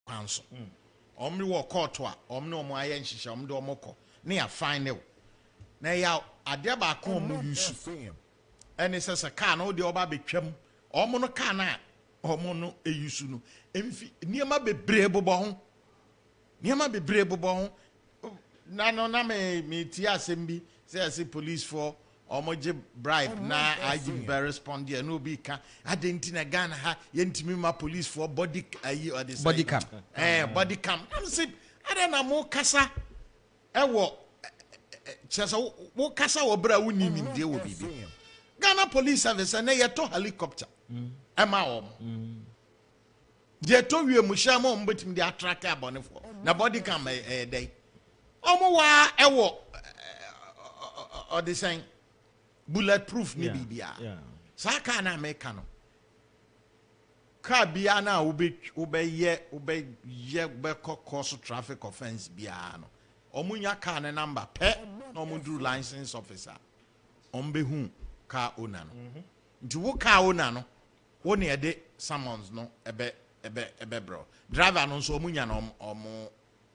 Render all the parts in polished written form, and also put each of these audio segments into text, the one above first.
kwanso omni wo court wa omni omo aye nhihye omde omoko na ya final na ya ade ba ko omo yusu ene sese car no de oba betwam omo no car na omo no eyusu no emfi niema bebre bobo ho niema bebre bobo ho na no na me ti asem bi say police for omoje bribe na aji be respond there no be ka adenti na Ghana ha yentimi ma police for body or this body cam body cam am say ada na mo kasa ewo chesa wo kasa wo bra woni nim de wo bibi Ghana police service na yeto helicopter ema wo de to wie mu sha mo mbetim de attract abonefo na body cam dey omo wa ewo or the saying bulletproof ni bibia sa ka na America no ka bia na ube cause traffic offense bia no omunya ka ne number pe na omudru license officer ombehu ka owner no nti wo ka owner no wo ne ede summons no ebe bro driver no so omunya no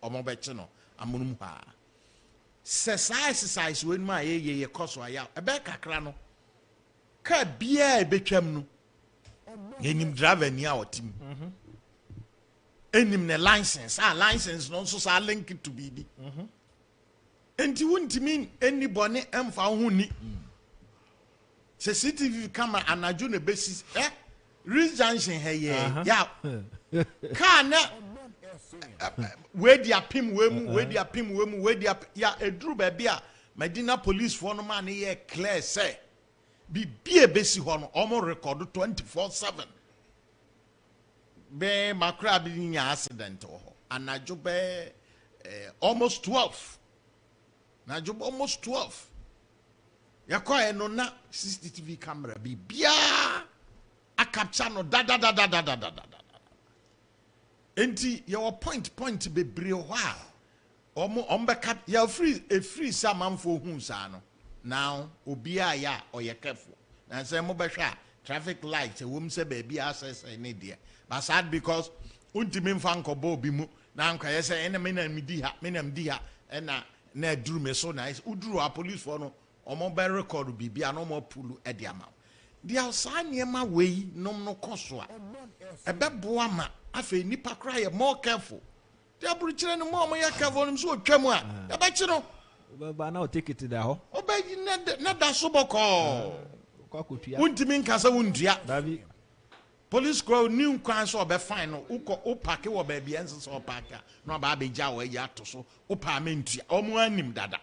omo be chi no amunum ha exercise when my ye koso aya ebe kakra no ka bia ebetwam no enim driver ni a otim enim ne license no so sa link to bibi enti wontimi anybody emfa ho ni CCTV camera anajo ne basis Reach junction here ya ka na we dia pim ya edru ba bia Medina police for no man here clear say bi besi ho no omo record 24/7 be makra bi nya accident ho anajo be almost 12 najo almost 12 yakwa no na CCTV camera bi bia a capture no da enti your point be bre wa ombe cap ya free samanfo hu sa no now obia ya oye careful na say mo be hwa traffic light e wom se ba bia access any there but sad because untimi mfa nkobo obi mu na nka ye say ene me na mdi ha na duru me so nice uduru a police for no omo be record bibia no mo pulu e dia ma dia osanye ma wei nom no koso a ebe boa ma afi nipa kra ye more careful dia buruchire no mo ya careful no so twam a ya ba chi no ba na o take it da ho obayi na da so boko untimi nkasa wundua davi police crowd new kwan so be fine no o park wo ba bia nso so park no ba be ja wo ya to so o pa mentua omo anim dada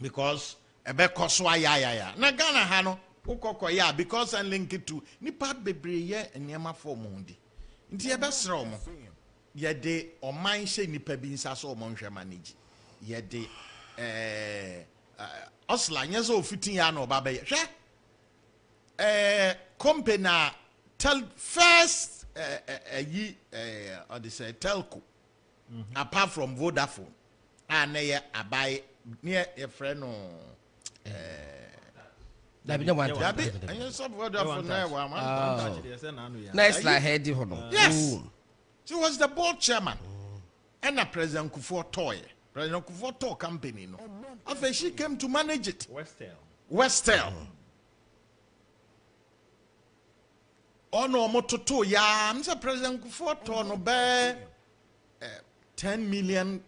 because ebe koso ya na Ghana ha no ukoko ya because and link it to nipa bebre ye enema form ndi nti ebe sra omo ye de oman hye nipa bi nsa so omo nhwe manage ye de osla nyezo ofitin ya na oba be hwe company first or they say telco apart from Vodafone and ye abai near a friend no Dabi no one. Dabi and you sub Vodafone now Nice like heady hono. Yes. She was the board chairman and a President Kufuor toy. President Kufuor toy company no. After she came to manage it. Westel. Ono mototo ya Mr. President Kufuor toy no be $10 million.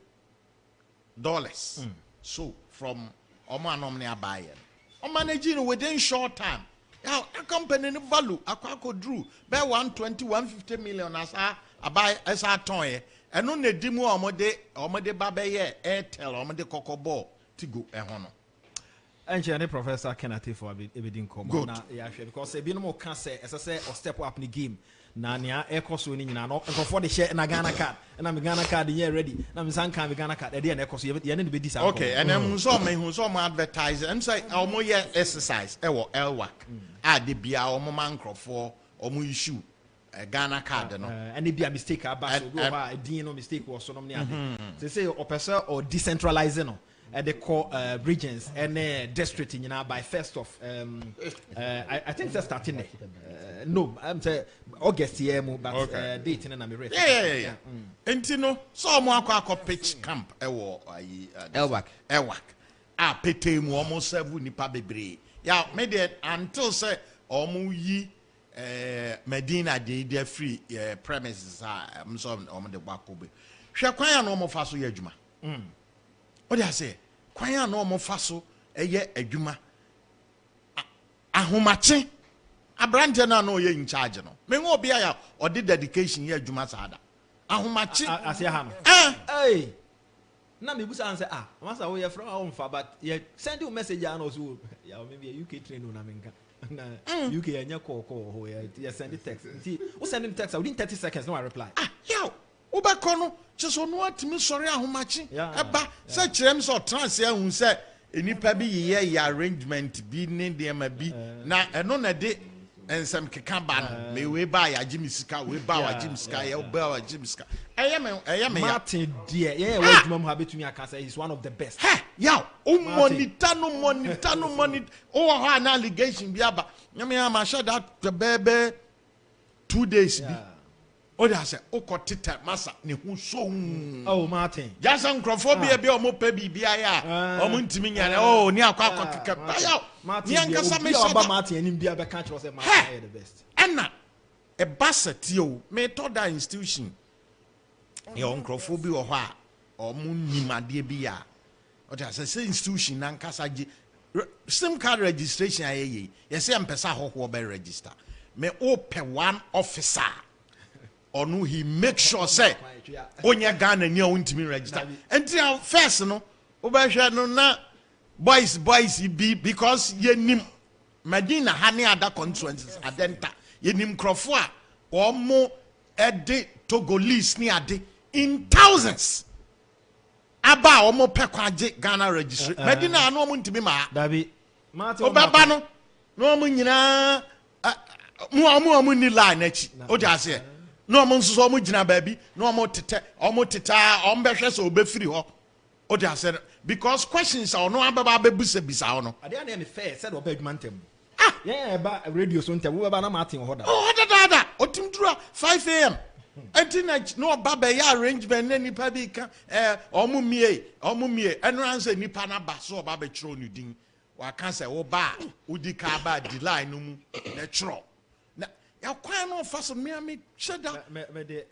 So from Oman omnia buyer. On managing within short time. Now a company no value akwa drew be 120-150 million as I buy as I toy. And no ne dimu omode babe Airtel omode kokobo tigo ehono. Engineer Professor Kenneth for ebedin come na ya hwe because e bi no mo ka say say or step up in the game na nia ekoso ni nyina no for the share na Ghana card na me Ghana card here ready na me san kan Ghana card e dey na ekoso ye ne be di sa. Okay, and then so me advertise and say omo ye exercise e wo elwak de bia omo mankrofo omo issue Ghana card no and it be a mistake about so do a din no mistake was so no me ade say o person or decentralizing no the core regions and district in by 1st of I think that's starting no I'm saying August here but date in I'm ready. Yeah. Entino so mo akọ pitch camp ewo Elwak a pete mu almost 7 nipa bebre ya me dey until say omo yi Medina dey free premises am so omo de gbakobe hwe kwan ya no omo fa so ye adwuma o dey say kwan ya no omo fa so eye adwuma ahomache abrante na no ye in charge no me ngo bia ya o de dedication ye adwuma sada ahomache asia ha no hey na me busa answer masa wo ye from home fa but ye send you message and also ya maybe a UK train no na menka na UK anya call ho ye send text see who send him text within 30 seconds no I reply yo wo ba kono cheso no atimi sori ahomache eba se kirem so trans ya hu se enipa bi ye arrangement bi ne de ma bi na eno na de ensem keka ba no me we ba ya jimisika we ba wa jimisika ye ba wa jimisika eyeme Martin dear yeah we dwuma mu ha betumi aka say he's one of the best yeah monitor oh ha na allegation bi aba nyame ya ma share that bebe 2 days bi o da say o ko tita masa ne hu so oh Martin jason crofobia bi o mo pa bibia ya o mo ntimi nya oh ni akwa keka ya Martin yankasa me shaba Martin anim bia be ka kire say Martin the best ena e basset yo me to that institution ye onkrofo bi wo ho a o mu nimade bi ya o ta say institution na nkasa gi sim card registration ayeye ye say empesa hoho be register me o pe one officer onu he make sure say onye Ghana ni o ntimi register enti first no o ba hwe no na boys be because ye nim Medina hani other constituencies adenta ye nim krofo a o mo ede Togolese ni ade in thousands aba o mo pekwaje Ghana registry Medina no mo ntimi ma dabi Martin obaba no mo nyina mo ni line achi o ja se no mo nso mo gina baabi no mo tete o mo behwe so obefiri ho o ja se because questions are no ababa bisa no ade na me fair said oba adwuma ntem yeah ba radio so ntem wo ba na Martin ho da da otim dura 5 am anti no baba ya arrangement na nipa bi ka omumie eno answer nipa na ba so oba be chiro no din wa kan say wo ba udi ka ba di line no mu na chiro na ya kwan no fa so me sheda me de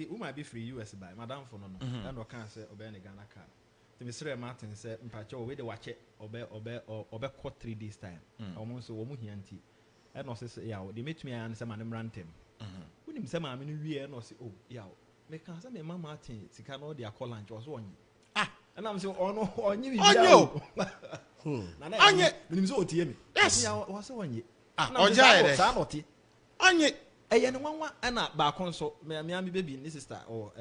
we might be free US by madam for no and o kan say oba ne Ghana card to Mr. Martin say mpacho we de wache obe ko 3 days time omo so wo mu hianti and no say ya de metumi an say manem rantem unim say ma me no wie no say oh ya me kan say me ma Martin sika no de akọ lunch was onyi and am say ono onyi bi na na onyi unim say otie me yes ya was onyi oja ere sa noti onyi eye ne nwanwa na ba konso me ami baby ni sister or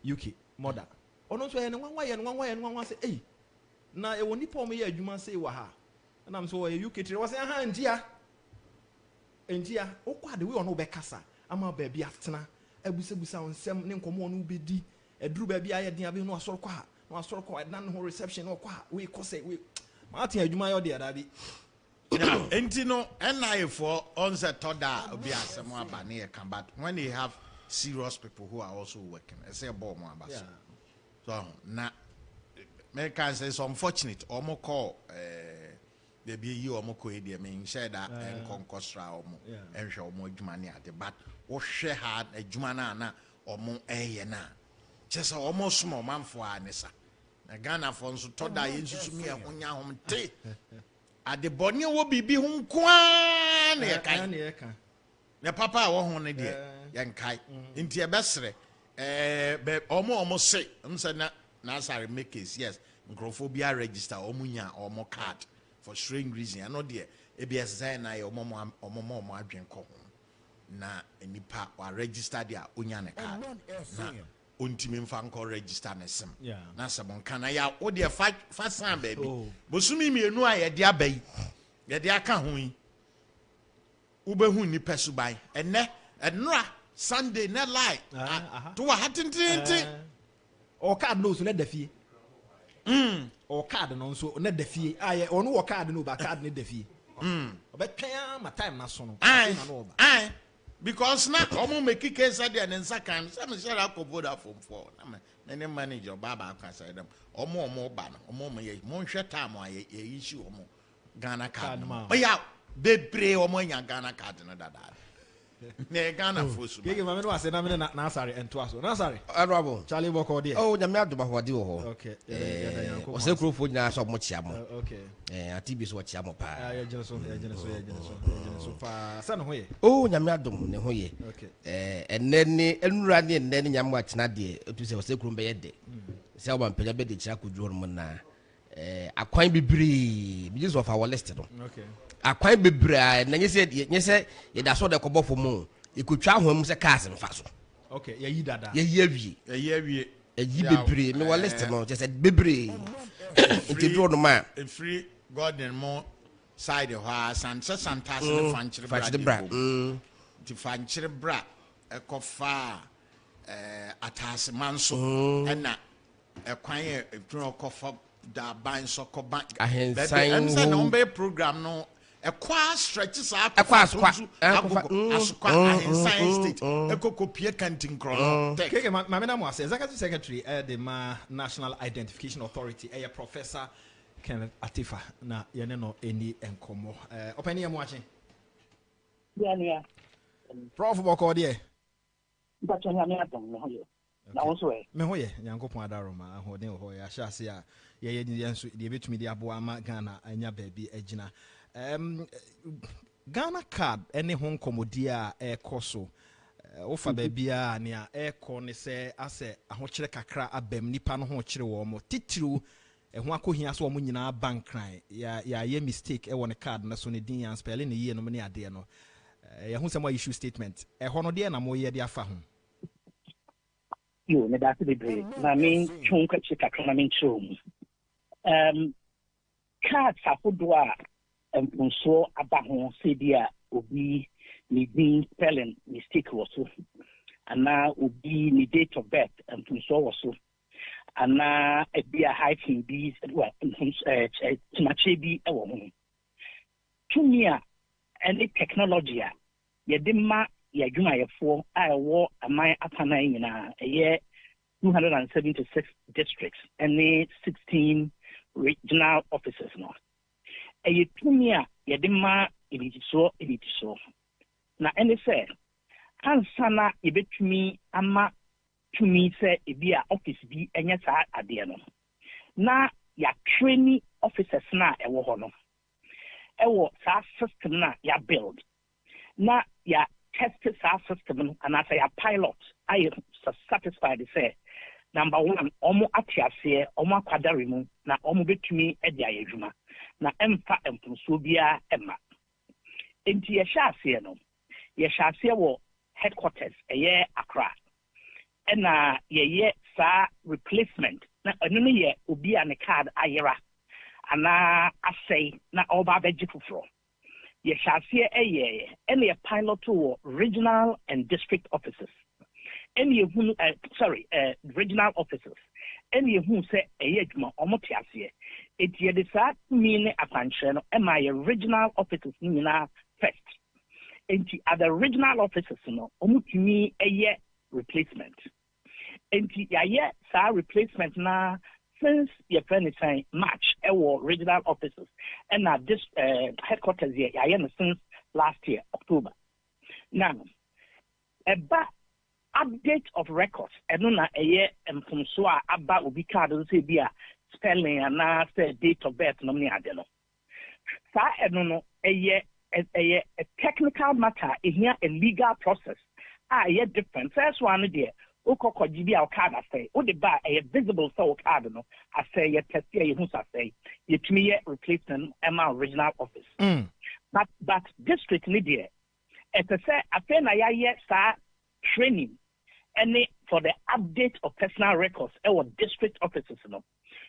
UK mother ono so eye ne nwanwa say eh na e woni pa o me ye adwuma say wa ha na am so UK tire was ha ntia okwa de we ono be kasa ama ba bia atena abusabusa onsem ne nkomo no bedi eduru ba bia ye den abi no asoro kwa na no reception no kwa we ko say we Martin adwuma yo de da bi enti no NI for onset toda obi asem aba na ye kan but when they have serious people who are also working I say ball mo aba so na me can say it's unfortunate omo call baby you omo ko e de me share that enkonkosra omo enhwe omo adwuma ne ade but wo hwe ha adwuma na omo eye na chese omo small manfo anisa na Ghana for nso toda ye nsusu me honya homte ade bone wo bibi hu nkoa na ye kan ne papa wo ho ne de ye nkai nti e besere omo say nse na asare make case yes nkrofobia register omunya omo card for strange reason I know there ABS na ye omo adwen ko na enipa wa register there onya ne card na ontimi mfa nko register ne sim na sabon kana ya wo de fa san baby bosumi mienu a ye de abai ye de aka ho yi ubehu ni pesubai enne enra Sunday na lie to wa hatintinti o card no so let the fee or card no so net the fee I on what card no ba card need the fee obetwa my time na so no aye because now omo make case there and second some share up Vodafone for na manager baba can say them omo ba no omo ye mo hwe time a ye issue omo Ghana card no ya bebre omo nya Ghana card no dada na Ghana fosu keke mama no ase na me na sorry ento aso na sorry honorable Charlie Boko there oh nyame adoma hode wo ho okay o se krofo nyina so mo chia mo okay atibi so chia mo pa ya jene so pa sa no ho ye oh nyame adom ne ho ye okay eneni enura ne eneni nyame atena de otu se o se krom be ye de se o ban penya be de chia kodwo mo na akwan bibiri bi Jesus of our list no okay akwan bibira na nyese ye da so de kobofo mu ikotwa ahom se cars mfa so okay ye yi dada ye awie eyi bibire me wa list no just bibire inti do no ma free god and more side ho santas ne fanchire bra ti fanchire bra ekofa atase manso na ekwan e tun kofa da ban so ko ban ahensan no be program no ekwa stretches out akwa ahensan state ekokopie kantin krono keke mama na mo ase executive secretary the National Identification Authority professor Kenneth Atifa na yene no eni enkomo opani ya mo ache ya prof boko de ba chonya me adom no hoye na wonso me hoye nyankopon adaroma ahoden ho ya hye ase a ye yenso de betumi de abo ama Ghana anya baabi agina Ghana card any hon komodi a ekoso ofa baabi a ne a eko ne se ase ahokyere kakra abam nipa no ho kyere wo mo titiru ho akohia so mo nyina bankran ya ye mistake e won card na so ne din ya spelling ne ye no ne ade no ya hu se mo issue statement ho no de na mo ye de afa ho yo me da se bebre na me chunka chika na me chum card safodo a mpunso abaho sedia obi ni din spelling mistake was ana obi ni date of birth mpunso was ana ebi a hyphen bi timache bi ewo ho tumia any technology a yedema ya dwuma yefo a ewo aman apana nyina eye 276 districts and 16 regional offices no tumia yedema editiso na ene se ansana ebetumi ama tumi se ebi a office bi enye saa ade no na ya training officers na ewo ho no ewo saa system na ya build na ya test saa system no and as ya pilot I satisfied say number 1 omo atiase omo akwadare mu na omo betumi ede ayedwuma na emfa empunso bia emma enti ye hyase no ye hyase wo headquarters eye Accra na ye sa replacement na eno no ye obi a ne card ayera ana asay na oba beji fufuro ye hyase eye ene ye pilot wo regional and district offices ene hu regional offices ene hu se eye adwuma omotiase etie de sa mi ne apanche no e ma ye regional offices ni na first enti other regional offices no omutumi eye replacement enti ya ye sa replacement na since your friend is saying March regional offices and now this headquarters here ya since last year October now about update of records and na eye mfumso a aba obi card no say bia spelling and na say date of birth no me ade no sa eno no eye a technical matter here a legal process different first one there ukoko gibi a card say o de ba a visible so card no I say ye test ye hu say ye tumi ye replacement my original office but district ni there it say afen na ya sa training any for the update of personal records our district offices no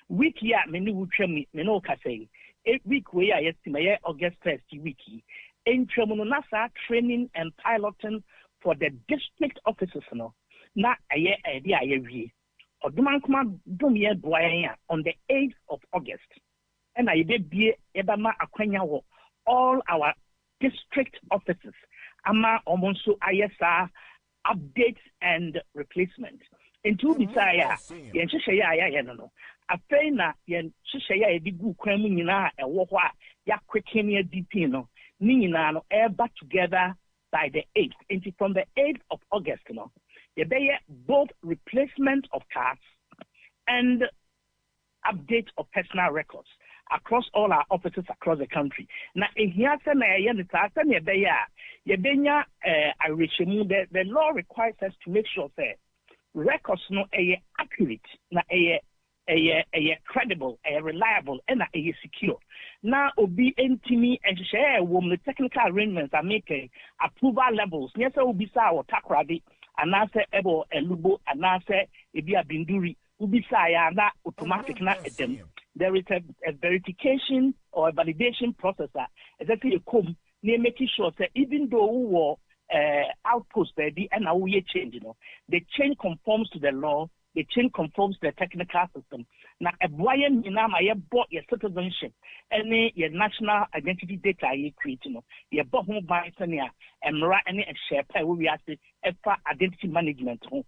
week ya many wutwa me no ka say week we are estimate August 1st week in Tremonasa training and piloting for the district offices no na aye idea aye Odumankuma Dumye Dwaya on the 8th of August. And I did be Ebama Akwanya all our district offices. Ama Omonso ISR updates and replacement. Into Bisaya, Yen Shishaya Yano. A faina Yen Shishaya Digu Kremina, a Wawa, Ya Quickinia Dipino, Ninano, air back together by the 8th. And from the 8th of August, they both replacement of cards and update of personal records across all our offices across the country. Now, the law requires us to make sure that records no accurate, na credible, reliable, and secure. Now, obi entimi and share the technical arrangements are making approval levels. Yes, obisa or takradi, and answer ebo elubo, and answer ebia binduri, ubisa ya na automatic na edem. There is a verification or a validation processor. Exactly, you come near making sure that even though we were outpost there, the NAOE change, the change conforms to the law, the change conforms to the technical system. Now, a boyan I bought your citizenship, any your national identity data you create, your bought home by Sania, and Mara any share pay we are the identity management home.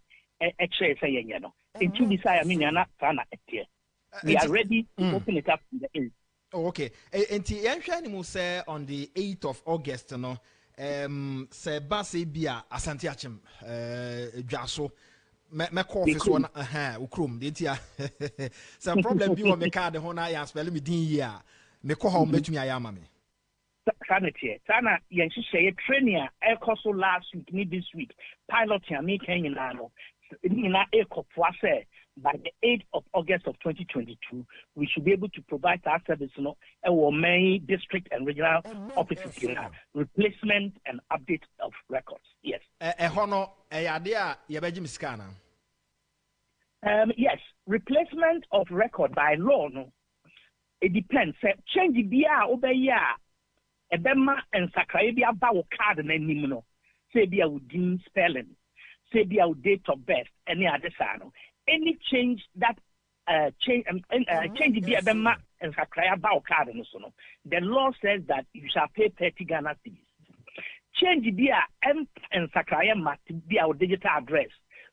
Actually, say, in two desire, Miniana, Sana, we are ready to open it up to the 8th. Oh, okay. And the say on the 8th of August, say Basi Bia Asantiachim, Jaso, my office one, Ukrum, did ya? Some problem you on the card, the Hona, and spell me dear, me call home bet me I am. Sanity, Sana, yes, she say a trainer, air coastal last week, me this week, pilot ya me in Nano, in our air say. By the 8th of August of 2022, we should be able to provide our service, our main district and regional offices here, replacement and update of records. Yes. Yes, replacement of record by law. No, it depends. Change the BR over year. Ebema and Sakrabia Bawo card and then say be our spelling, say be our date of birth, any other sign. Any change that change the Abema and Sakraya Bao card the law says that you shall pay 30 Ghana cedis. Change the M and Sakraya must be our digital address,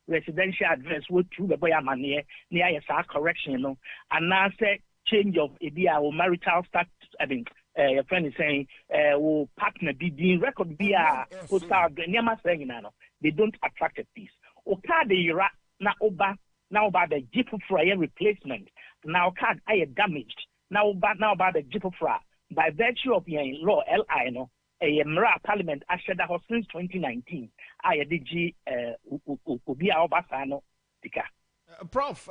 residential address, what to the boy money near a correction, and now say change of our marital status. I mean, your friend is saying, partner be record be a postal address. They don't attract a piece. Okade Yura na Oba. Now about the Jeep Fryer replacement. Now card I damaged. Now about the Jeep Fryer. By virtue of your law LI a Mara Parliament ushered that since 2019. I DG Ubia Obasano Tika. Prof,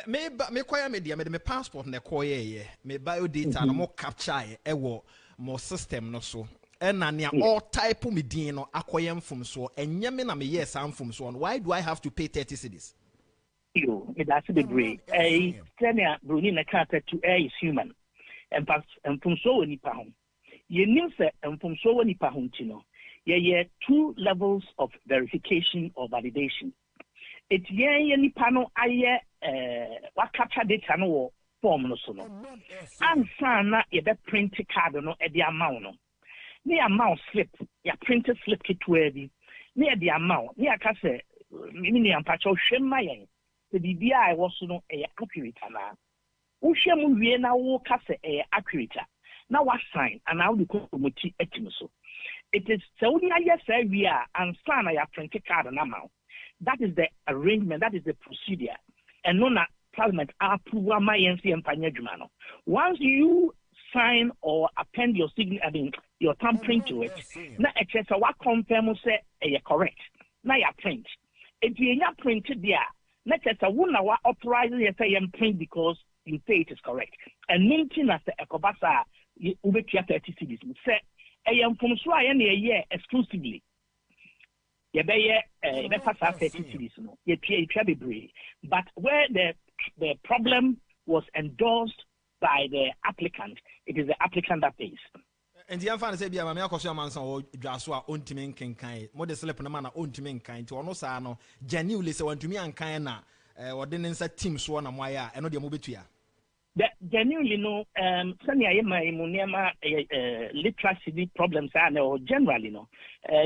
me kwaya media me passport na koye me bio data no mo capture more system no so. And all type of medino akoyem from so and yamina me yes I'm from so on. Why do I have to pay 30 cedis? That's the great. A senior Brunina Carter to air is human. And from so any pound. Ye knew and from so any pahuntino. Ye 2 levels of verification or validation. It's ye any panel I what capture data no form no so no. And sana ye be print card no at the amount. Near amount slip, ya printed slip kit worthy. Near the amount, near Cassa, Miniam Pacho Shemayan. The BBI was no accurate. Ushamu Vienna will Cassa accurate. Now what sign and now the Komoti Etimuso. It is so yes, we are and sign I printed card and amount. That is the arrangement, that is the procedure. And no Parliament approve my NC and Panjumano. Once you sign or append your signature, I mean, your thumbprint to it. Now, it's what confirm say correct. Now, you print. If you not printed there, let's say one hour authorizing you say print because you say it is correct. And maintain as the Ecobasa, you will be 30 cities. Say, I am from Sway any a year exclusively. You pass 30 cities, you be brave. But where the problem was endorsed by the applicant, it is the applicant that pays. And the answer say, "Be a man, because your man or Joshua on to me can kind. More the slip on a man on to me kind to almost no genuinely so on to me and kind ordinance team so na mo aya eno de mo betua. Genuinely no sani aye my munema literacy problems are or generally no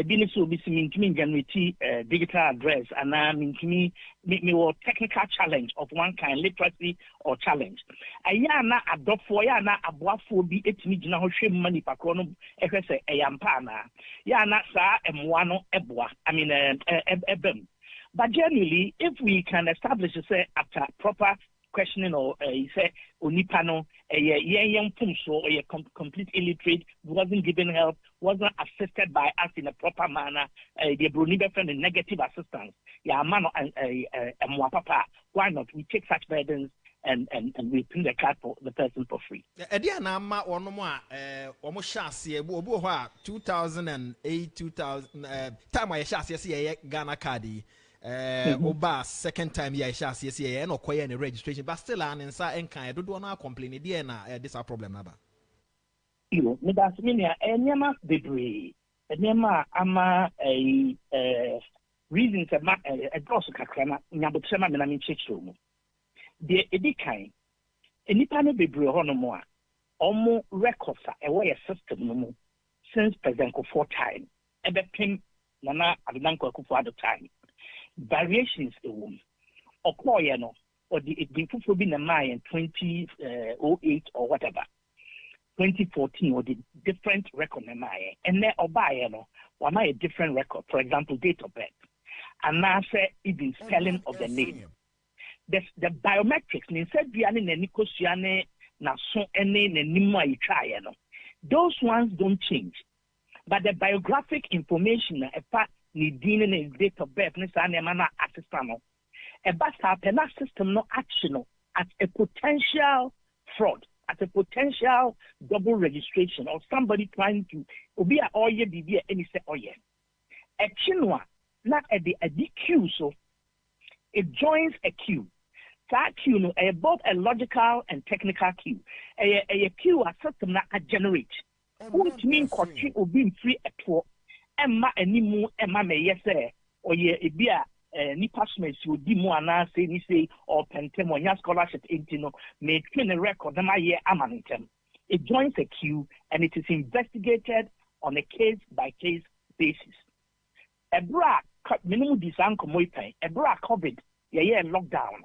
bini so bi mintimi generate digital address and mintimi me technical challenge of one kind literacy or challenge aya na adofo ya na aboafo bi etimi gina ho hwem mani pakro no ehwese eyampa na ya na sa emwa no eboa I mean ebem. But generally if we can establish say after proper questioning or he said onipano young so or complete illiterate, wasn't given help, wasn't assisted by us in a proper manner, the brunibe friend in negative assistance. Yeah, man and papa. Why not? We take such burdens and we pin the card for the person for free. Ediana ma ono mo almost shase obi ho 2008 2000 time I shase say Ghana card oba second time ya shas yes yeah no koye any registration but still an nsa enkan do no complain there na this a problem na ba you me das me enema debre enema ama reasons about a gross kakra na nyabotrema me na me chechiro mu de edikan enipa no bebre ho no mo a omo records a we system no mu since president for time ebe pim na adanko akufo at the time variations a woman or no or the fufu be na my in 2008 or whatever 2014 or the different record na my and there or buy no or my a different record, for example date of birth and now say even spelling of the name the biometrics ni said biane na nikosiane na so ene na nimu ayi try no those ones don't change but the biographic information na ni dine na date of birth ni sa na na assistant no e ba sa penal system no action at a potential fraud, at a potential double registration or somebody trying to obi a oye bibi any say oye a chinwa na at the queue so it joins a queue. That queue no both a logical and technical queue a queue a system na a generate won't mean kochi obi free at all emma animu emma me yese oye ebia ni passmates you di mu ana say ni say or pentem or scholarship intino may train a record na ye amantem. It joins a queue and it is investigated on a case by case basis. Ebra minimum design komoipai ebra covid ye lockdown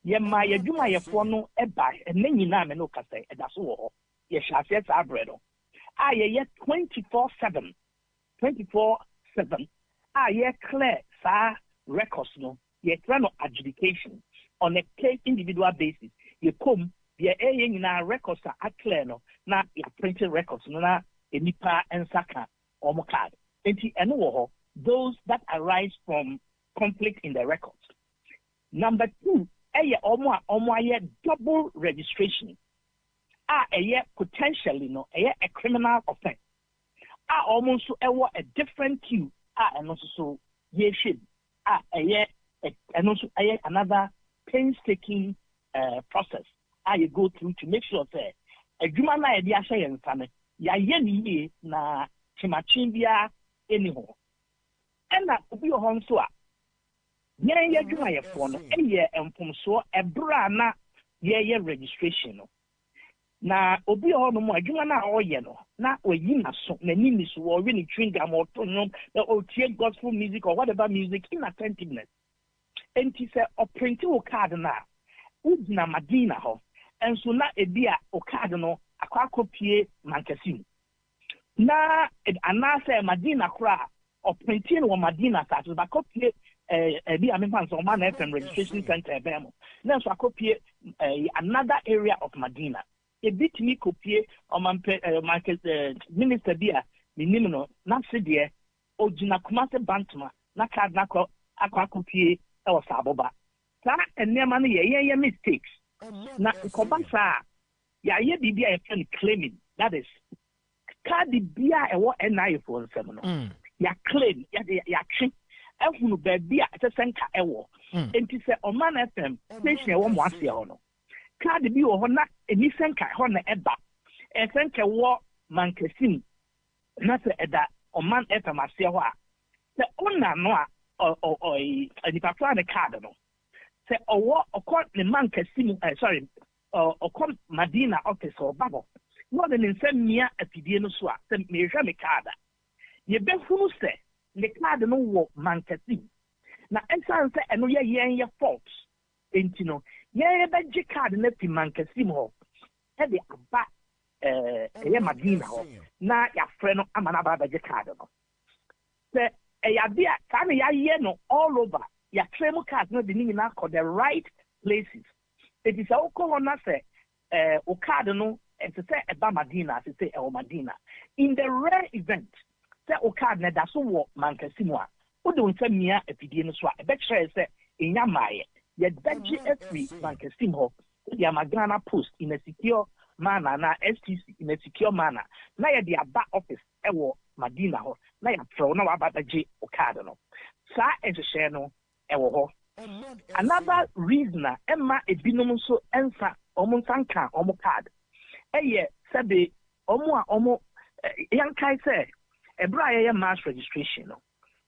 ye ma ye dwuma ye fo no eba enyi na me no kasa edaso wo ye hwase sa bredo a ye 24/7 ye clear sa records no ye try no adjudication on a case individual basis ye come ye nyina records are clear no na ye printed records no na enipa ensaka omo card enti eno wo ho those that arise from conflict in the records. Number 2 omo aye double registration potentially no a criminal offense almost a different queue and also so ye should and also another painstaking process you go through to make sure that a juma na e dia hye nsane ya ye ni na chimachin bia anyhow and na obi o hon so a yen ye juma ye fo no empomso ebra na ye registration no na obi o no mo adwuma na oye no na oyi na so na nini so o we ni chewing or tonum or tie gospel music or whatever music inattentiveness enti se o print o card na udina madina ho enso na ebia o card no akwa kopie mankasim na anase madina kra o printing o madina sa to ba kopie ebia me fan so Omanfm registration center ebemo na so akopie another area of Madina a bit me copy market minister bia minim no na se de ogina kumase bantuma na card na akwa copy e o saboba sa enema no ye mistakes na kobasa ya ye bibia e fan claiming that is card bia e wo NI for nsem no ya claim ya twi ehunu ba bia tesenka ewo enti se Omanfm station e wo mo ase ho no card bi wo ho na eni senka ho na eba senka wo mankasim na se eda Omanfm ase ho a se ona no a eni papa na card no say or court the man Kasimu sorry or come Madina office or bubble. More than in some near a Pidiano Swa, the Mirjami Kada. Ye be who say the card no walk man Kasim. Now, and say, and we are your faults. Ain't you know, ye be card and let the man Kasimo. Had the back Madina. Na ya friend Amanaba be card. Say, a dear, can ya no all over. Ya tremo card no the name now the right places. It is all corona say, Okadano, and to say about Madina, to say El Madina. In the rare event, say Okadne, that's what Mancasimua. Who don't tell me a PDN swap? A better say in Yamaye, yet Benji every Mancasimo, the Amagana post in a secure manner, na STC in a secure manner. Now the back office, Ewo Madina, now you throw no about the J Okadano. Sa as a shano, Ewo. Another reason, Emma a binom so answer Omonsanka Omo card. Eye sabe Omo young Kai say a briar mass registration.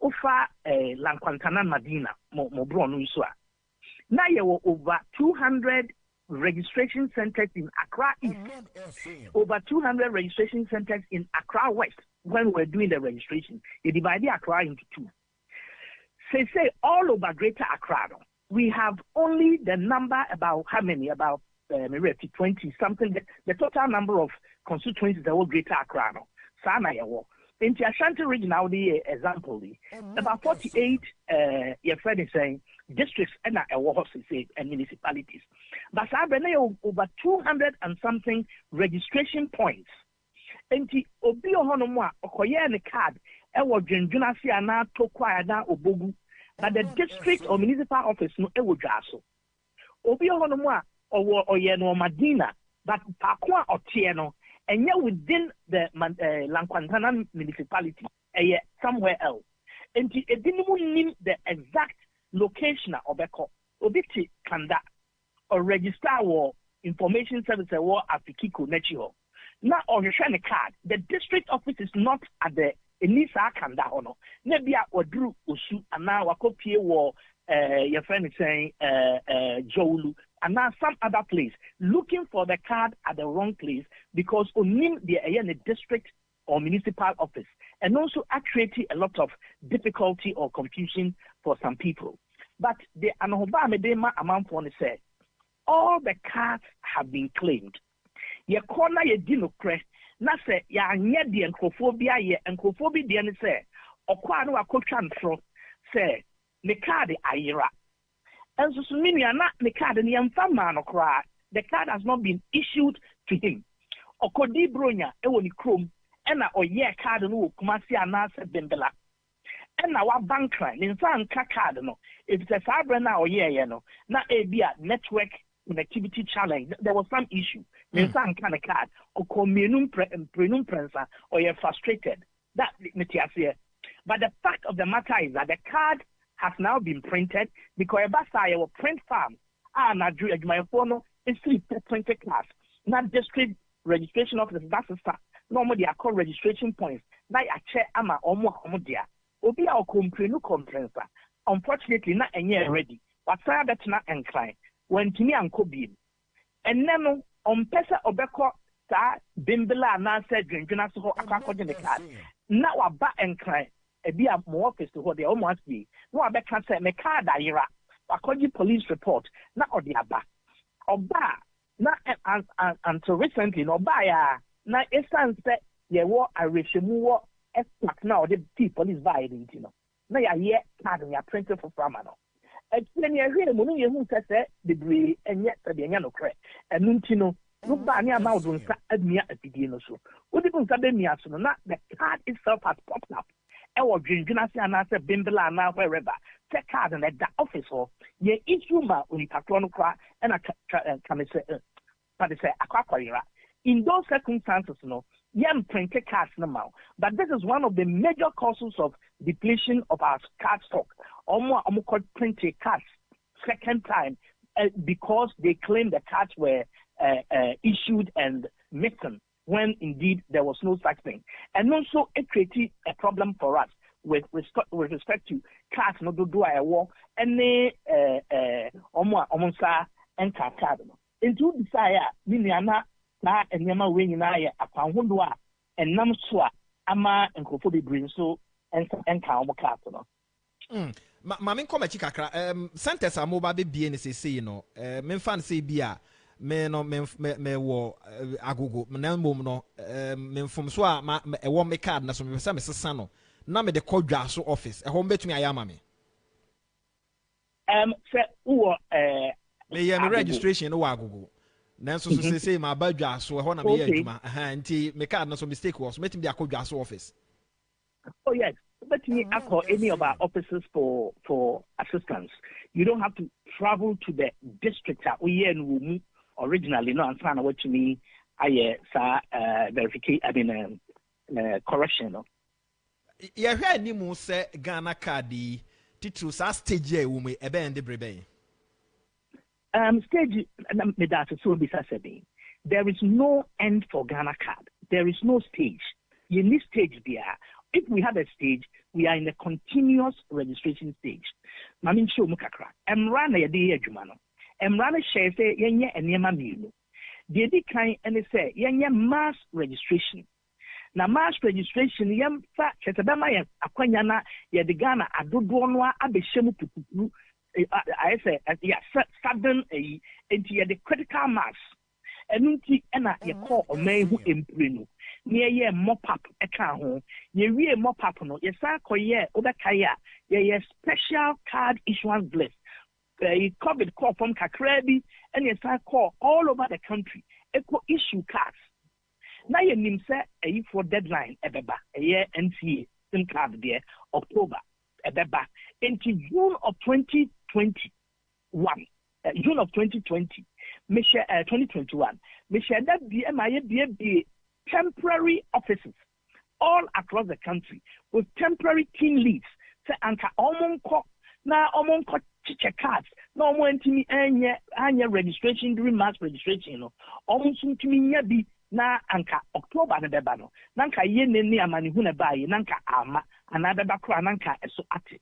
Ufa Lanquantana Madina mo Brono Iswa. Now you were over 200 registration centers in Accra East, over 200 registration centers in Accra West when we're doing the registration. You divide Accra into two. Say all over Greater Accra, we have only the number about how many? About 20 something. The total number of constituencies that were Greater Accra. Sana yawo. In the Ashanti region, now the example, about 48 your friend is saying districts and and municipalities. But I over 200 and something registration points. And the Obio Honomwa, Okoye card, Ewo Junjunasi ana Tokwaya na Obogu. But the district or municipal office no Ewo Jaso. Obio Honomwa or Yeno Madina, but Pakwa or Tieno. And yet within the Lanquantana municipality, somewhere else. And it didn't name the exact location of Beko, Obiti Kanda, or register or information service or Afikiko Nechiho. Now, on your shiny card, the district office is not at the Enisa Kanda Ono. Nebia or Drew Usu, and now a copy or your friend is saying Joulu. And now some other place, looking for the card at the wrong place because only the district or municipal office, and also creating a lot of difficulty or confusion for some people. But the Anoba Medema amount one said, all the cards have been claimed. Ye corner ye dinocre, na se ya nye di encrophobia ye encrophobia di ane se, okwa no akotwa ntro se ne card ayira. And so meaning not the card and the man cry. The card has not been issued to him. Okodi bronya ewoni chrome and na oye card no kumasi anase bembela. And na wa bank line in san card no. If it's a fabre na oye no, na ebia network connectivity challenge. There was some issue. In san kind of card or menum prensa or you're frustrated. That metiasia. But the fact of the matter is that the card has now been printed because a will print farm. Na my phone is 3 printed class. Not district registration office. That's a start. Normally, I call registration points. Now I check ama omo dia. Obi a comprenu comprensa. Unfortunately, not any ready. But I bet not incline. When to me and Kobe. And then on pesa obeko sa bimbila na said drinking so akwa in the card. Now a back incline. Be a more office to what they almost be. No, I bet can't say me card Ira. According police report, not or the Abba. Oba, not until recently, no buyer. Now, it's that there were a reshimu expert now, the police violent, you know. Now, you're card and you're printed for Framano. And then you're here, Munu, who says the brie and yet the Yano crack. And Nuntino, no banny amount on Admia at the Dino. Would even Sabemia, so not the card itself has popped up. Ewo Junjunasi anase bimbela na wherever. Take card and at the office or ye issue ma unipatron cry and a in those circumstances, no, yam printed cards no. But this is one of the major causes of depletion of our card stock. Almost printed cards second time because they claim the cards were issued and missing, when indeed there was no such thing. And also it created a problem for us. with respect to cars no do a war any omonsa and car card no into desire miniana na enyama we nyina ye akwanhodo a enam so a ama enkofo bebre so enka omo card no ma men come kakra centers amoba be bie ne sese no men fan say bia me no me wo agogo na mom no men fom so a e wo me card na so me say me sesa no na me de kodwa so office e ho betumi ayama me se wo me ye me registration no wa agogo nanso so sese ma badwa so e ho na me ye adwuma nti me card na so mistake was metimi de akodwa so office. Oh yes, but you call any of our offices for assistance. You don't have to travel to the district originally. No, I'm trying to what to me. Verification. I mean, correction. Yeah, here ni mo say Ghana cardi titru sa stage e wo me ebe ende brebe. Stage me that so be said. There is no end for Ghana card. There is no stage. You need stage there. If we have a stage, we are in a continuous registration stage. Mamin show mukakra. Emrana yedi adwuma no. Emrana share say yenye enema mienu. The di kan ene say yenye mass registration. Na mass registration yem fa ketebema ye akwanya na yedi Ghana adodo no abehye mu pupupu. I say sudden enti yedi critical mass. Enunti ena ye call oman hu emprenu. Near ye mop up a car home, ye real mop up no, yes, I call ye Obakaya, ye special card issuance list. COVID call from Kakrebi, and yes, I call all over the country, eco issue cards. Now your name say a for deadline, a beba, a year NCA, SIM card there, October, a beba, into June of 2021, June of 2020, 2021, Michelle, that be MIA temporary offices all across the country with temporary team leads. Say anka omonko chiche cards na omo ntimi anya registration during mass registration no omo ntimi nya bi na anka October na beba no nanka ye neni amani hu na baye nanka ama ana beba kro nanka eso ate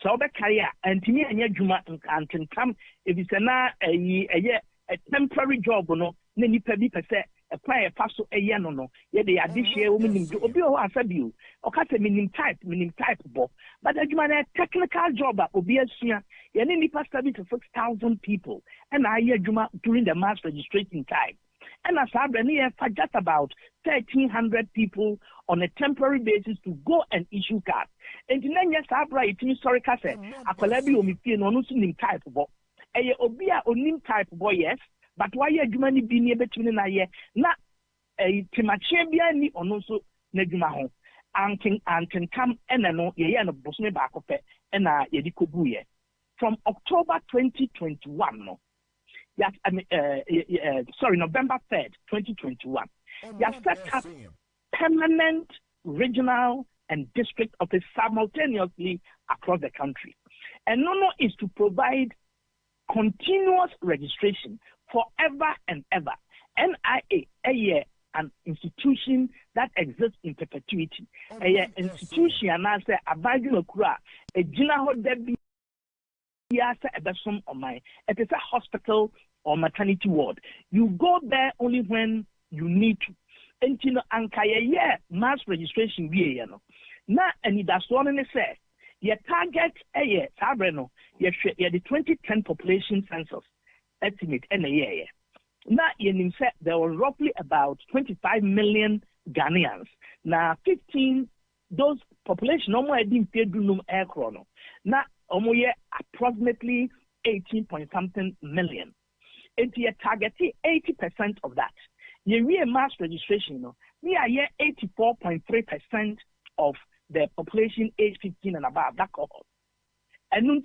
so obekare a ntimi anya dwuma antentam ebise na a temporary job no na nipa bi pese apply a paso a yano no, yet they are this year women do obio asabio, or cut a minim type bo. But the human technical job at Obia, any pastor to 6,000 people, and I hear Juma during the mass registration time. And as I near for just about 1,300 people on a temporary basis to go and issue cards. And then yes, I write in historical say, a collabio mipin on usunim type bo. A obia onim type boy, yes. But why you money be near between na ye na a timachebia ni ono so na dwuma ho anten come no ye no bosome back of and ye di kobuye from October 2021 no yes November 3rd 2021 ya set up permanent regional and district office simultaneously across the country, and no is to provide continuous registration forever and ever. NIA, an institution that exists in perpetuity. An institution and say abiding okura a general debi yasa ebesom omai. It is a hospital or maternity ward. You go there only when you need to. And you know, anka mass registration we no. Na and that's one and say your target sabreno the 2010 population census estimate in a year. Now, you said there were roughly about 25 million Ghanaians. Now, 15, those population, no more didn't pay do air chrono. Now, approximately 18 point something million. And you targeted 80% of that. You real mass registration, we are here 84.3% of the population age 15 and above, that cohort. And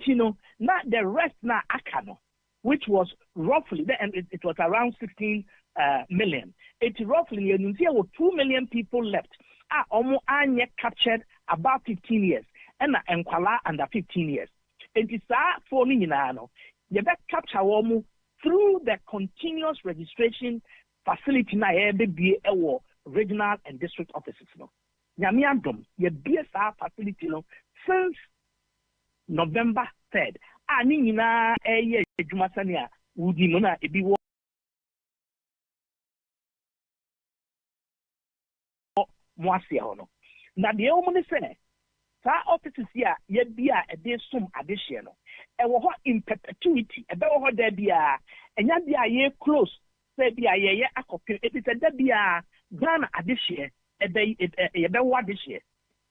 now the rest now akano, which was roughly, and it was around 16 million. It's roughly, you see, 2 million people left. Almost captured about 15 years, and Nkwala under 15 years. It is for Ninano. You better capture through the continuous registration facility na be regional and district offices. Nyamiadom, ye BSR facility no since November 3rd. Ani nyina eye adwuma sane wudi no na ebi wo mo ase ho no. Na de o mo ne se saa offices here ye bia e de som adehye no. E wo ho in perpetuity, e be wo ho da bia enya bia ye close say bia ye akopem e se da bia Ghana adehye e be ye be wo adehye.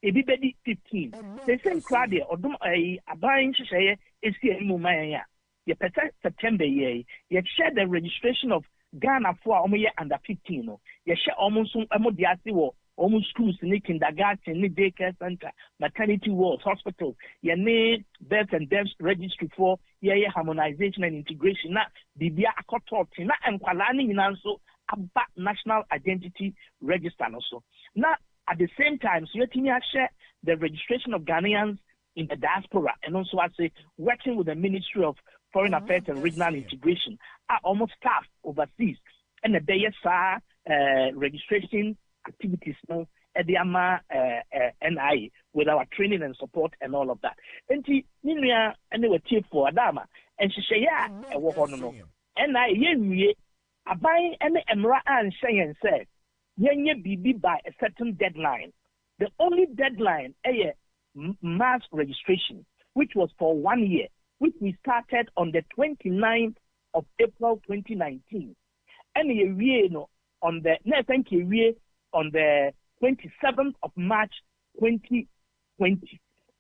Ebi bedi 15. They say crowd there odum aban hyehyeye esi emu man ya. Ye pete September ye share the registration of Ghana for omo ye under 15 no. Ye share omo so emo de ase wo omo schools ni kindergarten ni daycare center, maternity wards, hospitals. Ye ne birth and death registry for ye harmonization and integration na bibia akototi na enkwala ni nyina nso aba national identity register no so. Na at the same time, so you share the registration of Ghanaians in the diaspora, and also I say working with the Ministry of Foreign Affairs and Regional Integration are almost staff overseas, and the BSR registration activities no at the AMA NI with our training and support and all of that. And Ninia and they were chief for Adama, and she say yeah, I walk on no, and I buy any Emra and say and say. Yenye BB by a certain deadline. The only deadline is mass registration, which was for 1 year, which we started on the 29th of April 2019. And on the 27th of March 2020.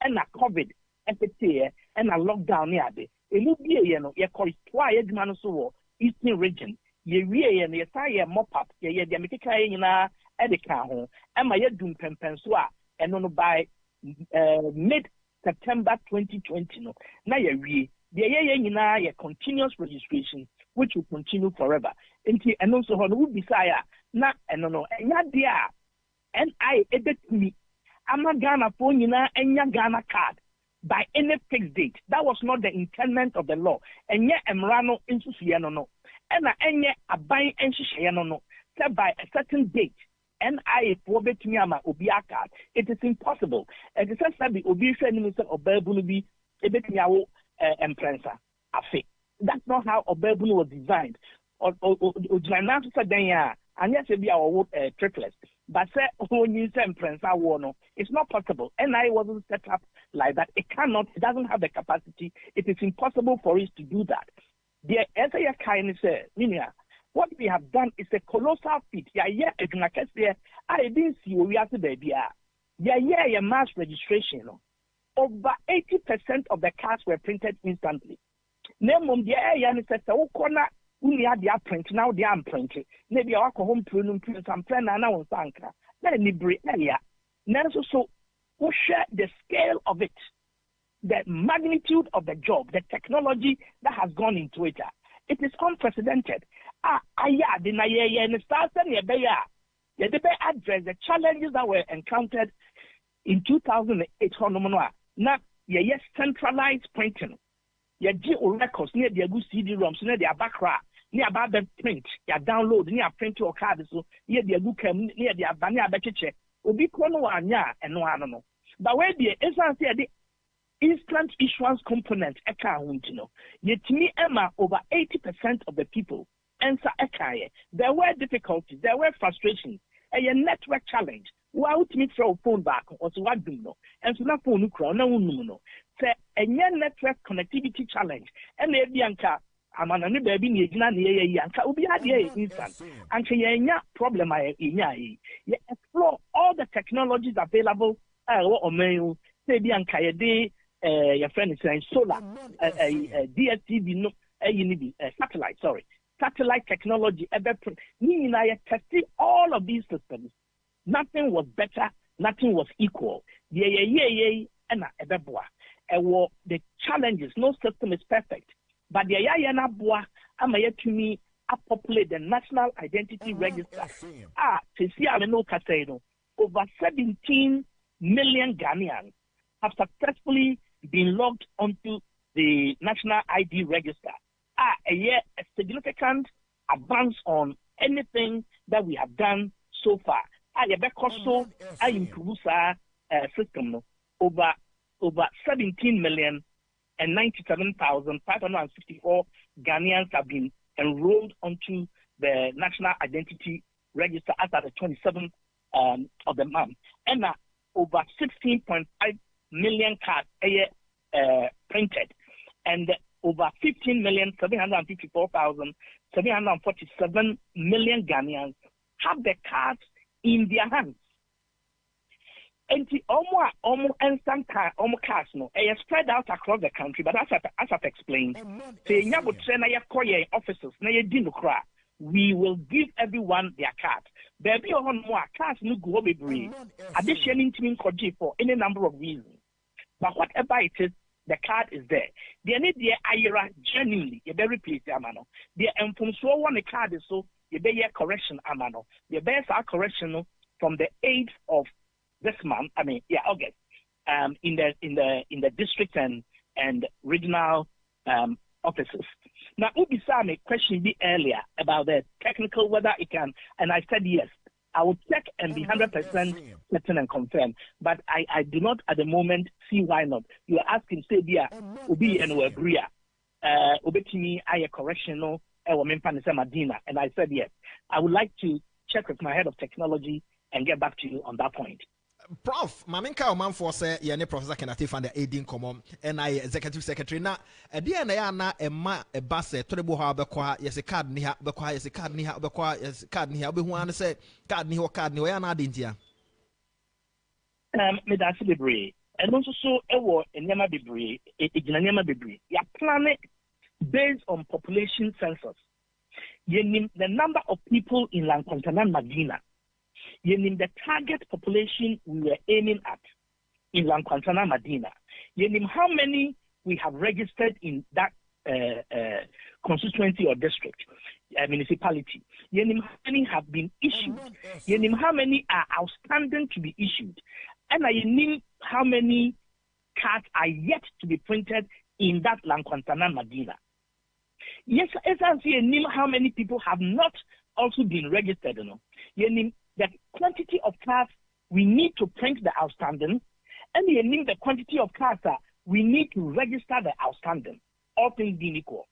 And a COVID and a lockdown near the Eastern region. Ye and ye say mop up, ye de metika nyina e de ka ho e ma ye dum pempenso a eno no by mid September 2020 no na ye wie de ye nyina ye continuous registration which will continue forever enti eno so ho no wo bisaya na eno no enya de a NI ebetumi ama Ghana for nyina enya Ghana card by any fixed date. That was not the intent of the law. Enye emrano insusuye no and enye aban enhyehyɛ no set by a certain date and I for betumi ama obi card. It is impossible. It is said be obi hwɛ nim sɛ ɔbaabu no bi ebetumi awo emprensa afe. That's not how ɔbaabu no was designed. Ogyina nan so sɛ dan ya anya sɛ bi a ɔwo triplets. But say when you say emprensa wo no, it's not possible. NI wasn't set up like that. It doesn't have the capacity. It is impossible for it to do that. The answer you kindly say, Minia, what we have done is a colossal feat. I didn't see we have to baby. Yeah, mass registration. Over 80% of the cards were printed instantly. Name we had their print, now they are printing. Maybe our home print some plan and now Sanka. Then Libri area. So we share the scale of it, the magnitude of the job, the technology that has gone into it. It is unprecedented. The address the challenges that were encountered in 2008. Now, yes, centralized printing. You get records near the CD-ROMs, near the background. Near about the print, ya download, near print your card, so near the look near the Abania Beche, Obi Kono anya and no ano. But where the essence the instant issuance component account, yet me Emma over 80% of the people answer Ekaye. There were difficulties, there were frustrations, a network challenge. Why would me throw phone back or so what do you know? And so now phone no. Say a network connectivity challenge and the Bianca. I'm an any baby near Yanka will be at the instant. And say, problem I explore all the technologies available or mail, say Bianca a day, your friend is saying solar, DSTV, no, satellite, satellite technology, meaning I tested all of these systems. Nothing was better, nothing was equal. And the challenges, no system is perfect. But the Yayana Boa, to me, populate the National Identity Register. Over 17 million Ghanaians have successfully been logged onto the National ID Register. A significant advance on anything that we have done so far. I be so I improve system no over 17,097,554 Ghanaians have been enrolled onto the National Identity Register as at the 27th of the month, and over 16.5 million cards printed, and over 15,754,747 million Ghanaians have the cards in their hands. And the almost instant cards no, spread out across the country. But as I've explained, officers, we will give everyone their cards. Baby on more cards no go be brave. Additionally, for any number of reasons. But whatever it is, the card is there. They need the IRA genuinely. You very pleased, Amano. The so one the card is so you be correction, Amano. The best are correction from the 8th of this month. August. In the district and regional offices. Now, Ubisa me question me earlier about the technical whether it can, and I said yes. I will check and be 100% certain and confirm. But I do not at the moment see why not. You are asking, say, dear, Ubi and Ubria, Ubetimi, I correctional, Madina. And I said yes. I would like to check with my head of technology and get back to you on that point. Prof, Maminka Omanfm say yene Professor Kenneth and the aiding common and I executive secretary na e dia na na ema e ba se torebo ha bekwa yes card ni ha bekwa yes card ni ha bekwa yes card ni ha obehu an say card ni ho ya na ade ntia me da se bebre and also so e wo enyama bebre egina nyama bebre ya plan based on population census yenim the number of people in Lankontana Madina. You name the target population we were aiming at in Lankwantana Madina. You name how many we have registered in that constituency or district, municipality. You name how many have been issued. You name how many are outstanding to be issued. And you name how many cards are yet to be printed in that Lankwantana Madina. Yes, as I say, name how many people have not also been registered. You name the quantity of cards we need to print the outstanding, and you need the quantity of cards that we need to register the outstanding, all things being equal.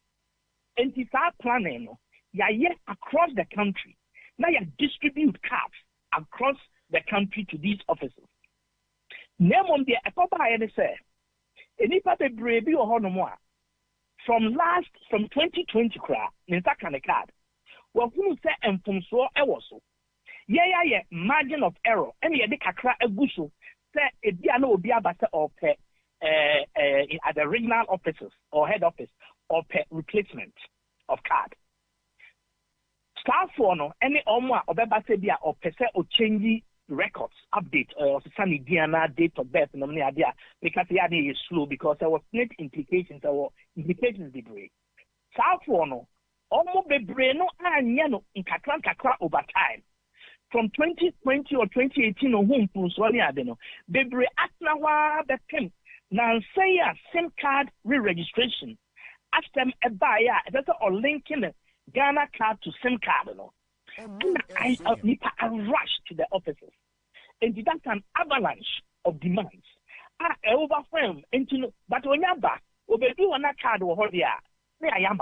And it's our planning, yet across the country. Now you distribute cards across the country to these offices. Name on the say, from 2020 in that kind of card. Well, who say and from so also. Yeah, margin of error. Any of the kakra eguso say it be no be abasa or at the regional offices or head office or replacement of card. Staff for no any omwa obebasa bia or pese or change records update or sunny Diana date of birth no me idea because the idea is slow because there was net implications degree. Staff for no omo bebre no anya no in kakra over time. From 2020 or 2018 or whom Puswali Adeno, Bebre Atnawa the Pim, Nansaya SIM card re-registration. Ask them a buyer, or linking Ghana card to SIM card. And I rush to the offices. And that's an avalanche of demands. Overwhelmed into but when you're back, Obedu on that card or Hodia, there I am.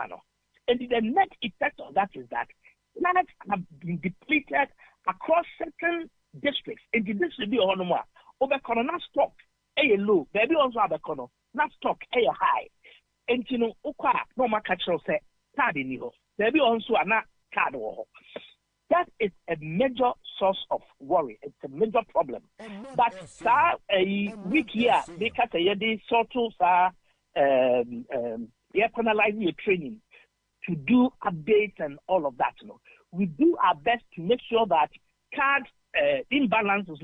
And the net effect of that is that lands have been depleted across certain districts. And the district be on more. Over corona stock, a low, baby also have a corner, not stock, a high. And you know, Oka, no more catcher say, card in you. Baby also are not card war. That is a major source of worry. It's a major problem. But a week here, because they sort of penalizing your training to do updates and all of that. You know. We do our best to make sure that card imbalances,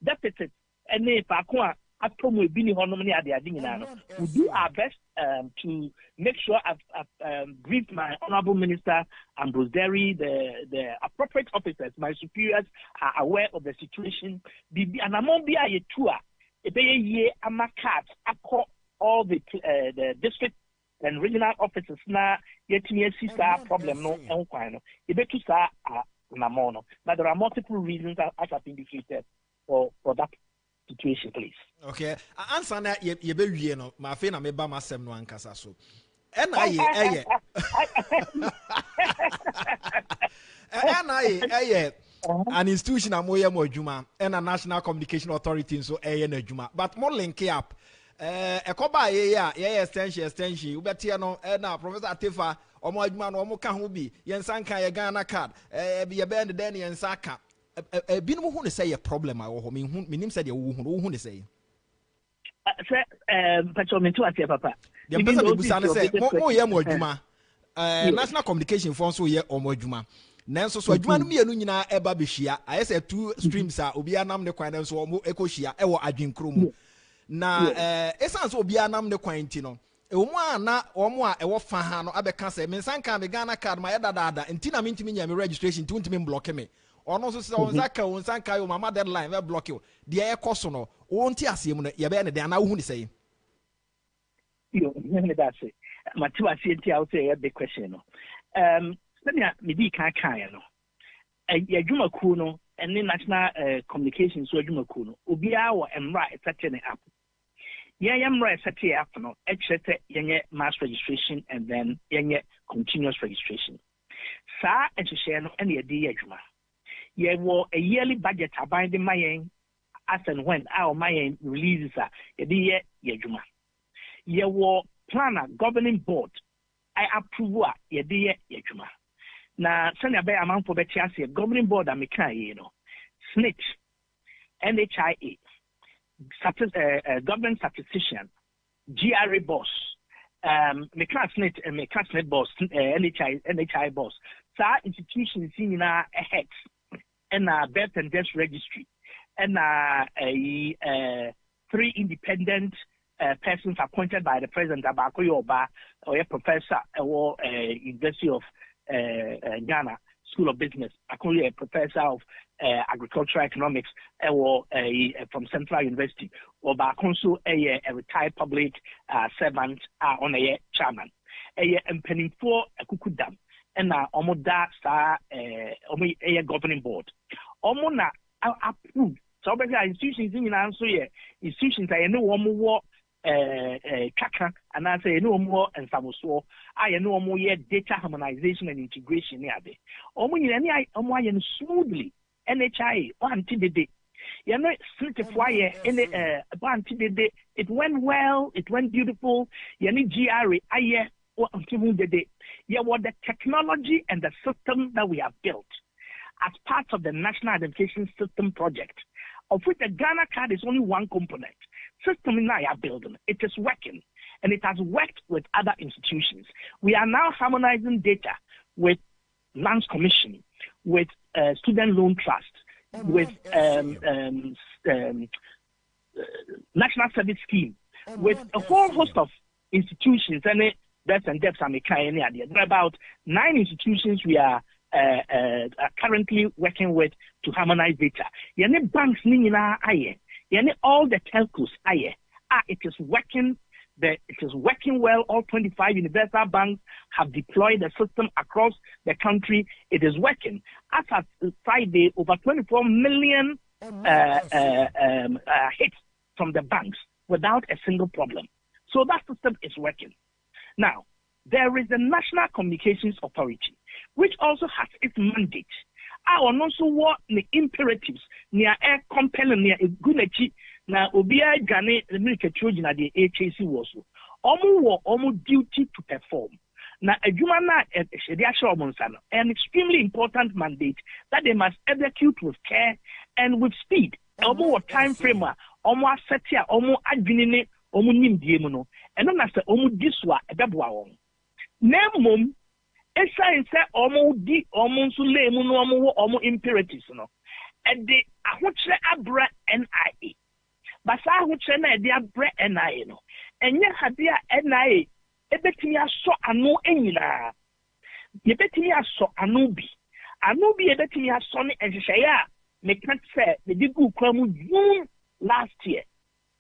deficits, and we do our best to make sure I've briefed my Honorable Minister Ambrose Derry, the appropriate officers, my superiors are aware of the situation. And among the tour, all the district and regional offices now yet me see problem no enquire no e betu sa namono. But there are multiple reasons as I've indicated for that situation, please. Okay. Answer na ye be wie no, ma fe na me ba masem no ankasa so. NIA an institution amoye mo adwuma and a national communication authority so na adwuma but more link up ekoba ye extension we betia no na Professor Atefa omo adwuma no omo ka ho bi yensan kan ye Ghana card ye bend den yensan ka binom hu ne say ye problem a wo ho menim say de wo hu ne say Patrolman to Atia Papa. The person who say mo ye mo adwuma national communication for so ye omo adwuma nanso so adwuma no mienu nyina eba behia ayese two streams a obi anam ne kwan nanso omo ekohia ewo adwenkro mu na essence obi anam ne kwan ti no omo ana omo a ewo fa ha no abeka say mensanka me Ghana card ma yedadaada nti na mentimi nya me registration ti untimi block me ono so say onsanka yo mama deadline we block you de ekoso no wonti asem no ye be ne de ana wo hu ni say yo me that say matiwa say ti out say a big question no sɛnea medi ka no adwumakuo no ɛne national communication so adwumakuo no obiara wɔ mmara ɛsɛte ne app yɛnyɛ mmara ɛsɛte app no ɛkyerɛ sɛ yɛnyɛ mass registration and then yɛnyɛ continuous registration saa ɛhyehyɛ no ɛne yɛde yɛ adwuma yɛwɔ a yearly budget aban de ma yɛn as and when a ɔma yɛn releases a yɛde yɛ adwuma yɛwɔ planner governing board I approve a yɛde yɛ adwuma na sɛnea bɛyɛ amanfo bɛte aseɛ governing board a meka yi no snitch NHIA government statistician GRA boss meka snitch boss NHI boss saa institutions yi nyinaa heads ɛna birth and death registry ɛna three independent persons appointed by the president abako yoba or a professor or University of Ghana School of Business, a professor of agricultural economics or from Central University or also a retired public servant on a chairman a penning for a kukudam and omoda star a governing board omona approved so institutions in answer institutions I know one more kaka and I say no more and samoso I know more data harmonization and integration near there. Omo smoothly NHI until the day. You know, it went well, it went beautiful. You need GRA until the day. Yeah, what the technology and the system that we have built as part of the National Identification System project, of which the Ghana card is only one component. System in our building, it is working, and it has worked with other institutions. We are now harmonizing data with Lands Commission, with Student Loan Trust, with National Service Scheme, with a whole host of institutions, and deaths and debts are making idea. There are about 9 institutions we are currently working with to harmonize data. Yene banks ni na aye. Yani all the telcos it is working. It is working well. All 25 universal banks have deployed the system across the country. It is working. As of Friday, over 24 million hits from the banks without a single problem. So that system is working. Now, there is the National Communications Authority, which also has its mandate. And also what the imperatives near air compelling near a good na obia gane the military children at the HAC was almost duty to perform. Now a human an extremely important mandate that they must execute with care and with speed. Almost time frame almost set here almost advinine almost nim diemuno and then as the almost diswa a babwa. Nemum Esa say almost di almost lemu no almost imperatives no. And the ahotre abra NIA. But sa ahotre na de abra NIA no. Enye hade a NIA ebetimi aso ano enyina. Yebetimi aso ano bi. Ano bi ebetimi aso ne ehyehyeye a me kan say me digu kwamu June last year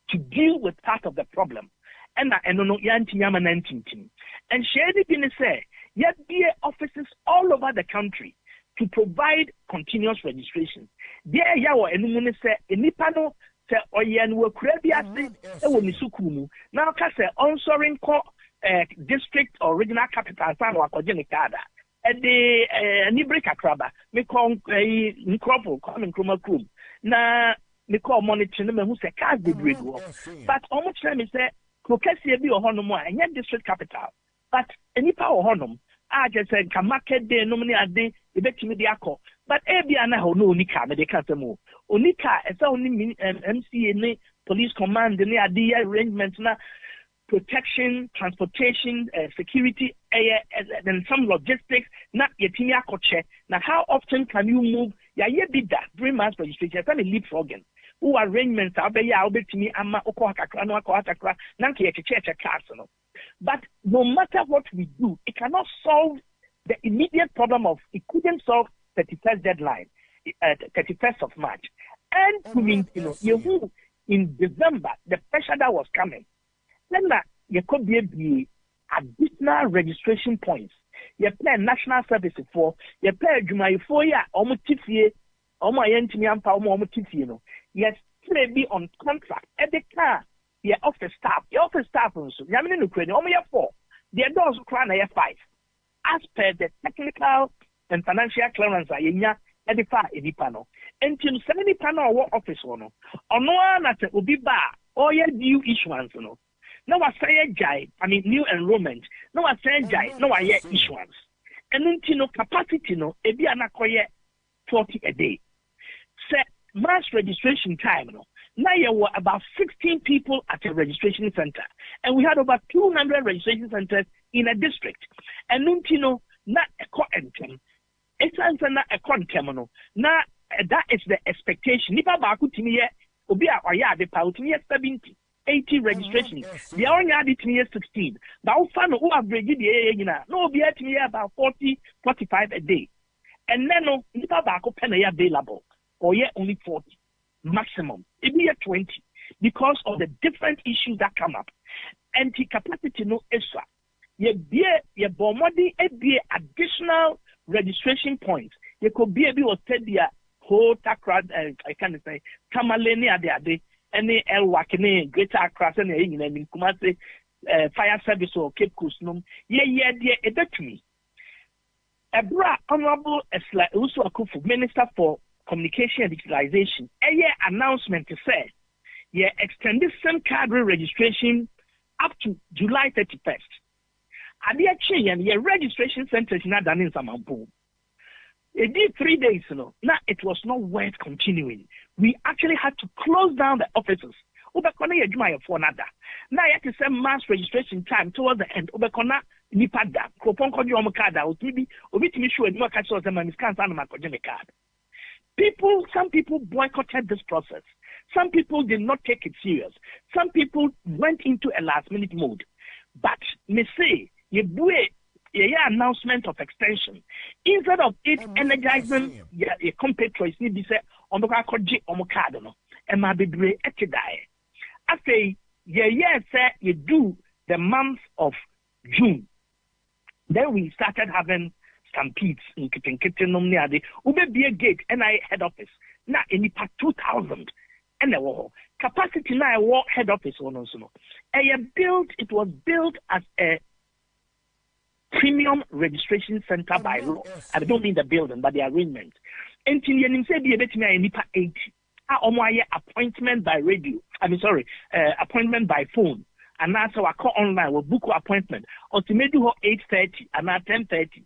to deal with part of the problem. And no yanti yama 19. And share the say yet be offices all over the country to provide continuous registration. There ya wo enum say enipa no say oye no akura bi ase e wo ni sukuru mu. Now ka say onsoring ko district or regional capital san wa ko gene kada. E de ni break akraba me ko nkropo ko me nkroma krum. Na me call monitor no me who say cars be break wo. But omo kire me say Kokesi bi ohonom a enye district capital. But enipa ohonom a just say ka market day no me ade e betimi de akọ. But ebia na ho no onika me de ka semo. Onika esa oni MCA ne police command ne ade arrangement na protection, transportation, security, and some logistics na yetimi akọche. Now how often can you move? Ya ye bida 3 months registration. It's a leapfrogging. Who arrangements me ama but no matter what we do, it cannot solve the immediate problem of it couldn't solve 31st deadline, 31st of March. And in December, the pressure that was coming. Then there could be additional registration points. You pay national services for, you pay Jumai for ya, yes, be on contract. At the car, your office staff, also. Yamini Ukraine, only 4. Their doors crown 5. As per the technical and financial clearance, at the far edipano. Until 70 panel war office one. On one at the Ubiba, or your new issuance. No, I say jai, new enrollment. No, I say jai, no, I yet issuance. And until capacity, no, Ebiana Koye 40 a day. Set mass registration time, now there were about 16 people at a registration center, and we had over 200 registration centers in a district. And not a co-entem, it's not a contemno. Now that is the expectation. Nipa baku timiye obia oya de pa timiye 70, 80 registrations. The only added timiye 16. But fan who average the no obia timiye about 40, 45 a day. And then nipa baku pen available. Or yet only 40 maximum. It be 20 because of the different issues that come up. Anti-capacity no extra. Ye bomodi be additional registration points. You could be able to tell the whole Takra, I can't say Kamaleni ade any El Wakene, Greater Accra, and in Kumasi fire service or Cape Coast. Dear, a bit to me. A bra honorable also a minister for communication and digitalization, a year announcement to say, extended SIM card registration up to July 31st. At the exchange, your registration center is not done in Samampo. It did 3 days, now it was not worth continuing. We actually had to close down the offices. Ubekona yejuma for nada. Now you have to send mass registration time towards the end. Ubekona nipada. Kroponko di omukada. Obitimi sure ni wakachi o zema miskansa na makojene card. Some people boycotted this process. Some people did not take it serious. Some people went into a last-minute mode. But me say, announcement of extension. Instead of it energizing your compatriots, need to say, I say, you do the month of June. Then we started having stampedes in Kitten near the Ube Gate NI head office. Now in the part 2000 and the war capacity now war head office on also. It was built as a premium registration center by law. I don't mean the building, but the arrangement. And in say be a bit me 80. Appointment by radio. Appointment by phone. And that's how I call online. We'll book an appointment. Ultimately, 8:30 and now 10:30.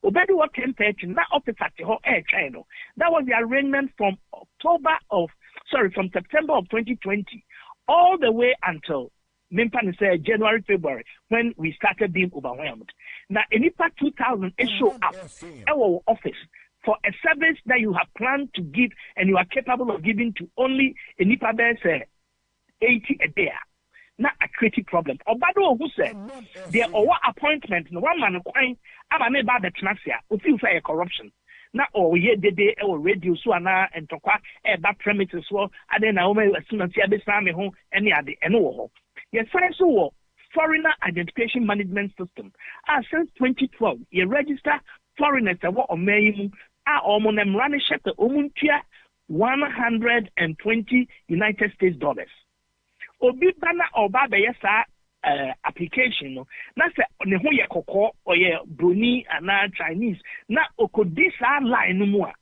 Obedi what 10:30, that office at the whole air channel. That was the arrangement from September of 2020 all the way until January, February, when we started being overwhelmed. Now, in IPA 2000, it showed up our office for a service that you have planned to give and you are capable of giving to only in IPA 80 a day. Not a creative problem. Obado who said there are appointment no one man coin aba me ba betnasia o fi fa corruption na o ye dede e radio so ana entokwa e ba premises so ade na o me asunanti abesa me ho ene ade ene wo ho ye say so wo foreigner identification management system since 2012 ye register foreigners e wo omayimu Omonem running ship the Omuntia $120 United States dollars. Obi bana oba beyesa application no na se ne ho ye kokko or ye broni ana Chinese na okodi sa line no mu a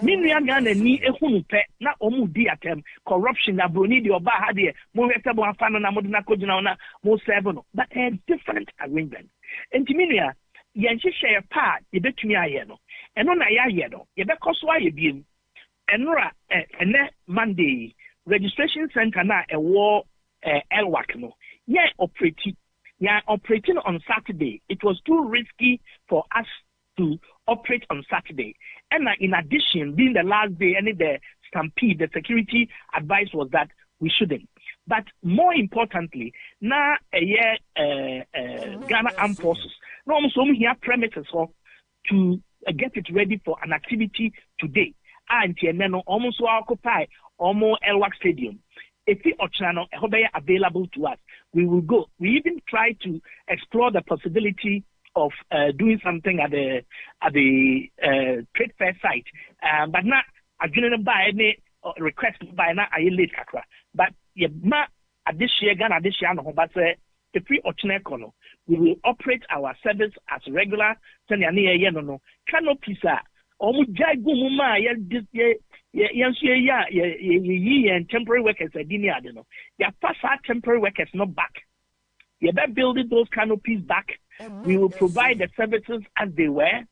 minua Ghana ni ehunu pe na omu di atem corruption na broni di oba ha de mo hwete bo afa no na mo de na kogina na mo serve no but a different arrangement enti minua ye nhihye pa ye betumi aye no eno na ya ye no ye be koso aye biem enora ene Monday registration center na ewo Elwak no operating on Saturday. It was too risky for us to operate on Saturday. And in addition, being the last day, the stampede, the security advice was that we shouldn't. But more importantly, now Ghana Armed Forces, no almost here premises to get it ready for an activity today. And almost occupy almost Elwak Stadium. If the Ochano available to us, we will go. We even try to explore the possibility of doing something at the trade fair site, but not again by any request by not a late kakra. But this year, Ghana this year, but if we Ochano, we will operate our service as regular. Canopy temporary workers temporary workers not back. You better building those canopies back. We will provide the services as they were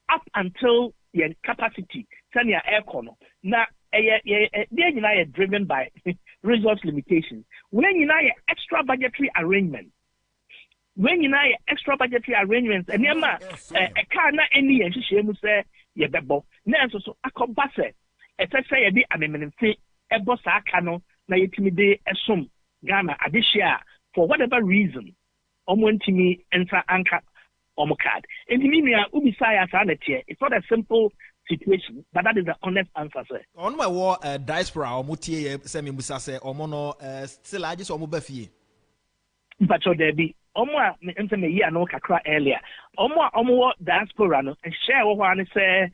up until your capacity. Send your air corner. Now they are driven by resource limitations. When you know extra budgetary arrangements, and a car not any and she say yebebo na nso so akọba se etese ye di amemenfe ebosa aka no na yetimi de esom Ghana adehia for whatever reason omontimi enter anka omokad entimi nua ubisa ya sa na tie. It's not a simple situation, but that is the honest answer, sir. On my war diaspora omotie se me musa se omo no still agis omo ba fie but so there be omo a me year no kakra earlier omo diaspora no share wo hwa ne say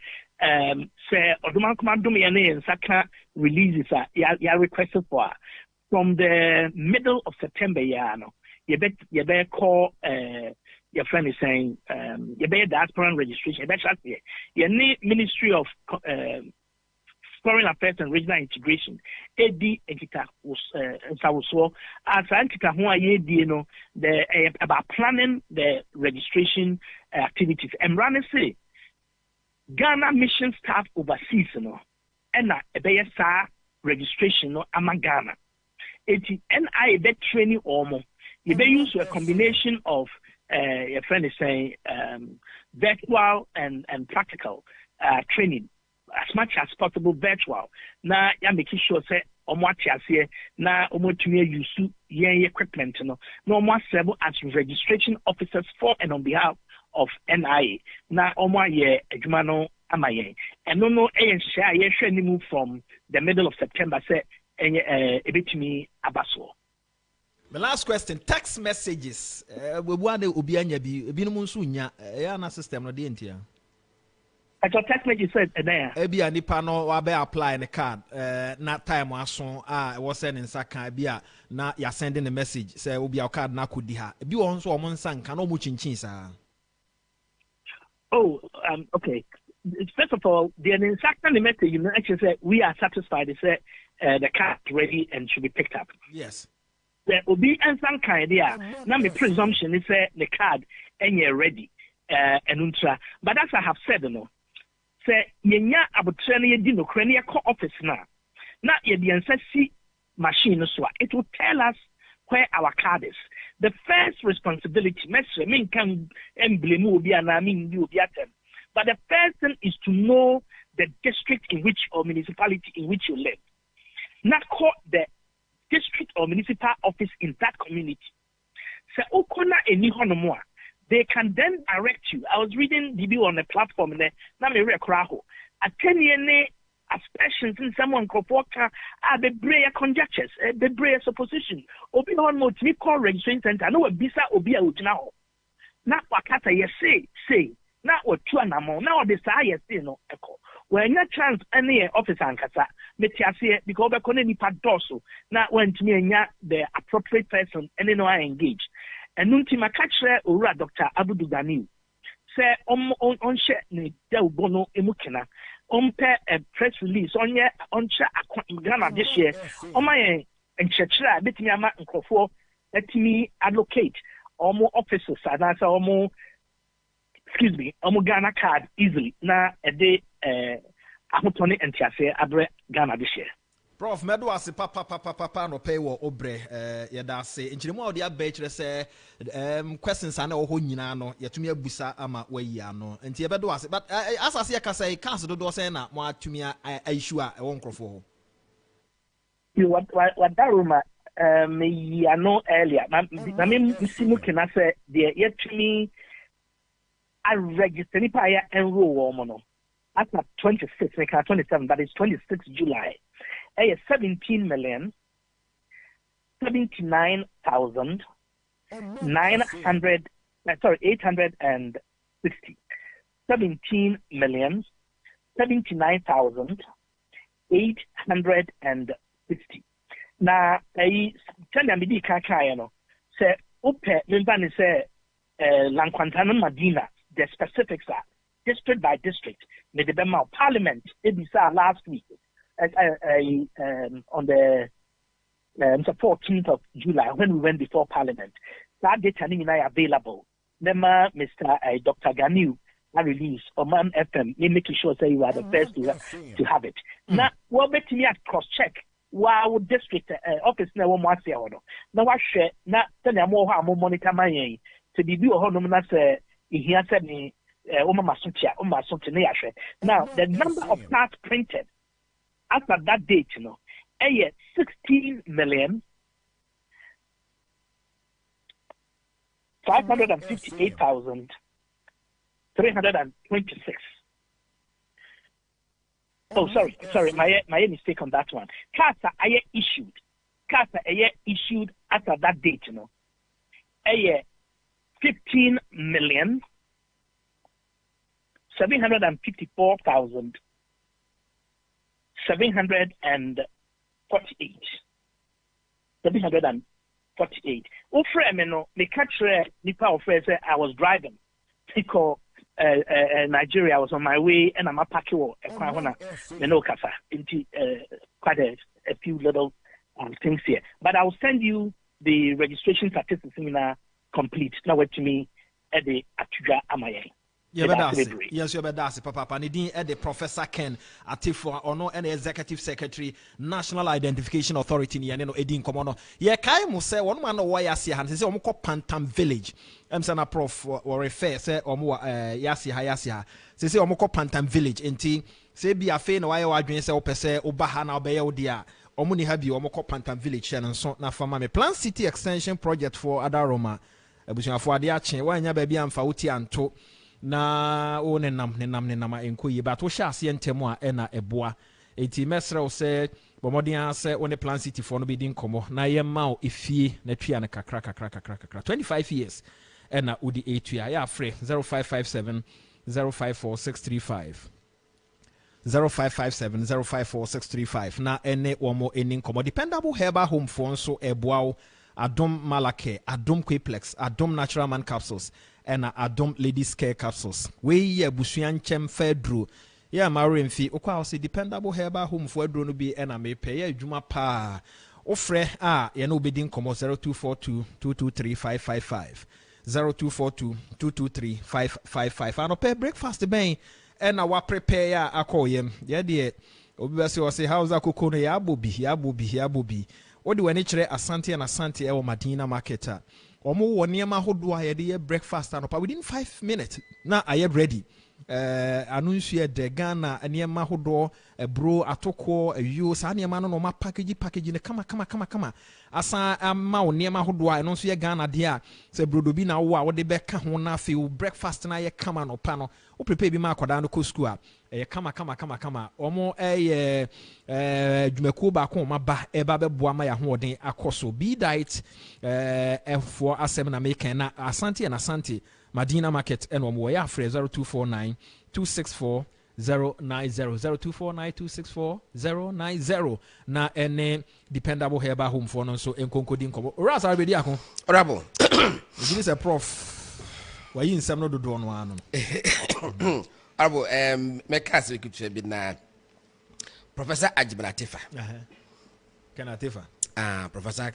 oduman komandum ye ne nsaka releases ya requested for from the middle of September ya no you bet call your friend is saying you bet diaspora registration you bet you need Ministry of Foreign Affairs and Regional Integration, AD Ekita was as Ankita who about planning the registration activities. And Rana say Ghana mission staff overseas and a registration among Ghana. NI bet training almost. You may use a combination of your friend is saying virtual and practical training. As much as possible virtual. Now, I'm making sure say here now to use equipment no more serve as registration officers for and on behalf of NIA. Now Jumano Amaye. And no share move from the middle of September say a bit to me abaso. The last question, text messages. We want to ubianya bi munsunya na system no de entia. I thought text message said there. Ebia nipa no wa be apply the card na time aso was sending saka bia na ya sending a message say obi a card na kodi ha bi won so omo nsanka na omo chinchin sa. Oh, okay. First of all, the insacta message you actually say we are satisfied. They say the card is ready and should be picked up. Yes. There will be nsanka idea. Now my presumption is say the card and you're ready and ultra. But as I have said, say yenya abutrene ye di no krane ye call office na ye di ansasi machine so it will tell us where our card is. The first responsibility mesre me can emblem obi ana me ndi obi atem, but the first thing is to know the district in which or municipality in which you live. Not call the district or municipal office in that community. Say okona eni hono mo they can then direct you. I was reading DB on the platform there. Now me read Kraho. A 10-year aspersions in someone kofoka be brayer conjectures, be brayer supposition. Obi on mo timi call registration center. No bisa obi a ujina ho. Na wakata ye say. Na o tu anamo. Na o desa ye say no eko. when your chance any office ankasa metiase because be kono nipa doso na wantumi anya the appropriate person any no engage enunti makachre owura Dr. Abudu Ganiu say on share ni de bono emukena ompe a press release onye oncha Ghana this year omaye enchechira betimi ama nkofo letimi allocate omo officers and answer omo Ghana card easily na a day ahotone entiase abre Ghana this year. Prof medo ase papa no pay wo obre yeda se enchiremu odi abechre se questions ana wo ho nyina no yetumi abusa ama wayi ano enti yebedo ase but asase yakasa e cast do say na mo atumi issue a won krofo ho you what daruma me yi ano earlier na me simu kena say de yetumi I register ni pa ya enroll wo no after 26 make 27 that is 26 July 860 17,860 na tell me di kaka no say ope member ni say Lankwantana Madina the specifics are district by district made the Bema Parliament last week on the 14th of July when we went before Parliament. That data is available. Nema Mr. Dr. Ganiu release Omanfm, making sure that you are the first to have it. Now, what bet me at cross check? Wow, district office na wo mwase hono. Na wa hwe na tell ya mo ho amo monitor man to be do ho no na say ihia say ni o ma so na ya hwe. Now, the number of cards printed after that date, 16,558,326. Oh, sorry, my mistake on that one. Cards are issued. Cards are issued after that date, 15,754,748. 748. Ofremeno, me catch nipa ofre say I was driving because Nigeria. I was on my way and I'm a packio quite a few little things here. But I will send you the registration statistics in complete. Now what to me at the Atuga Amaye. Yes, you better Papa. Nidin the Professor Ken Atifo or an executive secretary, National Identification Authority, Yaneno Edin Komono. Ye Kai Muse, one man of Wayasi and say Omoko Pantam Village. Sana Prof or refer say Omo Yasi Hayasia. Say Omoko Pantam Village. Enti say be a fain why I drink say Opese Obahana Obeodia. Omuni Habi Omoko Pantam Village and so na for me. Plan City Extension Project for Adaroma. Ebusia for Adiache, why nya baby am Fauti anto. Na o ne nam enko yi but wo hya ase ntemu a na eboa enti mesrɛ sɛ bomodin sɛ one Plan City for no be din komo na ye ma o efie na tua ne kakra 25 years na udi etua ya frɛ 0557 054635 0557 054635 na ene womo eni komo dependable herbal home for nso eboa Adom Malake, Adom Quiplex, Adom Natural Man Capsules, and Adom Ladies Care Capsules. We ye Busuan Chem Fedru. Yeah, Marin fee. Okwa say dependable herbal home for drone be and I may pay Juma pa. Ofre ye no bidding como 0242 223 555. 0242 223 555. And pay breakfast ben and I prepare ya akoyem. Yeah, dear. Obviously, say how's a cocoa ya bobi. Odi wani chere asante and asante ewo Madina marketer. Omo woniema hodo a yede breakfast anopa within 5 minutes na aye ready. Anunsu de Ghana aniema hodo bro atoko ayo sa aniema no ma package ne kama asa ama oniema hodo a no so ye Ghana de a se brodo bi na wo a wo de beka ho na fe breakfast na ye kama no pa no o prepare bi ma akoda no ko school a kama omo dwumako ba ko ma ba eba beboa ma ya hoden akoso be diet for asem na make na asante Madina market and omo ya free 0249 264 090 na ene dependable herbal home for no so enkonkodi nkobo ras arbedi akon Rabo. It is a prof. Why you in some no do no ano? Rabo me kase kutu bi na Professor Ajibnatifa. Kanatifa. Professor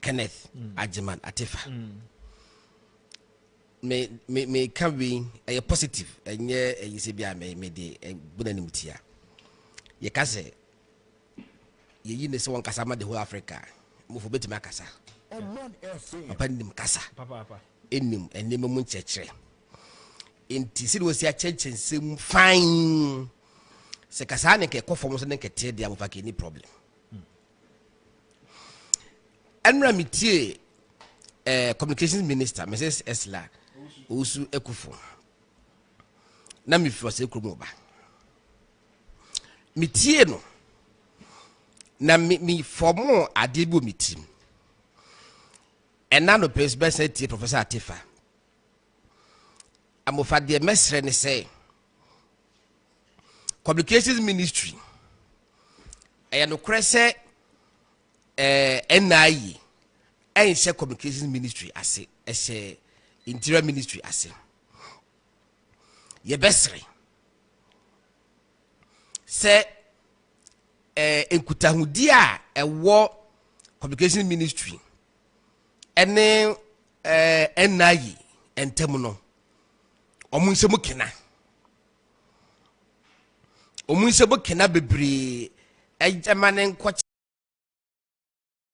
Kenneth Ajiman Atifa. Me can be a positive and yeah you see be me de bunanim tia. Ye ka say ye yi ne se won kasa ma the whole Africa. Mo fo betima kasa. Omanfm. Papa nim kasa. Papa. Enim enem mu nchekere. Enti si wo si a chenchense fine. Se kasa ne ke kofo mo se ne ke tie dia mo fa ke ni problem. Enra mitie communications minister Mrs. Esla Usu Ekufo na mi fi ose kromo ba mitie no na mi formo ade bi o mitim ena no president tie Professor Atifa amofa de mesre ne say communications ministry no krese NIE and share communications ministry as a interior ministry as ye besre se enkutahudi a ewo communications ministry ene NIE entemu no omunsemu kena bebre ejamane nko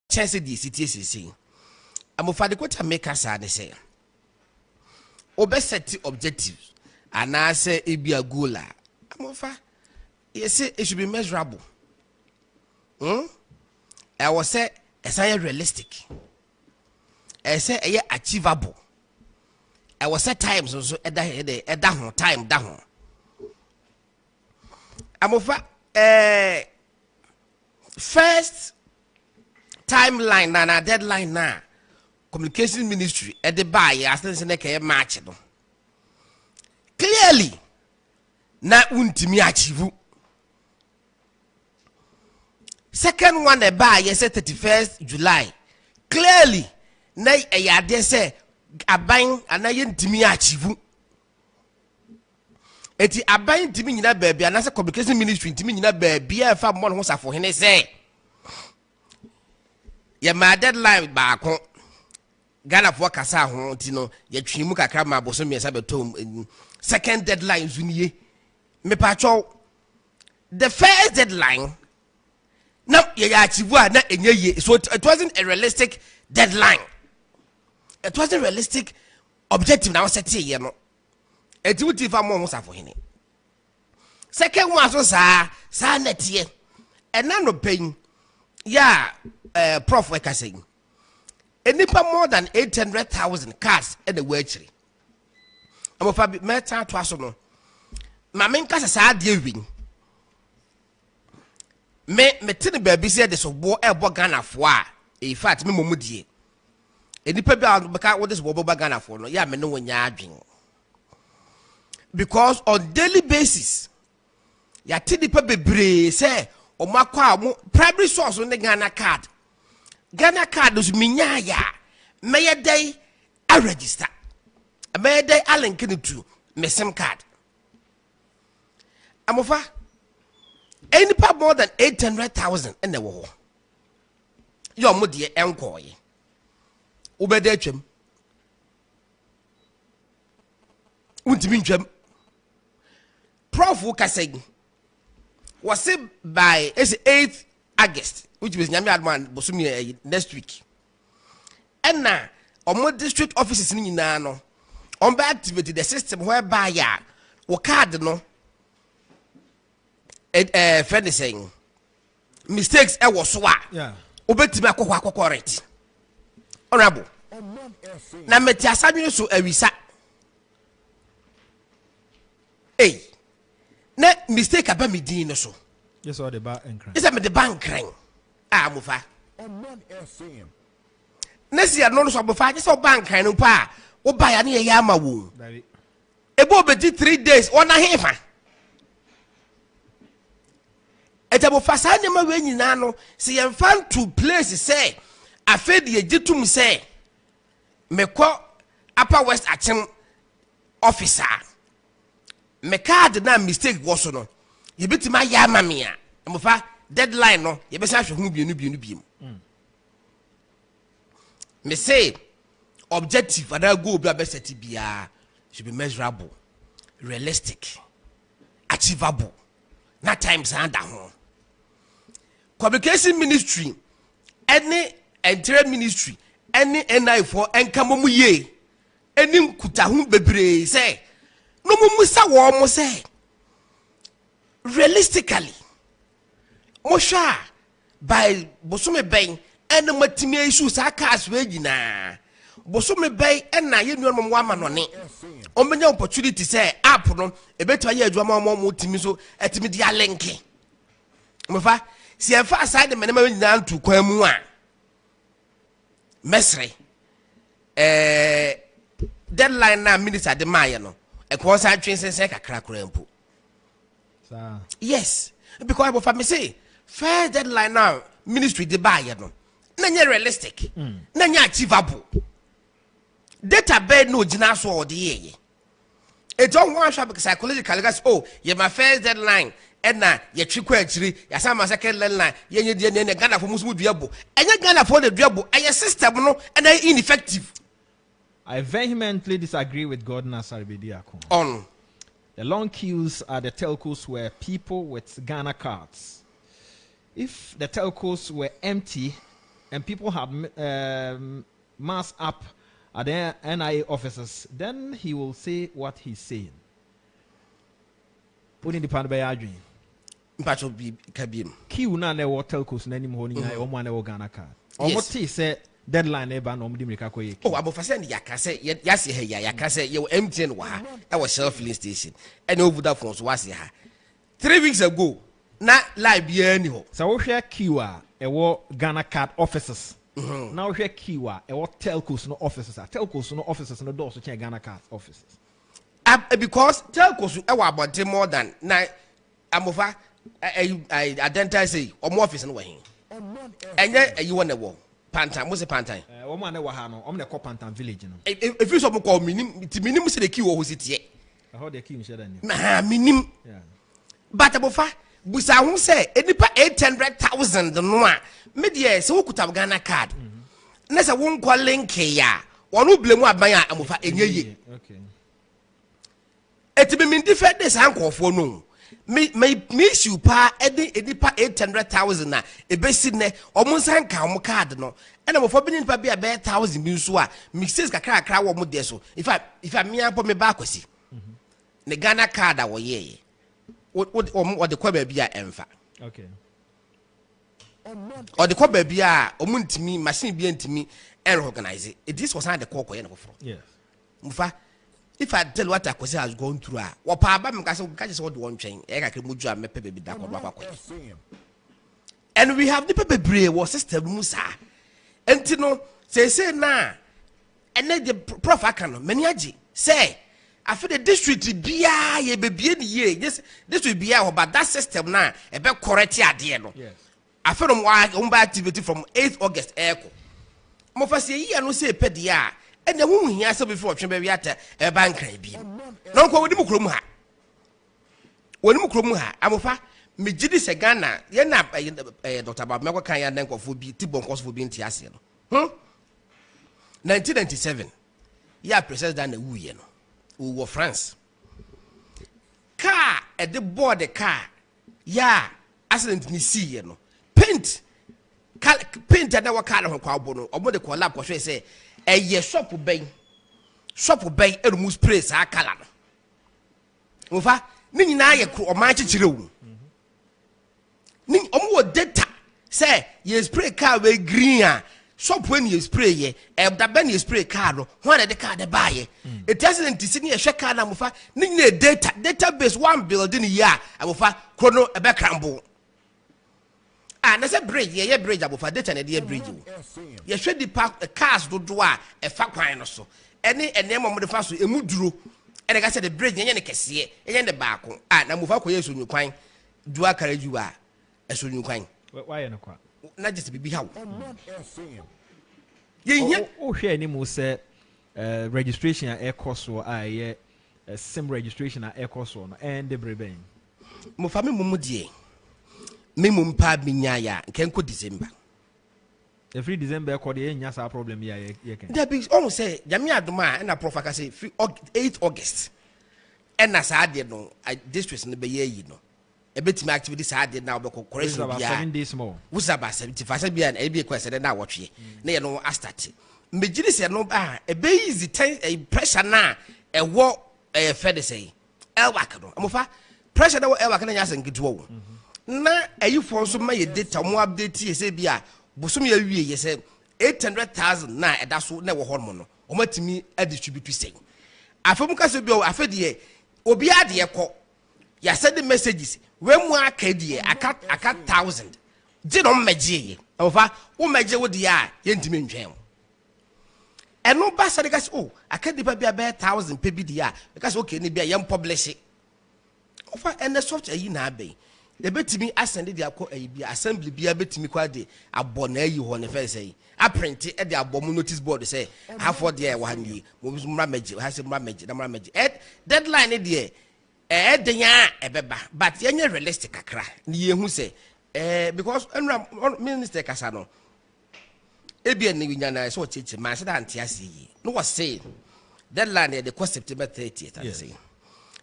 chance di city amofa de kwata make us say set objectives and I say it be a goal amofa yes it should be measurable I was say it's realistic I say achievable I was set times so time down amofa first timeline na deadline na communication ministry at the buy as the match no clearly na untimi achieve second one the buy yes 31st July clearly na yade say aban anaye ntimi achieve eti aban ntimi nyina baabi anase communication ministry ntimi nyina baabi a fa mo no safo hene say ye ma deadline ba ko Ghana for kasa ho ntino ye twimu kakra ma boso me betom second deadline zuniye me pacho the first deadline now ye achieve na enye so it wasn't a realistic deadline, it wasn't a realistic objective na set ye no eti wuti fa mo ho safo hene second one so sa netie ena no pen ya prof we ka saying enipa more than 800,000 cars in the wachiri amofa meta to aso no ma men kasa sa de win me tene baabi se de so bo ebo Ghana fo a in fact me momudie enipa bi a beka wo de so bo Ghana fo no ya me no wonya adwen because on daily basis ya tinipa bebre say o makwa mo primary source on the Ghana card is minya ya meye day a register meye day a link to me sim card amofa any pa more than 800,000 in the war your mudi enko ye ubede atwam untimi ntwam prof ka say was it by 8th August, which was Nyami Adman Bosumi next week. And now, on district offices in Nano, on activate the system whereby ya or card no friend is saying mistakes I was swa. Yeah. Obetima correct. Honorable. Na metia sabi so awisa. Hey. Na mistake aba me din no so. Yes, or the bank and crime. Is that the bank ring? Mufa. Omanfm. Next year, no so mufa. Just so bank ring pa. O buy any yama wo. Ebo be 3 days. Ona hefa. entabo fasa ne ma we nyina no se ye fan to place say afedi ye gitum say mekọ Upper West Achem officer me card na mistake wo so no ye betima ya mame a mofa deadline no ye be sa hwe hu bienu me say objective and goal be set bia should be measurable, realistic, achievable. Not times under home. Communication ministry, any interior ministry, any NI for enkamomu ye, any kutahum bebre say, no musa wo say. Realistically, Mosha by Bosume Bang and the matime issues are cast regina. Bosume Bay and na ye nuam wama no ne. Omenya opportunity say app no e beto aye adwuma mo timi so etimi dia linki. Mofa si enfa aside the menema nyina ntu kwa mu a. Mesre deadline na minister de maye no e ko sa twense kakra kra mpo. Yes, because bofa me say fair deadline now ministry de buy no. Na nye realistic. Na nye achievable. Data bed no jina so ode ye. E don't want to psychological guys oh ye my first deadline and na ye twikwa akiri ya sama second deadline ye nye die ne Ghana for musu duabo. Enye Ghana for the duabo eye system no and ineffective. I vehemently disagree with Gordon Asarbediako. On the long queues at the telcos were people with Ghana cards. If the telcos were empty and people had mass up at the NIA offices, then he will say what he's saying. Putting the pan by Adrian. Mpacho bi kabim. Queue na ne wo telcos na nim ho ni na omo na wo Ghana card. Omo ti say deadline e ba na omo di mirika koye. Oh, abofase ne yakase yase he ya yakase ye MTN wa ha. That was Shell filling station. And over that phone so wase ha. 3 weeks ago na live bi ani ho. So wo hwe queue a e wo Ghana card offices. Now here kiwa e what telcos no offices are telcos no offices no doors to check Ghana card offices because telcos e wa about more than na amofa I identify say omo office no wa hin enye you want wo pantan mo se pantan wo ma na wa ha no omo na ko pantan village no if you so mo call minim se the kiwo ho sitie how the kiwo sheda ni na minim but amofa busa hu say enipa 800,000 no a media se wokuta Ghana card na se won kwa link ya wonu blemu aban a amofa enye okay etibi min different this ankofo no me issue pa edipa 800,000 na ebesi ne omunsan ka om card no ena mofo bi nipa bi a 1,000 bi nso a mixes kakra wo mo de so if I me apo me ba kwasi ne Ghana card a wo ye wo de kwa ba bi a emfa okay or the cobber be a omuntimi machine be ntimi and organize it. This was not the call no for. Yes. Mufa if I tell what Akwesi has gone through what pa ba me ka say catch what one chain e ka muju a mepe be da kwa and we have the pepe bre was system musa enti no say na and the prof akano many agi say after the district bia ye bebie ni ye this district bia but that system na e be correct ade no. Yes. I feel my activity from 8th August echo. Mo fa se yi anu se pede a ene hu hia se before twen ba wi ata e ban kan bi. No ko wodi mu krom ha. Woni mu krom ha amofa me gidi se Ghana ye na Dr. Bab meko kan ya nan kofo bi ti bonkos fo bi nti ase no. 1997 ya president na wu ye no. Wo wo France. Car e de board the car ya accident ni see ye no. Paint and our car on Quabono, or what the call up was say, a ye shop bay, and moose praise our color. Over Nina or my chiru. Ning almost dead say, ye spray car way green, shop when you spray ye, and the ben you spray car, one at the car to buy ye. It doesn't see a check car number 5, Ning database 1 building a year, I will find chrono a background. Ah, na se bridge ye bridge abofa data na de bridge wo ye hwe di park cars do do a e fa kwan no so ene enemo mo de fa so emu duro ene ka se the bridge nye ne kese ye ne baako ah na mo fa ko yesu nyu kwan du akara ju a eso nyukwan why no kwa na just bibi hawo Omanfm. yenya o hwe ni mu say registration a course so a sim registration a course so no and the breben mo fa me mumu die me mum pa binya ya kenko December every December call the nya sa problem ya ye can there be almost say jami adoma na prof aka say 8 August and na sa ade no district no be ye no ebetimi activity sa ade na obeko correction bia 7 days more was about 75 bia na ebi kwese na wotwe na ye no start megiri se no ba ebe easy pressure na ewo fed say elwak no amofa pressure na elwak na nya senketo wo na ayifo so ma ye data mo update ye say bia bosom ya wie ye say 800,000 na eda so na wo ho no o matimi distribute say afem ka se bia afa de obi ade ye ko ya send messages we mu aka die aka 1,000 je no megye ye amofa wo megye wo de ya ye ntimi ntwen eno ba sare ka oh aka de ba bia 1,000 pe bi de ya because okay ni bia ye publish ofa and the software yi na abai e betimi asend de akọ ayi bia assembly bia betimi kwa de abọ na ayi ho ne fe say a print e de abọ mu notice board say half of there wa ni mo bi mra meji ha se mra meji na mra meji deadline de de ya e beba but yenye realistic kakra ni ye hu say because minister kasa no ebia ni winya na so cheche man say that ante yi no was say deadline de cost September 30th I say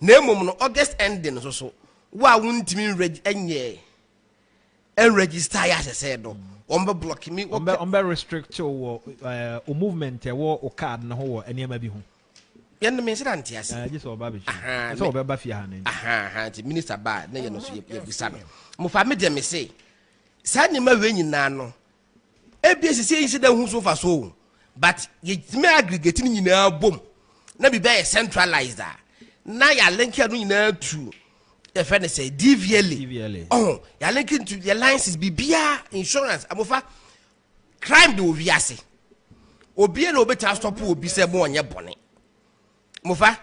na emom no August ending so wa wuntimi enye en register ya say do on be block me on be restrict o movement o card na ho eniema bi hu yen me say ante ase just o ba be so o be ba fi ha na the minister ba na ye no so ye bisa no mo fa me de me say sa nyima we nyina no ebia sisi yin se da hu so fa so but ye me aggregate ni nyina bom na bi be centralized na ya link ya no nyina tu the friend say DVLA. Oh, you're linking to your licenses, bibia insurance. Amofa crime do viase. Obi no better stop obi se mo onye bone. Mofa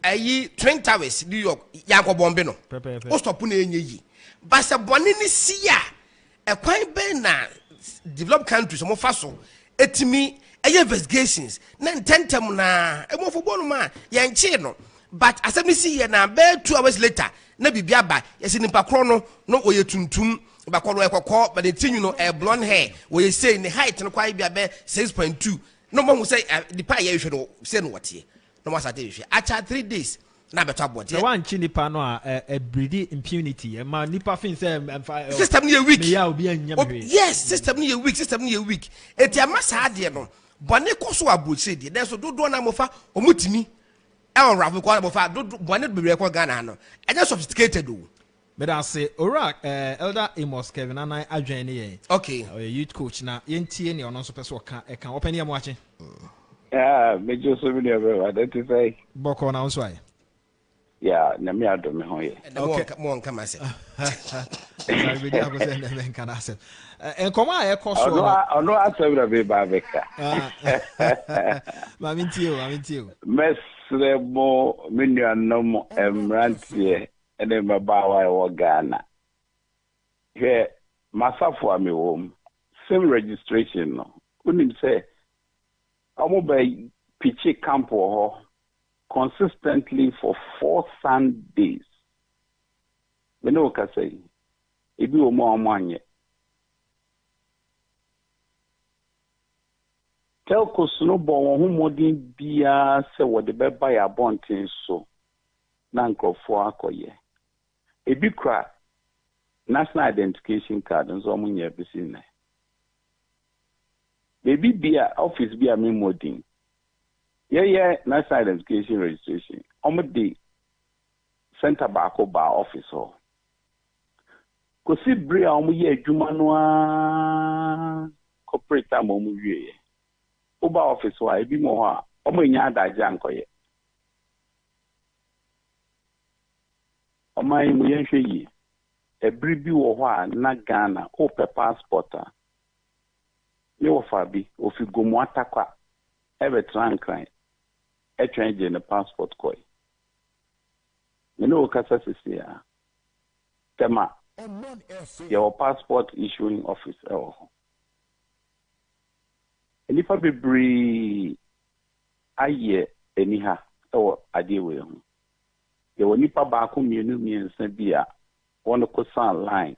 ayi Twin Towers New York yanko bombe no. O stop na enye yi. But se bone ni sia e kwan be na developed countries mofa so etimi investigations na intentem na e mo fo bonu ma yanche no. But as I see here now, 2 hours later, na bibia ba yesi nimpa kro no oye tuntum ba kro e kokko but the thing you know blonde hair we say in the height no kwai bia be 6.2 no mo say the pa ye hwe no say no what no mo say hwe acha 3 days na beto abode na wan chi nipa no a breed impunity ma nipa fin say system ni a week me ya obi anyam hwe yes system ni a week eti amasa ade no bone koso abuche de then so dodo na mofa omutimi rafu kwa bofa do bone do be rekọ Ghana no eje sophisticated o me da say ora elder Amos Kevin and I adwen ne ye okay youth coach na yentie ne ono so pese oka e kan open am wache mejo so bi ne be identify boko na nso ai na me ado me ho ye okay mo nka ma se na be dia go say na me nka na se en koma e ko so ono asebra be ba beka ma mintie Mesrebo minuanom emrantie ene mabawa e wo Ghana. He masafo amewom. Same registration no. Unim say omo by pichi camp ho consistently for 4 Sundays. We know ka say ebi omo amanye. Telco snowball won hu modin bia se wo de beba ya bonten so na nkrofo akoye ebi kra national identification card nso mo nya bisi na baby bia office bia me modin ye national identification registration omo de center ba ko ba office ho ko si bria omo ye adwuma no a corporate am omo wie Oba office wa ebi mo ha omo nya adaje ankoye omo yi mo yenhwe yi ebri bi wo ho a na Ghana o pe passport a me wo fa bi o fi gomu atakwa ebe trankran e change ne passport koi me no kasa sisi a tema Omanfm. Your passport issuing office. And if I be bree, I anyhow, idea with him. There were nipa back home, you knew me and send beer. One of the line.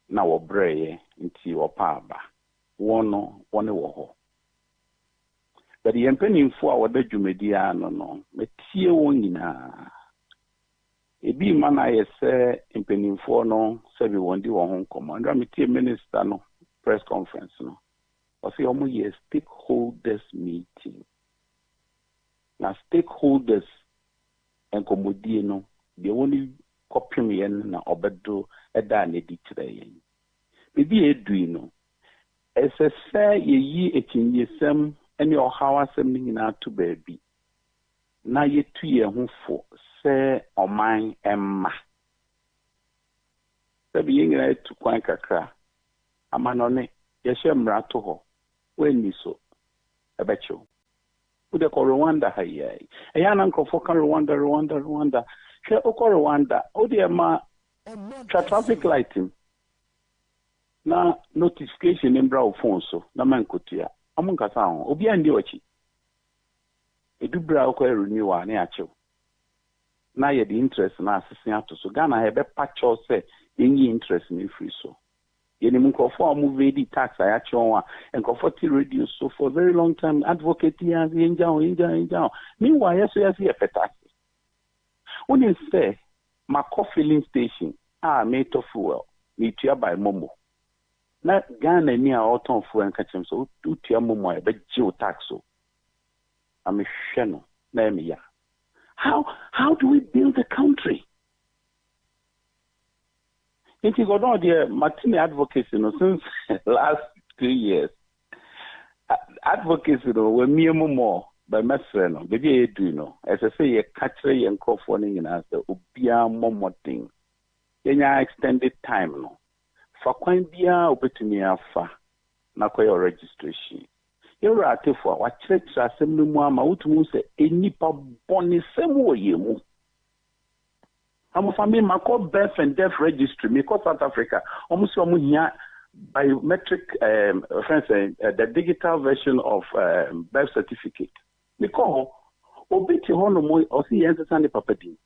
Now, a bray into your paba. One wo. But the impending for our Jumedia, no, Metia wonina. A be man, I say, impending for no, 71 do home commander, Metia minister, no, press conference, no. Or say, almost a stakeholders meeting. Now, stakeholders and commodino, the only copy me and obedo a dan editor. Maybe a duino. As I say, ye a king some. And your house sending out to baby. Now ye 2 years for say Omanfm. The being right to Quankakra. A man on it, Yashem Ratoho. When you so, I bet you. Would they call Rwanda high? A young uncle for Rwanda. Share Oko Rwanda. Oh dear ma traffic lighting. Now notification in brow phone so, na man kutia. Amunga sound, Obi and Yochi. A do brow renew an acho. Now you the interest in assessing to so Ghana have a patch or say any interest in free so. Yenimunko for movie the tax I actually and comfortably reduce so for a very long time advocate as in down. Meanwhile, yes, a tax. When you say my coffee filling station made of fuel, me by Momo. Na Ghana ni a auto fu en kachem so utia momo e be geo taxo. I'm a sheno na me ya. How do we build a country? Inti go no dear Martini advocacy no since last 2 years. Advocacy no we me momo by my friend no baby e do no. As I say ye katre ye nkofo ni na say obia momo thing. Yenya extended time no. For kwan bia obetumi afa na koy registration you rate for wa church asem no mu ama wotumu se enipa boni sem oyemu am family mako birth and death registry me ko South Africa almost hia biometric the digital version of birth certificate because obeti hono mo o si yense sande papa din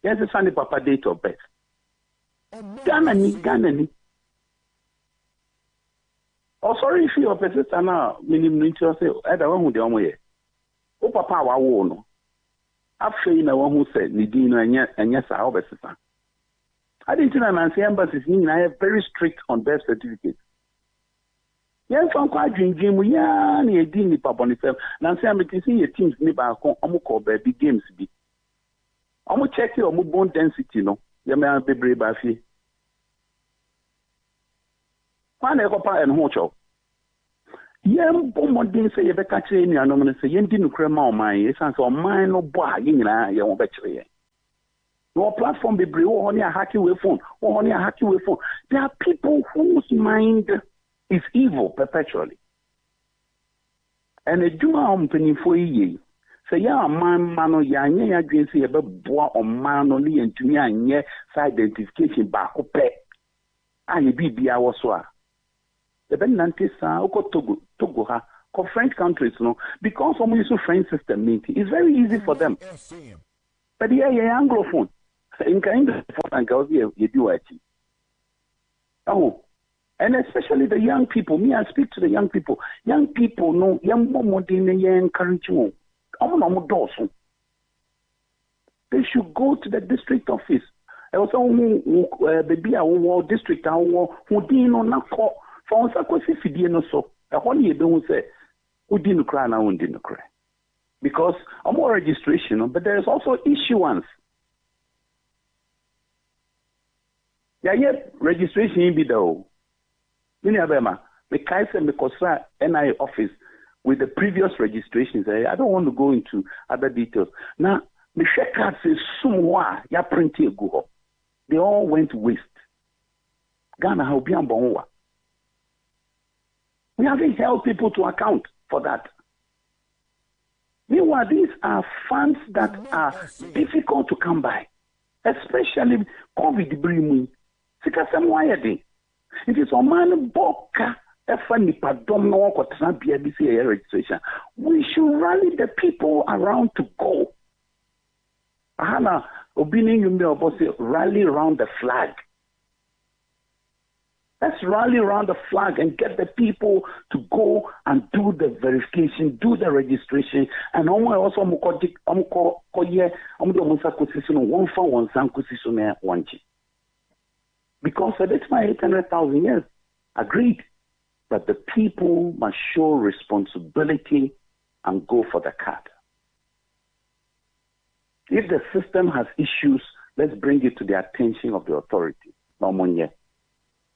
yense sande papa date of birth Ghana ni. Oh, sorry if your persistent now, minimum interest, I don't know the only. Oh, papa, I won't. After you know one who said, Nidino and yes, I always say. I didn't know Nancy embassies, I have very strict on birth certificates. Yes, I'm quite drinking, we are near Dini Papa on itself. Nancy, I'm seeing your teams nearby, I'm called big games. I'm going to check your bone density, no. You may be brave by fee. One ever and hocho. Yam bomodin say a catch any anomaly say yen didn't crema on my essence or mine no boy in your battery. No platform be brave on your hacky way phone or on your hacky way phone. There are people whose mind is evil perpetually. And a Juma penny for ye. Say ya man ya ya green say a boy or man only and to me and ye identification back up. And be our swar. The Benantis Togo ha French countries no because of use French system it's very easy for them. But yeah, Anglophone. In kind of and girls you do it. Oh, and especially the young people. Me, I speak to the young people. Young people know young modern encourage you. They should go to the district office. I also baby our district our who didn't know for us, I could see no so. I want you don't say, who didn't cry now and didn't cry. Because I'm more registration, but there is also issuance. Yeah, registration in Bido. Many of them, the Kaiser Mekosra NI office with the previous registrations. I don't want to go into other details. Now, the share card says, Sumwa, ya printing go. They all went to waste. Ghana, how be on we haven't held people to account for that. Meanwhile, these are funds that are difficult to come by, especially COVID bringing. Sikasɛm wayɛ den. Nti sɛ ɔman no bɔ ka ɛfa nipadɔm na wɔkɔtena bea bi sɛ yɛyɛ registration. We should rally the people around to go. Ahana obini yumi obosi rally around the flag. Let's rally around the flag and get the people to go and do the verification, do the registration, and also because for this my 800,000 years agreed, but the people must show responsibility and go for the card. If the system has issues, let's bring it to the attention of the authority.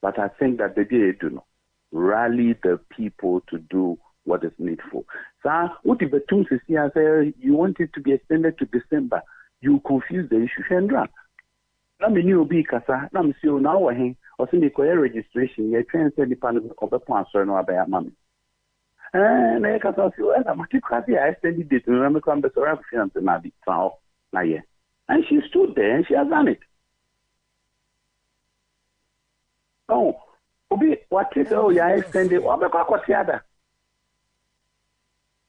But I think that they do not rally the people to do what is needful. So, what if the two say you want it to be extended to December? You confuse the issue. Let me know be kasa. Let me see now. Or see the registration. You try and send the panel of the sponsor no about mommy. And I can say, well, I'm actually I extended it. Remember, come the sorry finance na di now. And she stood there and she has done it. Oh, Obi, what is yeah, extended? What about the other?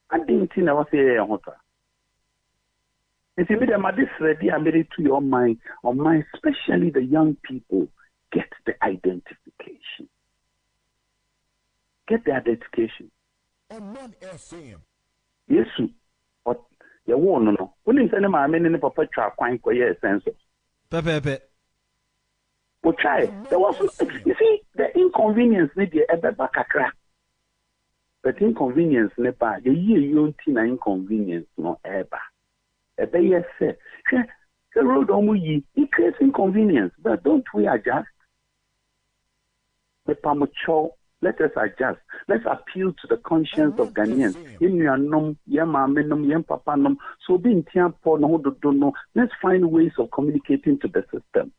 I didn't think I was here. If you made this ready, I made it to your mind, especially the young people, get the identification. Get the identification. Omanfm. Yes, what you want no. When you send my men in the perpetual coin for your census. Pepe. But try. There was, you see, the inconvenience need the ebeba kakra. But inconvenience never. The year you think inconvenience no ever. Ebe yes say. The road omuyi it creates inconvenience, but don't we adjust? The pamucho. Let us adjust. Let's appeal to the conscience of Ghanaians. So being no, let's find ways of communicating to the system.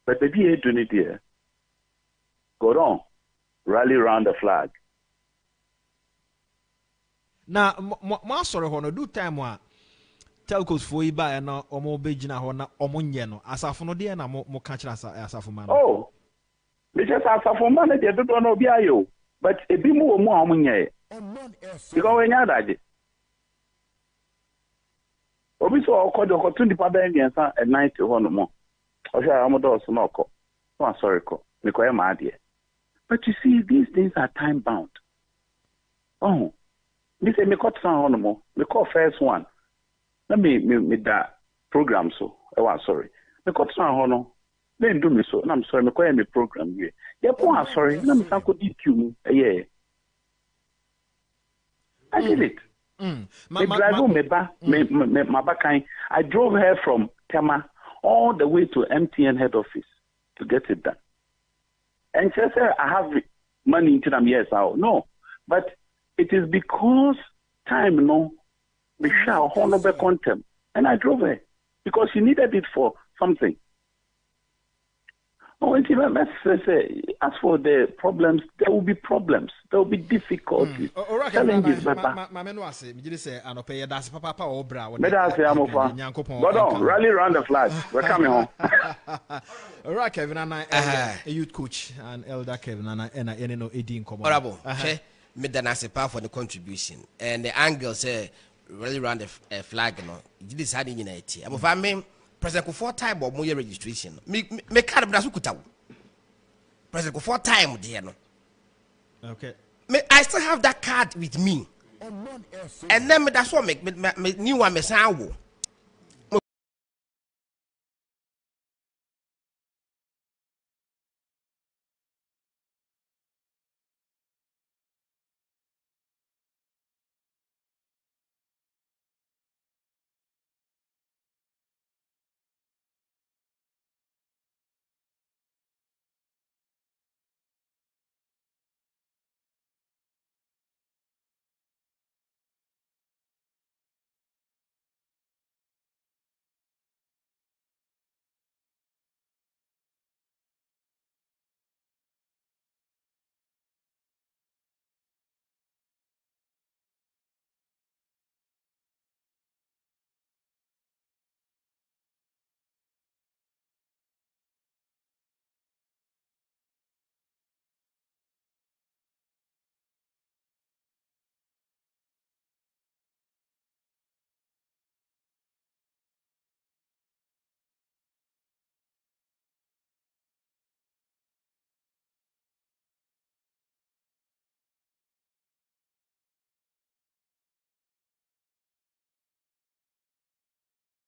But baby, you don't need go on, rally around the flag. Now, my sorry, hono do time wa telcos for iba na omo begina ho na omo nye no asafo no de na mo ka kira asafo man. Oh, me just asafo man de do no obi ayo, but ebi mu omo omo nye. Because we nya daje. Obi so okodo ko tun dipa ben yensa at night ho no mo. O sha amodo so no ko. No sorry ko. Me ko e ma ade. But you see, these things are time bound. Oh, me say me cut san ho no mo. Me call first one. Let me that program so. Oh, sorry. Me cut san ho no. Then do me so. I'm sorry. Me call me program here. Yeah, I'm sorry. Let me sanko DQ. Yeah. I did it. Me drive me back. I drove her from Tema all the way to MTN head office to get it done. And she said, I have money into them. Yes, no. But it is because time, no, we shall honor contempt. And I drove her because she needed it for something. Oh, let's say, as for the problems, there will be problems. There will be difficulties. Challenges, Papa. Rally around the flag. We're coming home. All right, Kevin and I, a youth coach and elder Kevin and I, and no Eddie in common. Honorable, made the Nasa power for the contribution. And the angle say, rally around the flag, you know, this had in unity. I'm a mean, President 4 time or more registration. Me card of Nasukutau. President 4 time, dear. Okay. I still have that card with me. And then that's what make me new one, Miss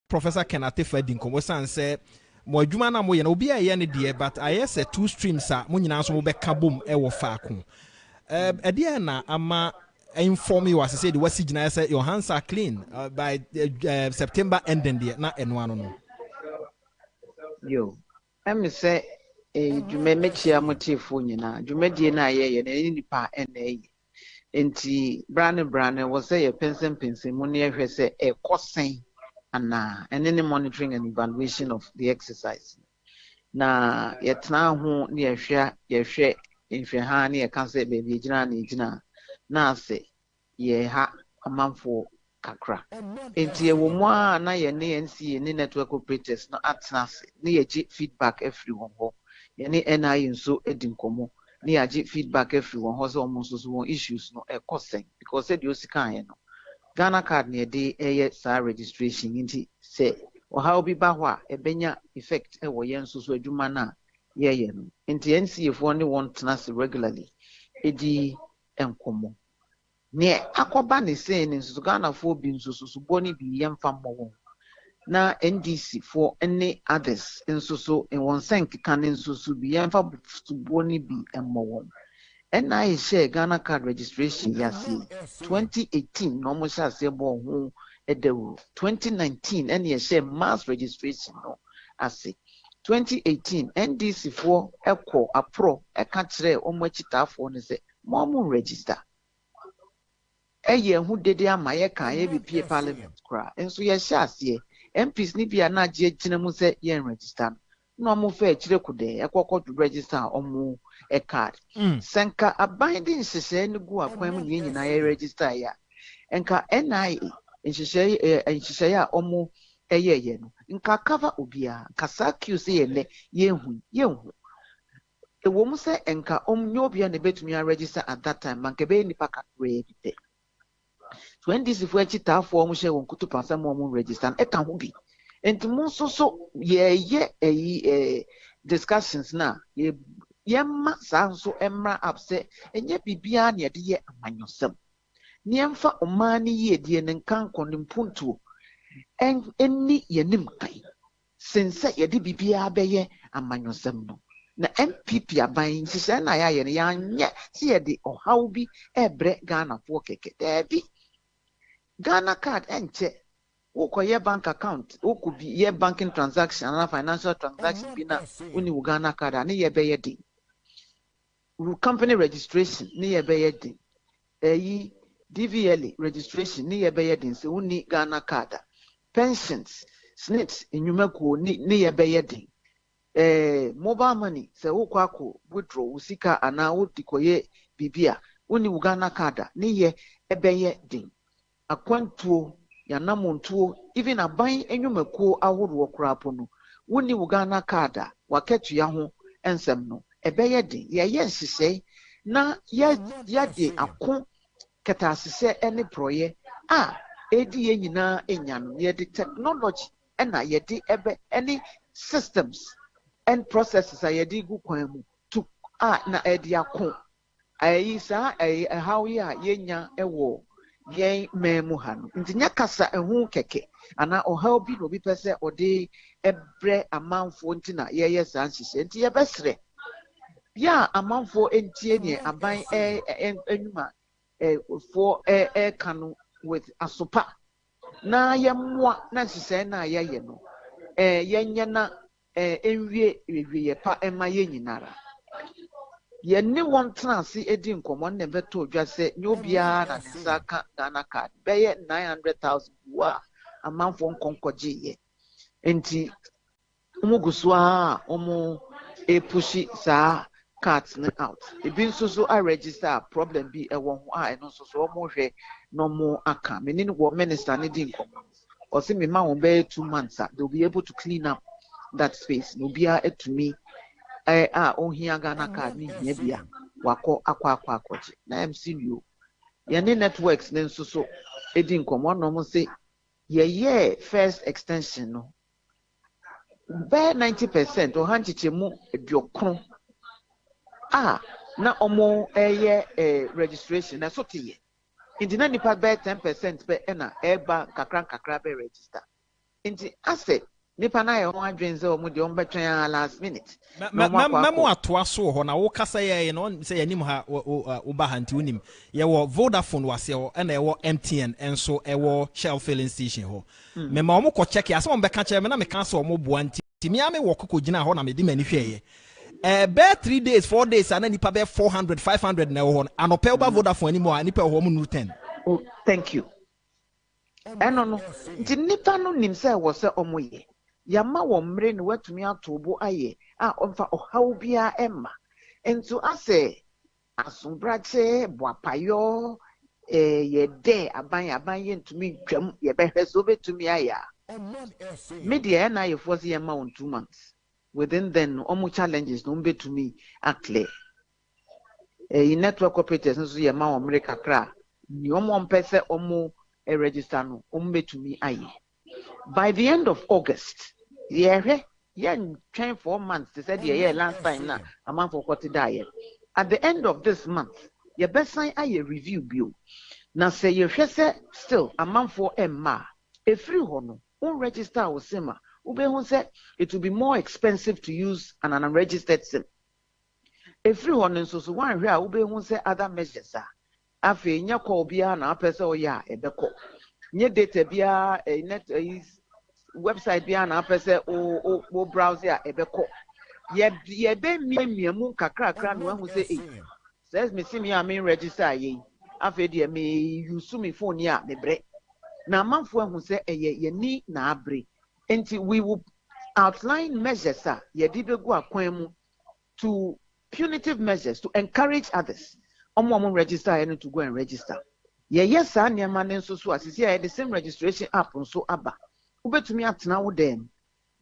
Professor Kenate Fedin komo san say mo adwuma na mo ye na obi a ye ne de but I say two streams a mo nyina so mo be ka bom e wo faako ede na ama inform you as I said the wasi gina say your hands are clean by September ending there na eno ano no yo em say dwuma mechia motifo nyina dwumadie na ye na nipa na ye enti brane was say pensen mo ne ehwe say e kosen ana any monitoring and evaluation of the exercise na yetna ho ne yehwe nhwe ha ne yeka say baby gina na ase ye ha amanfo kakra enti ewo mu a na ye ne NCA ne network operators no atnase ne ye feedback every one ho ye ne NI nso edinkomo ne ye feedback every one ho so almost so issues no e kosen because said you sika ye no Ghana card ne de eye sa registration nti say o how bi ba ho a ebenya effect e wo ye nso so adwuma na ye no nti NCA fo ne want tnase regularly edi enkomo ne akoba ne say ne nso Ghana fo bi nso so boni bi yemfa mmɔ na NDC for any others nso so in one senk kan nso so bi yemfa boni bi mmɔ and I share Ghana card registration yasi 2018 no mo sha se bo ho edewo 2019 and ye share mass registration no ase 2018 NDC for echo apro e ka kire omo achitafo no se mo register eye hu dede ama ye kan ye bi parliament kra enso ye sha ase MPs ni bia na je gina mu se ye register no mo fa kire kude ekokọ to register omo a card senka abiding sese ne gu akwan mu ne nyina ye register ya enka NIA nhyehyɛ a omo ye no nka cover obia kasa QC ye ne yehu ewo mu se enka nyobia ne betumi a register at that time manke be nipa kakwe bi 20 fu echi tafo omo hye won kutu pasa mo omo register e ka ho bi enti mo so ye discussions na yemma sanso emra abse enye bibia na yede ye amanyosem niemfa omani ye die ne nkan konimpuntuo enni yenim kai sense yede bibia beye amanyosem no na MPP aban sise na ya ye ne yanye se yede ohaw bi ebre Ghana fo keke dabi Ghana card enche ukoye bank account ukubi ye banking transaction na financial transaction bi na uni Ghana card ani ye beye di company registration ni ye beye di DVLA registration ni ye beye di se uni Ghana card pensions SNIT enyumakuo ni ye beye di mobile money se ukwako withdraw usika ana udikoye bibia uni Ghana card ni ye ebeye di akwantuo yanamontuo even aban enyumakuo ahorow krapo no woni Ghana card waketu ya ho ensem no ebeye din ye nhyehyɛ na ye de ako ketasese ene proye edi ye nyina enya no ye de technology na ye de ebe any systems and processes ye de gu kwan mu to na edi ako sa how ya yenya ewo yen memu ha no nti nya kasa ehu keke ana ohaw bi no bi pese ode ebre amanfo nti na ye san hyehyɛ nti ye besre ya amanfo entie ne aban enuma for kanu with asopa na ye mmoa na hyehyɛ na ye no yenye na enwie ye pa ema ye nyinara ye ne won transi edi nkomo na beto odwa se nyobia na nsaka Ghana card beye 900,000 wa amanfo nkonkoje ye enti umugusu omo pushi sa cards ne out ebi nso so a register problem bi ewo ho eno nso so omo hwe no mo aka meni wo minister ne di nkomo o se me ma won be 2 months they'll be able to clean up that space no bia etumi ohia Ghana card ni hia bia wako akwaje na MCU ye ne networks ne nso so edi nkomo no mo se ye first extension no by 90% o hanchiche mu ediokron na omo registration na so tiye indi na nipa by 10% be na eba kakra be register nti ase nipa na ye ho adwen se omo de ombetwen last minute memo atoa so ho na wo kasa ye no se yanim ha wo ba ha nti wonim ye wo Vodafone wase ho na ye wo MTN enso e wo Shell filling station ho mema omo ko check ya se omo beka che me na me ka se omo boa nti mi ame wo kokko gina ho na me di mani hweye be 3 days 4 days and nipa be 400 500 na ho anope wo ba Vodafone ani mo a nipa ho mo nu 10. Oh, thank you. Eno no nti nipa no nim se wo se omo ye yama wo mre ne watumi atobo aye a omfa ohaw bia emma entu ase asombrache boapayo ye de aban ye ntumi twam ye behwe so betumi aya media na ye force yama on 2 months within then omo challenges no betumi clear network operators nso yama wo mre kakra ni omo mpese omo register no omo betumi aye by the end of August. Yeah, train 4 months. They said yeah last time now a month for what die. At the end of this month, your best sign a review bill. Now say you still a month for Emma. A free hono, won't register with SIMA. Ube who said it will be more expensive to use an unregistered SIM. A free hono so one here ube who say other measures are. Afe nya call bia na pesa o ya ebeko. Nye data bia net is website bia na pese o browser ebeko ye be miemu kakra no hu say says me see me am register ye afa de me use me phone ya me bre na manfo hu say ye ni na abre enti we will outline measures ye di begu akwan mu to punitive measures to encourage others omo register and to go and register ye yes an yema ne nso so asisi ye the same registration app nso aba ubetumi atena wo dem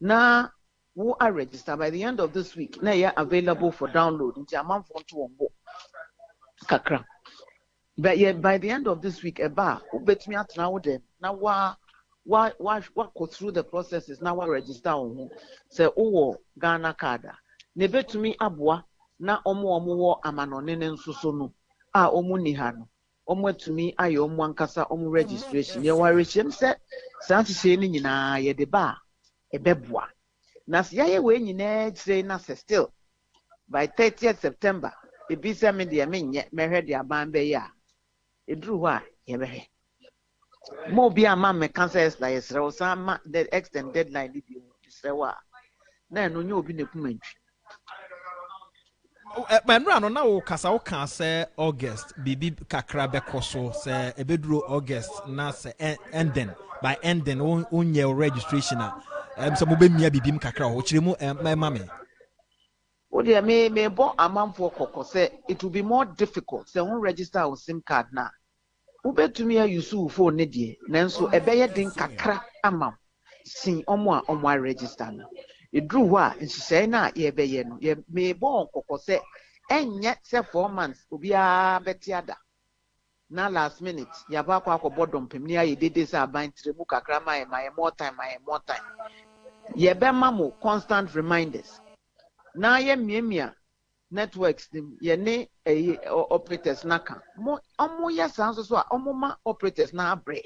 na wo are register by the end of this week na ya available for download nti amanfo nto wonbo kakra but yeah, by the end of this week eba ubetumi atena wo dem na wa go through the processes na wa register wo say wo Ghana card na betumi aboa na omo wo amanone ne nsoso no a omo ni ha no omo atumi aye omo ankasa omo registration ye wa rechem se sanse ni nyina ye de ba ebeboa na se ye we nyina tire na se still by 30th September ebi se me de menye mehwe de aban be ya eduru ho a ye behwe mo bi ama me cancels la yesre o sama the extend deadline bi se wa na no nye obi na kumantwi Benra no na wo kasa wo kan say August bibi kakra bekoso say ebeduro August na say ending by ending on your registration so mo be mia bibim kakra ho kire mu mama me o de me bo amamfo kokko say it will be more difficult say won register on SIM card na wo betumi use phone ne de nanso ebeye din kakra amam sin omo register na edru ho a nhihye na ye beye no ye me bon kokko se enye se 4 months obi a betiada na last minute ya ba kwa bodom pem ni aye dede se aban tremu kakra my more time ye be mamo constant reminders na ye miemia networks ye ne operators naka mo omo ya sanso so a omo ma operators na abre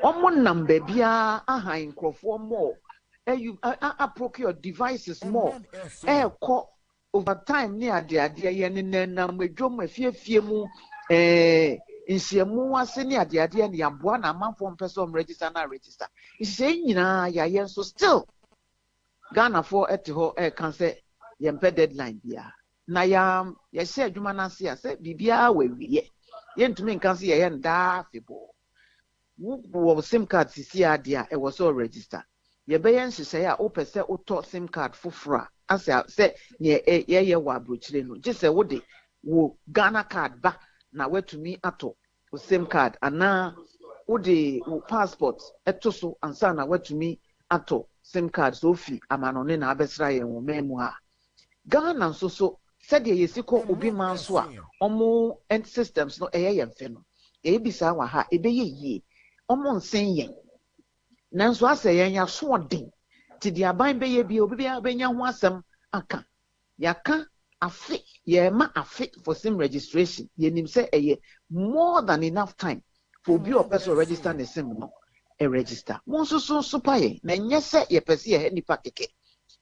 omo number bia ahan krofo mo you procure devices more call over time ni ade ye ne na medwom afiefie mu nsiemu wase ni ade ni aboa na amanfo mpese register na register ise nyina ya ye so still Ghana for etiho kan se ye mpe deadline bia na ya share adwuma na se ase bibia wawie ye ntumi nkan se ye nda febo wo SIM card sisi ade a e wo so register ye be yen hyehyɛ a wo pese wo SIM card fofora ase se ye wa abrochire no je se wo de wo Ghana card ba na watumi ato wo SIM card ana wo de wo passport eto so ansa na watumi ato SIM card so fi amanone na abesra ye wo memu a Ghana so said ye siko obi man so a omo end systems no eye yemfe no e bisa wa ha ebe ye omo nsen yen nanso ase yen ya so odin ti di aban be ye bi obi be nya ho asem aka yaka afi ye ma afi for SIM registration ye nim say eye more than enough time for obi o person register the SIM no register mo so so paye na nyese ye pese ye nipa keke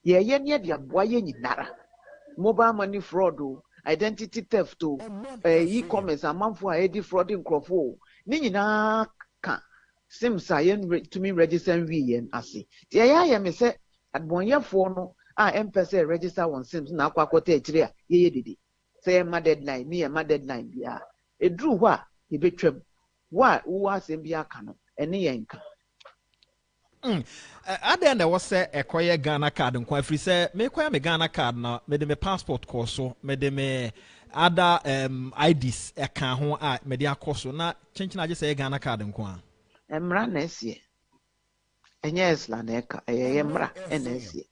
ye ne dia boa ye nyinara mobile money fraud identity theft e-commerce amanfo a edi fraud nkrofo ni nyina ka simsa yen to me register we yen ase tie ya me se adbonyefo no a empese register on sims na akwakota akire a ye dede say ma deadline ni ma deadline bia edru ho a ye betwam wo asem bia ka no ene yen ka Ada na wose ekoye Ghana card nkwa free say me koya me Ghana card na me de me passport course me de me other IDs eka ho a me de akoso na chenchina age say Ghana card nkwa emra na esie enye esla na eka emra na esie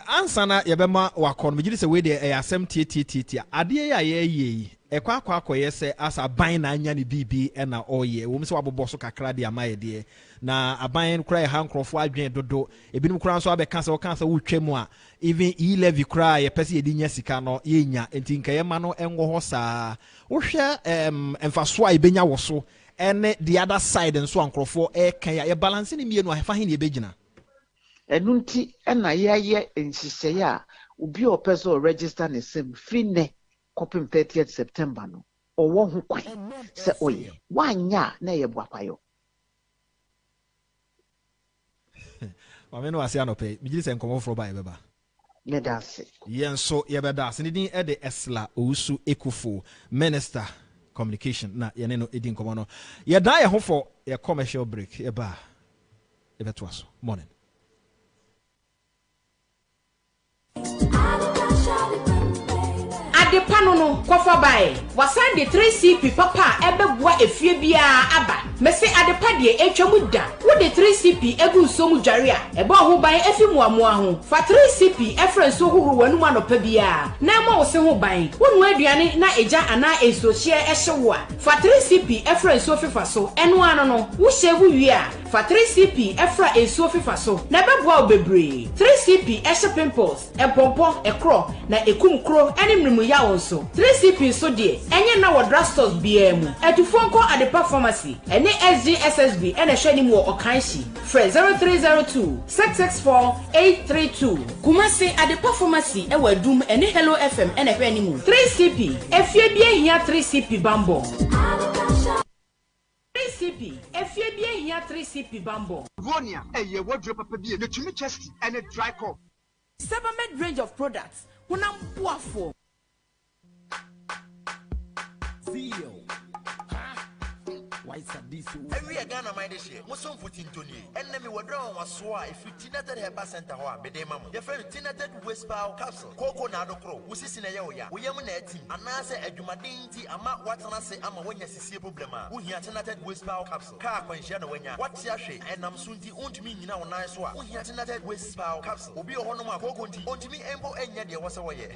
ansana yebema wakon me gidi say we de asem tie ade ya ye ekwa yese as aban na anya ne bibi na oye wo mse wabobọ so kakra de amaye de na aban kra ha nkrofo adwen dodo ebinim kra so abeka se wokansa wotwam a even e-levy kra ye pese yedi nya sika no ye nya enti nka ye ma no enwo ho saa wo hwe emfaso a ebenya wo so ene the other side nso ankrofo kan ya balance ni mienu afa hin ye begina enunti na ye nsise ya obi opeso register ne sim free ne kopim 30th September no owo ho kwan se oye wanya na ye boapayo mame no ase anope mi gidi se nkomo fro ba ye beba me dase yenso ye beda ase ni din e de Esla Owusu Ekufo Minister Communication na ye ne no edi nkomo no ye dan ye ho for ye commercial break ye ba e beto aso morning de panono kofa bae wasan de 3CP papa ebeboa efie bia aba mese adepa de etwamu da wo de 3CP egu nsomu dware a eba ho ban efi muamoa ho fa 3CP efren so hohoro wanu anopa bia na ma wo se ho ban wonu aduane na eja ana ensohie ehyewo a fa 3CP efren so fifa so eno ano no wo hyewu wi a fa 3CP efra enso fifa so na beboa obebre 3CP ehye pimples ebompo ekro na ekumkro ene mrimu ya wonso 3CP so de enye na wo drugstores bia mu atufonko adepa pharmacy ene SGSSB ene hwani mu okanshi fre 0302 664 832 kumasi adepa pharmacy e wadum ene Hello FM ene hwani mu 3CP efie bia hia 3CP bambo 3CP efie bia hia 3CP bambo Vonia eye wodro papa bia na tumi chest ene dry cough Sebamed range of products hunam boafo CEO. Why is this? Every Ghana my this year. Musum footing Tony. Enemy were drawn was swa if we tinated her center hoa, bedemam. Your friend tinated West Power capsule. Coco Nado Crow, who is in a yoya. We am a team. And I say a Jumadinti, a mat what I say, I'm a when you see problema. Who here tinated West Power capsule. Car when Shana when ya. What's your shade? And I'm soon to own to me now nice one. Who here tinated West Power capsule. Will be a honor Coco on to me embo and yadia was away.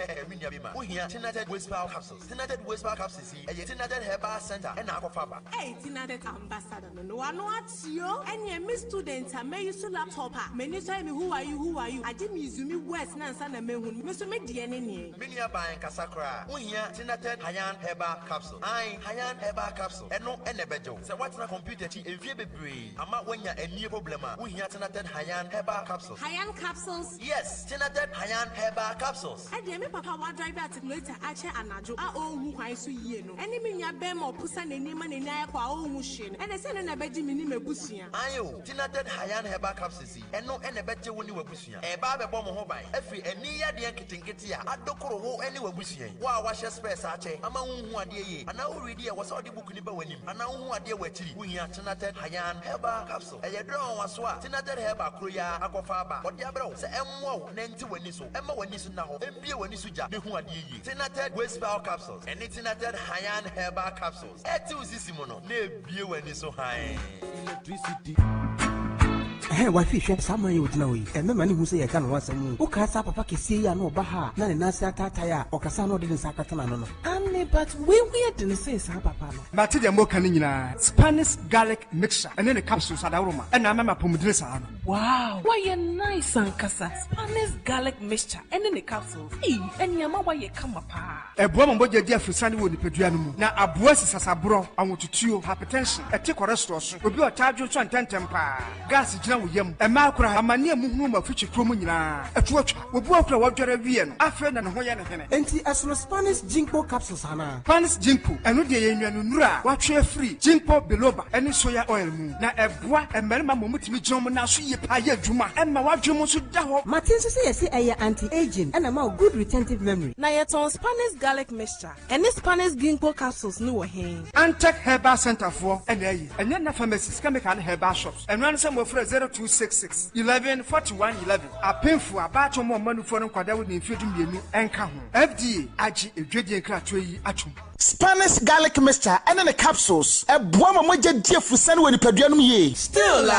Who here tinated West Power capsules. Tinated West Power capsules. A tinated her center and aquafaba. Hey, ambassador no I know what you and your miss students are may use laptop many say me who are you I didn't use me west nan sana me hu me so me die ne many are buying kasakra we here tinated Hayan Herbal capsule Hayan Herbal capsule and no enebejo so what's na computer chi evie bebre ama when ya any problem we here tinated Hayan Herbal capsules Hayan capsules yes tinated Hayan Herbal capsules and me papa wa drive at later ache anajo a o hu kwan so yie no ene me nya be ma pusa na ni ma na ni akwa o hu and I said, and I bet you mini mebusia. Ayo, tinated Hayan Herbal capsules, and no and I bet you when you were busia. A barber bomb hobby, every and near the Kitinkitia, I don't go anywhere busia. Wow, wash your space, Ache, among who are dear, and now already I was all the book in the winning, and now who are dear wet we are tinated Hayan Herbal capsule. A draw was what tinated Herbal Kruya, Aquafaba, or Diabro, say M1, Nanti when you so, Emma when you now, and be when you suja, who are dear, tinated West Power capsules, and it's tinated Hayan Herbal capsules. Etu Simono, ne view when so high electricity. Hey, why fish some money with no way? And many who say I can't want some. Who can papa can see ya no baha, none in Nasa Tataya or Casano didn't Sakatana. Annie, but we didn't say so, Papa. Mati de moka ni nyina Spanish garlic mixture and then a capsule sadaroma and na mama pomudresa. Wow, why you nice and kasa Spanish garlic mixture and then a capsule. And yama why you come apa. A boy mboje dia fusani wo ni peduanu mu. Na aboa sisasabro awotutuo hypertension e te cholesterol so. Obi o charge so antentem pa. Gas gina wo yam. E ma akura amane amuhunu ma fichi kro mu nyina. Etuotwa obi akura wadware wie no. Afa na ne ho ye ne hene. Enti aso Spanish ginkgo capsules ana. Spanish ginkgo eno de ye nnuanu nura watwe free ginkgo biloba ene soya oil mu. Na eboa emerima momutimi jom na so ye pa ye adwuma. E ma wadwemo so da ho. Martin so say ye say eye anti-aging and ma good retentive memory. Na ye ton Spanish garlic mixture and Spanish ginkgo capsules no he. Antec Herbal Center for ene enye na pharmacies chemical herbal shops. And run some of 0266 11 41 11. Apemfu abato mo manufo no kwada wo ni mfedu mienu enka ho. FDA agi edwedie nkratwe yi atwom. Spanish garlic mixture and the capsules. A boama moja dia fusani we nipaduanum ye. Still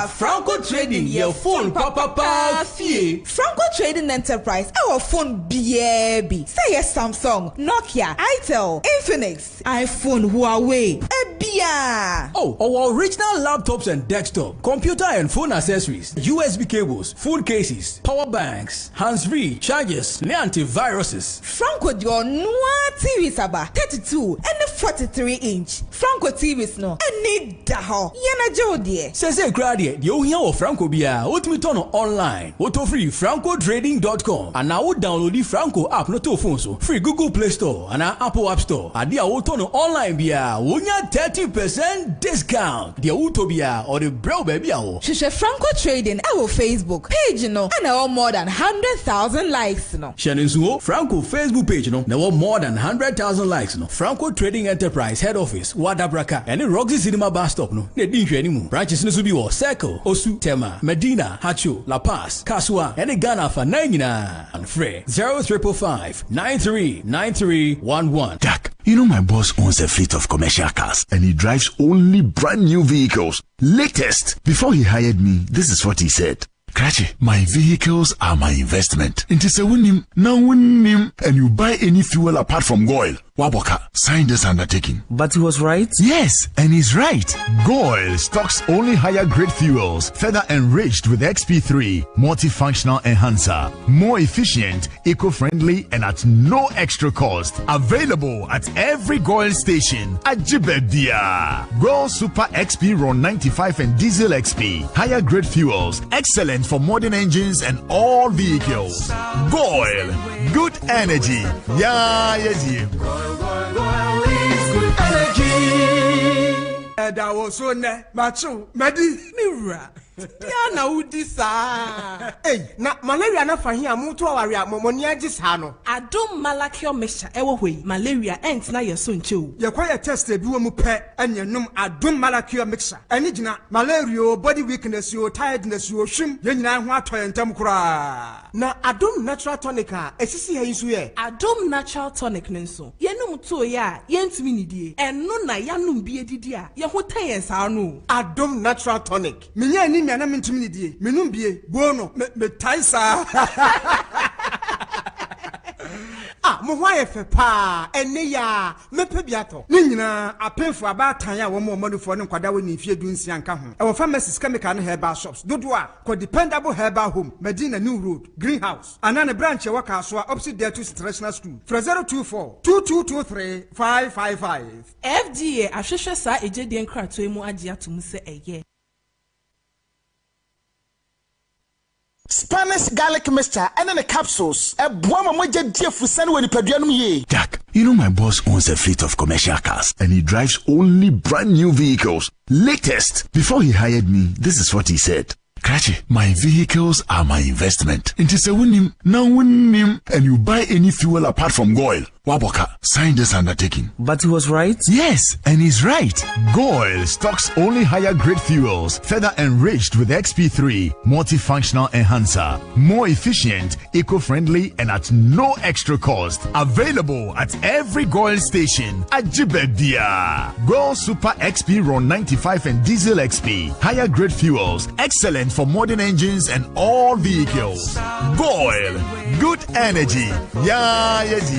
Franco Trading your phone papa fie. Franco Trading Enterprise our phone BAB. Say yes Samsung, Nokia, Itel, Infinix, iPhone, Huawei. Ebia. Oh, our original laptops and desktop, computer and phone accessories, USB cables, phone cases, power banks, hands-free chargers, and antiviruses. Franco your noa TV saba 32 and 43 inch. Franco TVs no. And need daho. Yana Jodie. Say crowdie, the ohia of Franco Bia, ultimate online. Auto free francotrading.com. And now download the Franco app no to phone so. Free Google Play Store and Apple App Store. And the auto online Bia, wunya 30% discount. The auto Bia or the bro baby. Shisha Franco Trading our Facebook page no. And our more than 100,000 likes no. Shannon Franco Facebook page no. Now more than 100,000 likes no. Franco Trading Enterprise head office Wadabraka and the Roxy Cinema bus stop no. Ne dinhwe animu. Branches no so bi wo Circle, Osu, Tema, Medina, Hacho, La Paz, Kaswa and the Ghana for 9 and free 0555 939311. Jack, you know my boss owns a fleet of commercial cars and he drives only brand new vehicles. Latest. Before he hired me, this is what he said. Krachi, my vehicles are my investment. Into say winning, now winning, and you buy any fuel apart from Goil. Waboka, sign this undertaking. But he was right? Yes, and he's right. Goil stocks only higher grade fuels, further enriched with XP3, multifunctional enhancer, more efficient, eco-friendly, and at no extra cost. Available at every Goil station at Jibedia. Goil Super XP Ron 95 and Diesel XP, higher grade fuels, excellent for modern engines and all vehicles. Goil, good energy. Yeah, good energy. That was so macho, Madi, Mira. Diana udisa. Hey, na malaria na fahia mutu awaria momonia gisano. Adom malakio mesha ewo hwe malaria ent na yeso nchew. Ye kwa test ebi wo mu pe enyenum adom malakio mixture. Eni gina malaria body weakness yo tiredness yo hwim ye nyina ho atoye ntam kura. Na adom natural tonic a esisi ha yisu ye. Adom natural tonic nenso. Ye num to ye a ye ntimi nidie. Eno na yanum bi edidi a ye ho tayen sa no. Adom natural tonic. Menya ni na mentimi die menum bie bono me taisa mo ho ayefe pa ene ya mepe biato ni nyina apemfo abatan a wo mo manufo ne kwada wo ni fie dunsia nka ho e wo pharmacies chemical ne herbal shops dodo a ko dependable herbal home Medina New Road Greenhouse anane branch e waka so opposite there to International School 024 2223 555 FDA ahwehwe sa ejede nkrato emu age atum se eye. Spanish garlic mixture and the capsules. A boama moja dia fusani we nipaduanum ye. Jack, you know my boss owns a fleet of commercial cars and he drives only brand new vehicles. Latest. Before he hired me, this is what he said. Krachi, my vehicles are my investment. Into say winning, now winning, and you buy any fuel apart from Goil. Waboka, sign this undertaking. But he was right? Yes, and he's right. Goil stocks only higher grade fuels, further enriched with XP3, multifunctional enhancer, more efficient, eco-friendly, and at no extra cost. Available at every Goil station at Jibedia. Goil Super XP Ron 95 and Diesel XP, higher grade fuels, excellent for modern engines and all vehicles. Goil, good energy. Yeah, yes,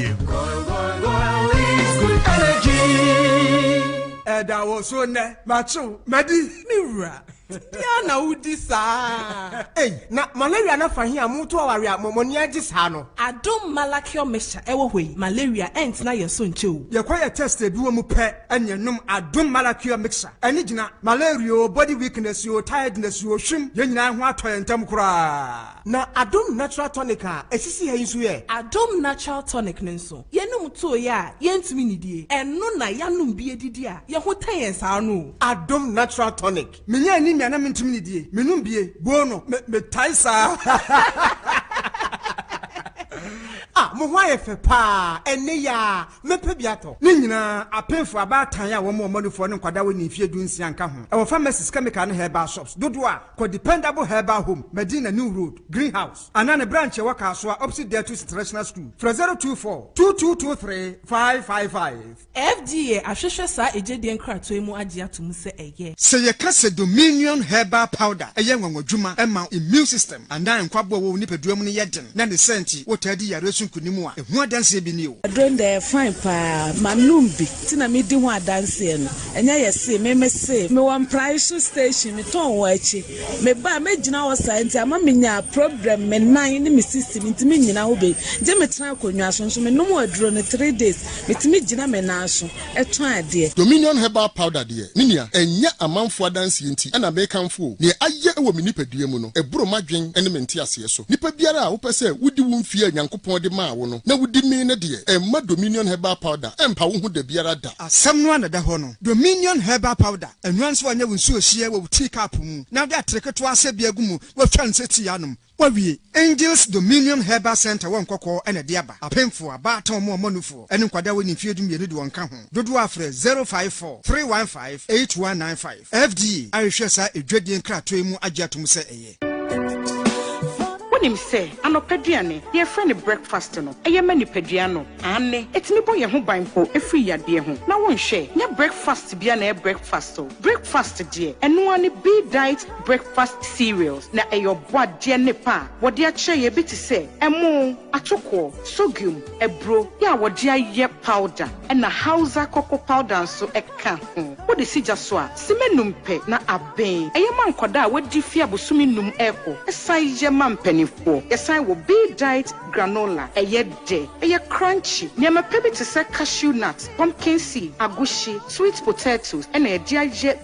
Eda wo so ne macho madi miwura dia na udi saa na malaria na fa hia mo to aware amomoni agi saa no adom malakio mesha ewo hoi malaria ent na yeso nchew ye kwa ye test bi wo mu pe enyenum adom malakio mixture eni gina malaria body weakness yo tiredness yo hwim ye nyina ho atoye ntam kura na adom natural tonic a esisi ha yisu ye adom natural tonic nso yenum to ya yentumi nidie eno na yanum bi edidi a ye ho tayen saa no adom natural tonic menya ni na mentimi ni die menum bie bono me taisa mo ho ayefe pa ene ya mepe biato ni nyina apemfo abatan ya wo mo manufo ne kwada wo ni fie dunsia anka ho e wo pharmacies chemical ne herbal shops dodo a ko dependable herbal home Medina New Road Greenhouse anane branch e waka so opposite there to international school 024 2223 555 FDA ahwehwe sa ejedie nkrato emu age atum se eye se ye kase Dominion herbal powder eye nwanwadwuma ema immune system andan kwabo wo nipaduam ne yeden na ne senti wo tadi yare kunimu a ehu adanse bi ni o adonde fine pa manumbi tina me di ho adanse no enya yese me se me wan price station me ton wo achi me ba me gina wo science ama me nya problem me nan ni me system ntimi nyina ho be je me tena konwa so me no mo aduro ne 3 days me timi gina me na so eton ade Dominion herbal powder de ninia enya amanfo adanse nti na be kanfo ne aye ewo me nipadua mu no eburo madwen ene menti ase so nipa biara a wo pese wudi wo mfie anyankopon de ma wo no na wudi mi ne de emma Dominion herbal powder empa wo hu da biara da asem no anada ho no Dominion herbal powder enwanso anya wonsu ohie wo tea cup mu na de atreketo ase bia gu mu wo twa nseti yanom wawie Angels Dominion Herbal Center won kokko ene de aba apemfo aba ton mo manufo ene kwada woni fiedum ye de won ka ho dodo afre 054 315 8195 FDA ahwehwe sa edwadie nkrato emu agiatum se eye nim say anopeduane ye friend breakfast no eye mani peduano ane etimi boye ho banko efri yade ho na won hwe nya breakfast bia na breakfast de eno ane be diet breakfast cereals na eyo boade ne pa wode a che ye biti say emo atoko sorghum ebro ya wode aye powder na Hausa cocoa powder so eka ho wode sija so a simenumpe na aben eye mankoda wodi fia bosumi num eko esai ye mampeni yesan will be diet granola eye crunchy nyama pebi to say cashew nuts pumpkin seed agushi sweet potatoes and a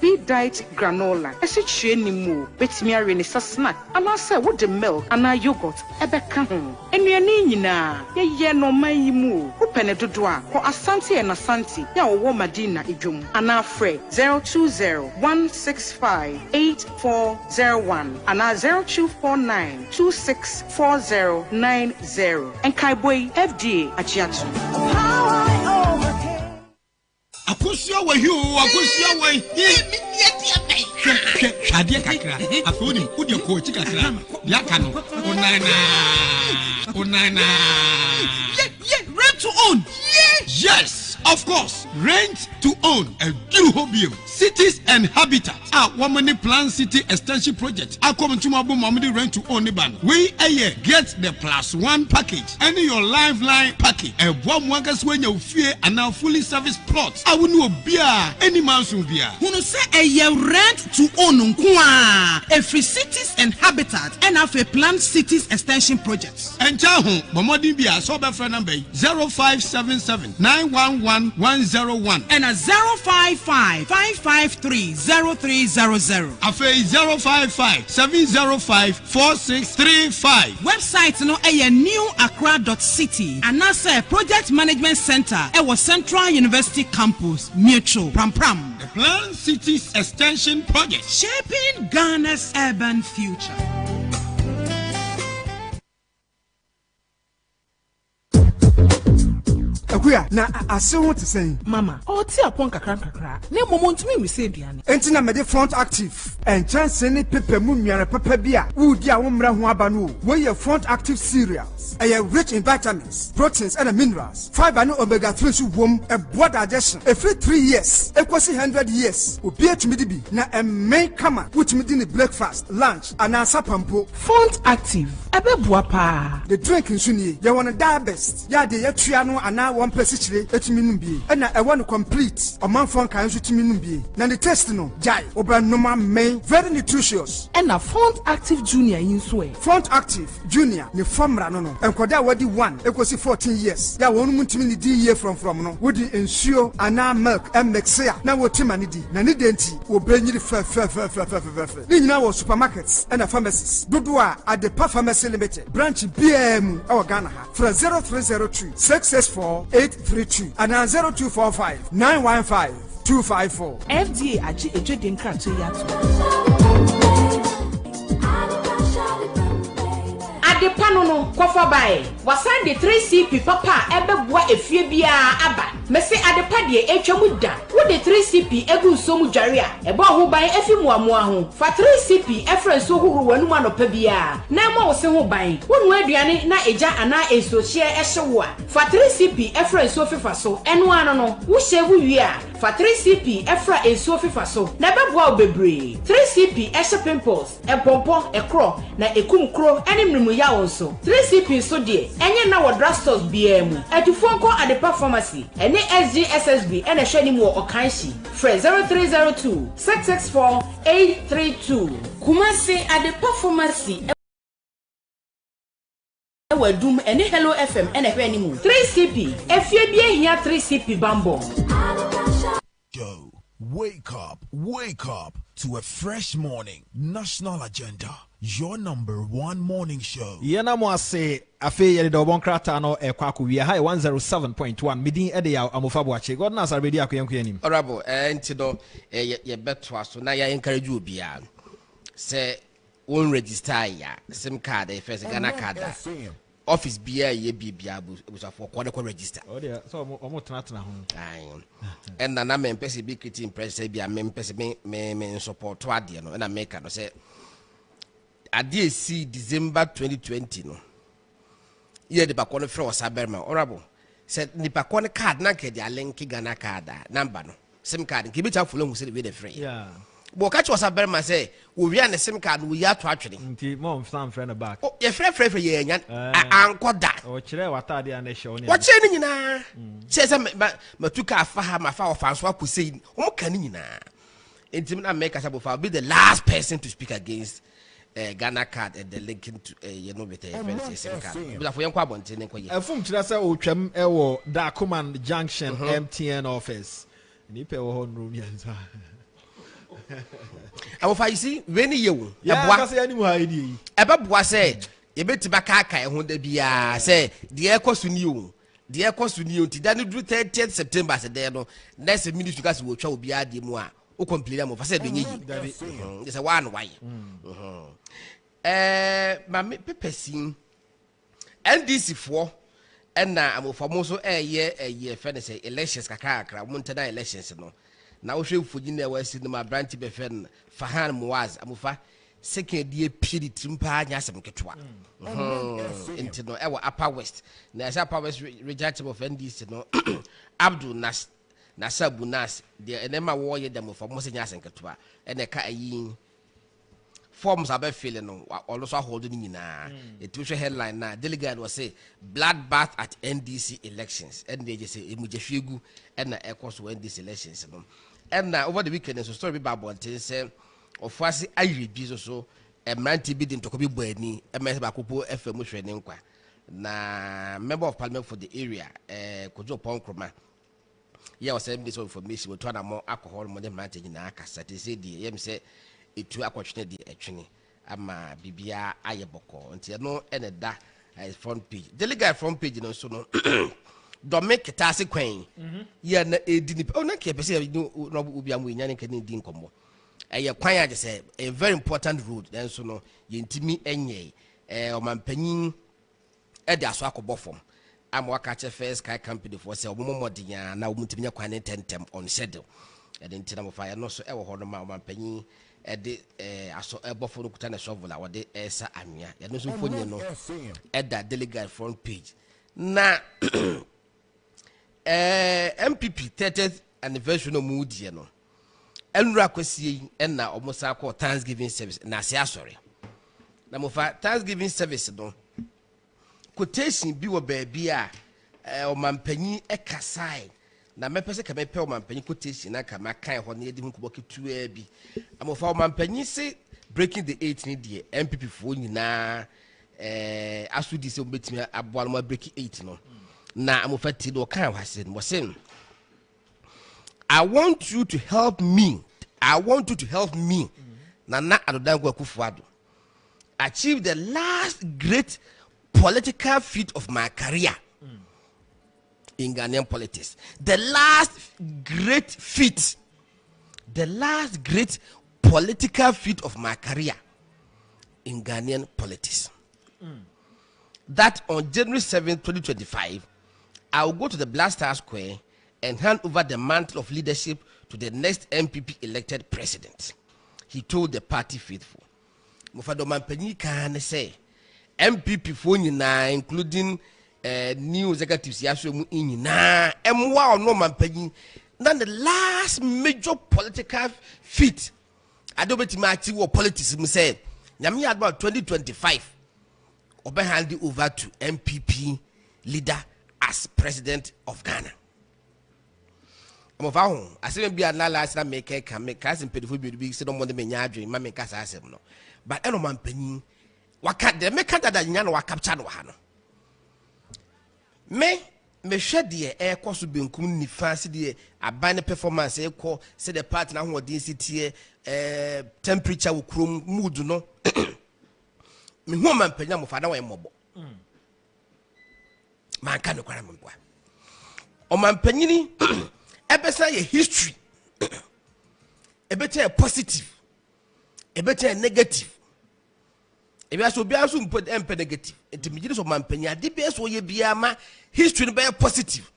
be diet granola esi chue ni mu betimi are ni snack and say with the milk and yogurt ebeka ho enuani nyina ye no man mu upene dodo a ko asante na asante ya wo Madina idwom ana frɛ 020-165-8401 ana 0249-264090 and Kaiboy FDA Achiatu. Akosia wa hiu Shadia kakra afoni udi ko chi kakra ya kanu onana rent to own yes of course rent to own a Duhobium cities and habitats woman plan city extension project come to Mamadi rent to own ban we get the +1 package and your lifeline package a one wagas when you fear and now fully serviced plots I will know beer any man soon beer who say a rent to own every cities and habitats and have a planned cities extension projects and Chahu Mamadi beer so by friend number 0577-911-101 and a 055-553-0300 Afe 055-705-4635 website no a new accra.city and that's a project management center at Central University campus Mutual Pram the Plan Cities Extension Project shaping Ghana's urban future. Akuya na ase ho te sen mama o ti apon kakra na momo ntumi mi se duane enti na mede front active and chance ni pepe mu nuare papa bia wudi a wo mra ho aba no we ye front active cereals are rich in vitamins proteins and minerals fiber and omega 3 so wom a blood digestion every 3 years equals 100 years obi atumi bi na main kama which me di breakfast lunch and sapampo front active ɛbɛboa paa. The drink nso nie yɛ wɔ no diabest yɛ ade yɛtua no anaa wɔn pɛ sikyire etumi num bie ɛna ɛwɔ no complete ɔmanfoɔ nkan nso tumi num bie na the taste no gyae ɔbɛnum amɛn very nutritious. ɛna Font Active Junior yi nso ɛ. Font Active Junior ne fɔmra no nkɔda a wɔde 1 ekosi 14 years yɛ wɔn mu ntumi ne di yie from no wɔde nsuo anaa milk ɛmɛkse a na wɔtima ne di na ne de nti wɔbɛnyiri fɛfɛfɛfɛfɛfɛ ne nyinaa wɔ supermarkets ɛna pharmacies dodo a Adepa Pharmacy Limited branch BM ɛwɔ Ghana ha fra 0302 664 832 anaa 0245 915 254. FDA agye edwedi nkrato yi ato. Adepa no kofa bae wasan de 3CP papa ebeboa efie bia aba mese adepa de etwamu da wo de 3CP egu nsomu dware a ebo ho ban efi muamoa ho fa 3CP efre nso hohoro wanu anopa bia na ma wo se ho ban wonu aduane na eja ana enso hye ehyewo a fa 3CP efre nso fifa so eno ano no wo hyewu wi a fa 3CP efra enso fifa so na beboa obebre 3CP ehye pimples epompo ekro na ekumkro ene mrimu ya wonso 3CP so de enye na wo drugstores bia mu atufo nko Adepa Pharmacy ene SGSSB ene hwani mu okanshi fre 0302 664 832 Kumasi Adepa Pharmacy wadum ene Hello FM ene hwani mu 3CP efie bia hia 3CP bambo. Yo, wake up to a fresh morning. National Agenda, your #1 morning show. Yena mo ase afe yede do bon krata no ekwako wi ha 107.1 midin ede ya amofa boache god na asarbedi akoyenko anim. Honorable enti do ye beto aso na ya encourage obi a se won register ya sim card e first Ghana card office bia ye bibia busafo ko register. Oh dear, so omo tena ho. Ai. En na me mpese bi kiti impress bia me mpese me support to ade no na make no say ade si December 2020 no. Ye de bakọ no frɛ Osaberma honorable said ni bakọ no card na ke dia link Ghana card number no sim card ke bi ta follow hu say we dey free. Yeah. Bo catch Osaberma say we wi an sim card we ya to atwene. Nti mom stand friend back. Oh, ye frɛ ye nya ankoda. O kire watade an ehye oni. Wa kire ni nyina. Say matuka afa ha ma fa ofanso akosei. O ka ni nyina. Enti na make us will be the last person to speak against Ghana card and the linking to with the sim card. But for young kwabonte ne koye. Efum kire say o twam e wo Dacoman Junction MTN office. Ni pe wo ho room yanza. I will find see when you yeah, say animal idea. Eba say ye beti baka ho da bia say the ekosu ni o. The ekosu ni o ti da no 30th September say there no next ministry gas wo twa obi ade mu a o complain am for say do nyi. They say one why. Ma me pepesin NDC for na amofamo so ye fe ne say elections kakra mo ntana elections no. Na wo hwe fuji na wasi no ma branch be fen Fahan Muaz amufa second year pidi timpa nya asem ketwa enti no e wa Upper West na asa Upper West regenerative of NDC no Abdul Nasabu Nas de enema wo ye dem for mo se nya asem ketwa ene ka ayi forms abe feeling no also hold ni nyina it was a headline na delegate was say bloodbath at NDC elections and they just say emujefegu and na ekos NDC elections no and na over the weekend so story be about say ofasi ayiri so emranti bi din to ko bi boani emese ba kopo FM hwe ne nkwa na member of parliament for the area Kojo Ponkroma yeah was saying this information we to na more alcohol mo de emranti nyina akasa te say die yem say etu akwatwene de etwene ama bibia ayeboko nti no ene da front page delegate front page no so no domik tase kwen ya na edini o na ke pese no obi amu nya ne kan di nkombo eye kwan age say a very important road then so no yentimi enye omampanyin e de aso akobofom am waka che first sky company for say omomodinya na omutimi nya kwan tentem on schedule e de ntina mo fa ya no so e wo ho no ma omampanyin ede aso ebofo no kuta na shovel a wode esa anwea ya no so fonye no eda delegate front page na MPP 30th anniversary no mudie no enura kwasie na omosa ko Thanksgiving service na se asore na mo fa Thanksgiving service no quotation bi wo baabi a omampanyi ekasai na mepese ka mepe omampanyi quotation na ka makan ho na yedi hu kubo ketua bi amofa omampanyi se breaking the 8 ni de MPP fo nyina asudi se obetimi aboa no break 8 no na amofa ti do kan hwase no sen I want you to help me Nana Adodango Akufo-Addo achieve the last great political feat of my career in Ghanaian politics. The last great political feat of my career in Ghanaian politics. That on January 7, 2025, I will go to the Black Star Square and hand over the mantle of leadership to the next MPP elected president. He told the party faithful. Mufado Mampenyi can say MPP for nyina, including new executives yaso in na emwa no Mampenyi. Then the last major political feat adobeti machi wo politics me say nyame about 2025 obe hand it over to MPP leader as president of Ghana. Amofa ho asem bia na last na make kasim pedifo bi se no mo de menya adwen ma me kasa asem no but eno mampanyin waka de me kata da nya no wakapcha no ha no me hwe de ekoso benkum ni fancy de aban performance ekọ se the party na ho odin sitie temperature wo krom mood no me ho mampanya mo fada wa emobo man kan kwara mo bua o mampanyini ebesa ye history ebeta positive ebeta negative ebiaso biaso mpo negative entimigire so mampanya de biaso ye biama history no be positive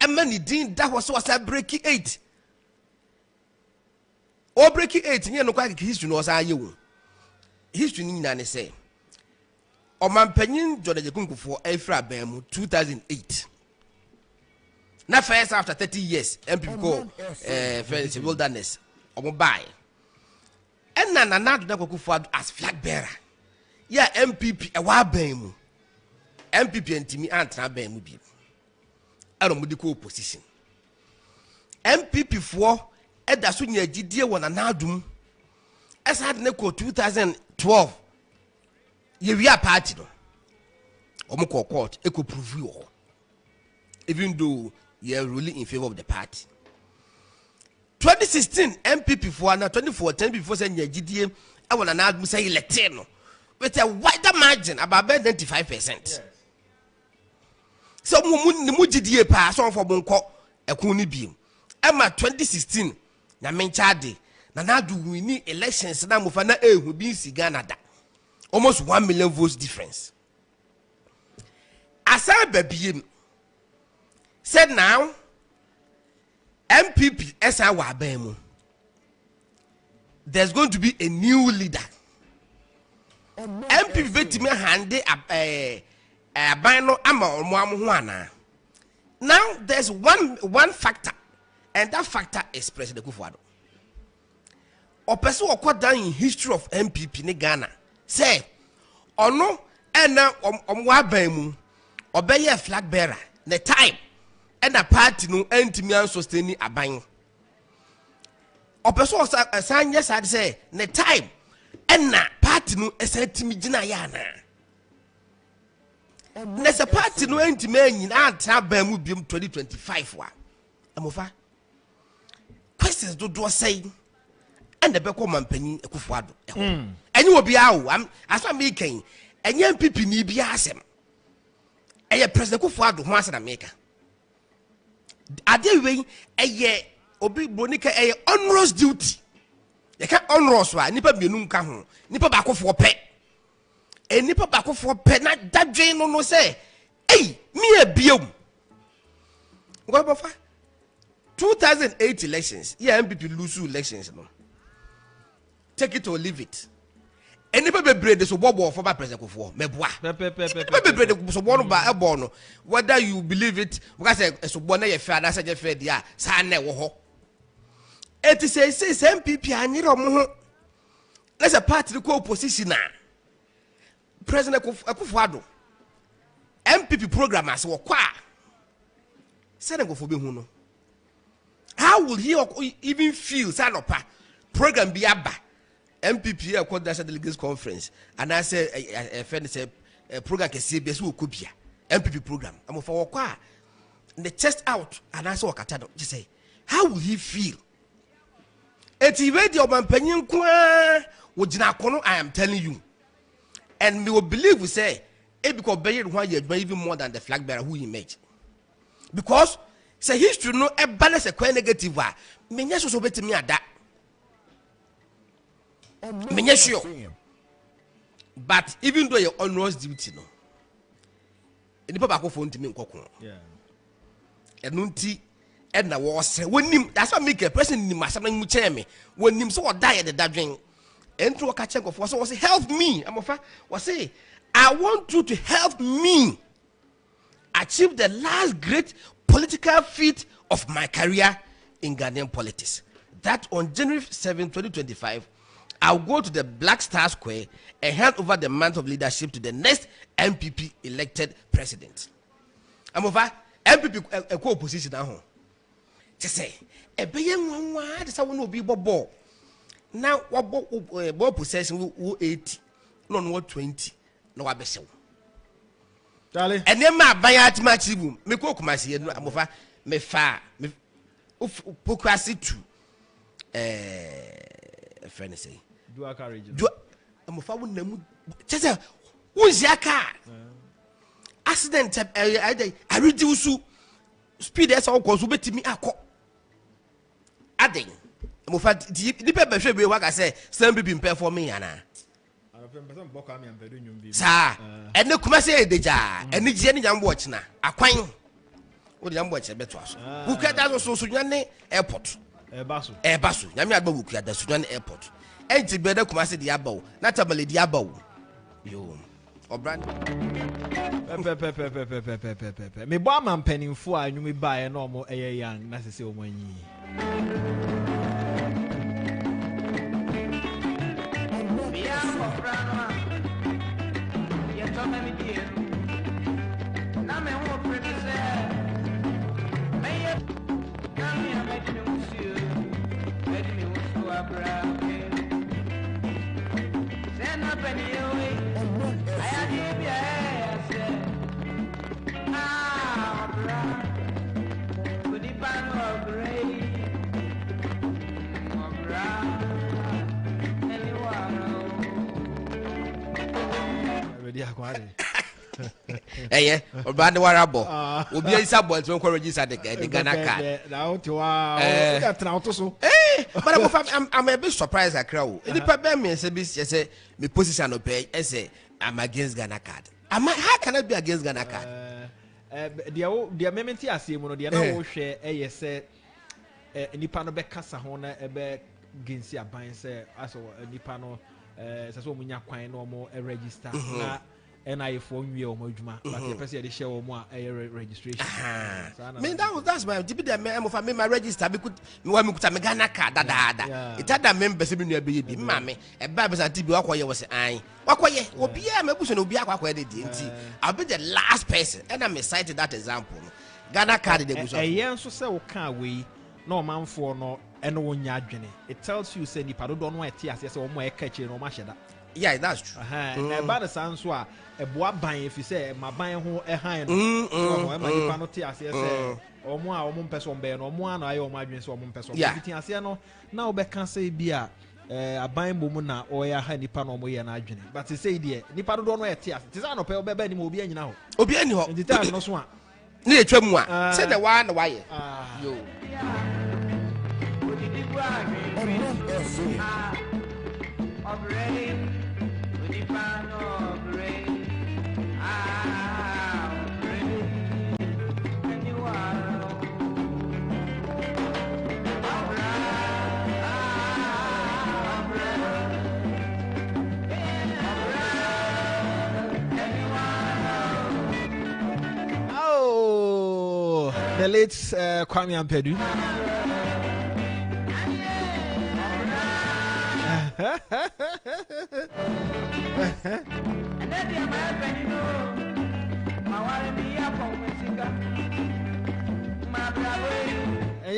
emma ni din da ho so wasa breaking 8 o breaking 8 nye no kwa history no wasa ye wo history ni nyina ne say o mampanyin Jordan Jekunkufo efra ban mu 2008 na first after 30 years MPP go first wilderness omo buy and na Nana Akufo-Addo as flag bearer ya MPP e wa ban mu MPP ntimi antra ban mu bi ero mu di ko opposition MPP fo e da so nya gidie wona na adum esa de ne ko 2012 ye wi a party no omo ko court e ko prove yo even though you are ruling in favor of the party. 2016 MPP for now 2014 before saying GDA I want to say elected no with a wider margin about 95%. Yes. So mu GDA pass on for bonko e kuni bi. Emma 2016 na menchade na do win elections na mufa na ehu bi si Ghana da. Almost 1 million votes difference. Asa babiem said now MPP SIW Bemu there's going to be a new leader. MPP vetime hande abano ama omo ana. Now there's one factor and that factor is President Akufo-Addo. Opeso okodan in history of MPP ne Ghana say ono ena omo abanu obeye flag bearer the time and a party no entimi sustain aban opeso san yes I say the time and na party no esentimi gina ya na na se party no entimi anyina atra ban mu biem 2025 wa amofa questions do say and the beko mampanyi Akufo-Addo enyi obi awo asam me kan enye MPP ni bia asem eye President Akufo-Addo ho asem na meka adewei eye obi bonika eye onerous duty ye ka onerous wa nipa bienu nka ho nipa bakofo pe nipa bakofo pe na dadwen no say ei me abiam ngo bofa 2008 elections yeah MPP lose elections no take it or leave it enipa bebre de so bobo for ba President Akufo meboa bebre de so bono ba ebo no whether you believe it because so bono ye fa na say je fa dia sa na wo ho eti say MPP anyere mo ho let's a party ko opposition na President Akufo-Addo MPP program as kwa say go for be hu no. How will he even feel sanopa program be aba MPP e called that delegates conference and I say a friend say program ke CBS wo kobia MPP program am for kwa the chest out and I saw Okata just say how will he feel eti we the Omanpanyin kwa wo gina kono I am telling you and we will believe we say because Bayer even more than the flag bearer who he made because say history no e balance a quite negative wa menya so betimi ada menya sure but even though your honors duty no any papa ko phone timi nkokon enunti e na wo se wonim that's why make a person nim asam mu chen me wonim so wo die the dadwen entro wo ka chen go for so say help me amofa wo say I want you to help me achieve the last great political feat of my career in Ghanaian politics. That on January 7, 2025, I'll go to the Black Star Square and hand over the mantle of leadership to the next MPP elected president. I'm over MPP co-opposition now. Just say, a billion one, this I will be bobo. Now, what possession will 80, not 20. No abesho dale ene ma ban atmachi bu me ko kumasi no amofa me fa me pokrasi tu friend say do courage do amofa wo namu chese wo ziaka accident I reduce speed as all cause betimi akọ aden amofa di pe be hwe be wa ka say some be performing yana sa ene kuma se edeja ene gie ne jambo ochina akwan wo de jambo oche beto aso ku kata so nyane airport e baso nyame agba wo kuada so nyane airport enti be de kuma se de abawo na tabale de abawo yo obran me bo ama mpanimfo a nwumi bae na omo eye yan na sese omo anyi Obande warabo obi isa boy to register the Ghana card wow that na so but I'm a bit surprised at crowd any problem me say be say me position no pay say I'm against Ghana card how can I be against Ghana card the mementi asem no the na wo hwe say nipa no be kasa ho na be gensi aban say aso nipa no say so munya kwan no mo register na NI for you or Mojuma, but the person they share more registration. Me that's my DP the me of my register because me me kuta me Ghana card da. It had that member say me no be mame e ba be santi bi wakoye was an wakoye obi a me buso no obi akwa de nti I'll be the last person and I'm cited that example. Ghana card de buso. Yen so say wo kan we no manfo no eno wo nya adwene. It tells you say nipa do no eti ase say wo mo e ka chi no ma hyeda. Yeah, that's true. About the sound so a boa ban if you say my ban ho e han no. So my nipa no ti ase say omo a omo person be no omo na aye omo adwen so omo person. Ti ase no na wo be kan say bi a aban bomu na o ya ha nipa no omo ye na adwen. But say there nipa do no e ti ase. Ti say no pe o be ba ni mo obi anyina ho. Obi ani ho. Ti ta no so a. Na etwa mu a. Say the one na waye. Yo. Oh, the late Kwame Ampedu.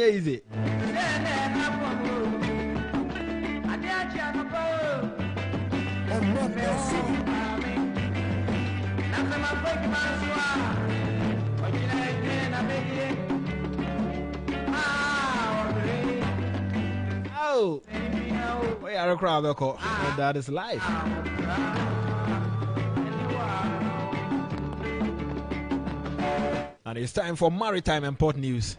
Yeah, easy. Oh, we are a crowd, and that is life. And it's time for maritime and port news.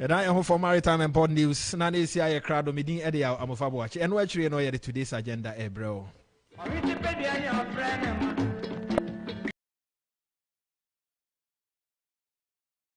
And I am for maritime and port news. Now this year a crowd meeting Eddie Amofabo. And what you know today's agenda, bro.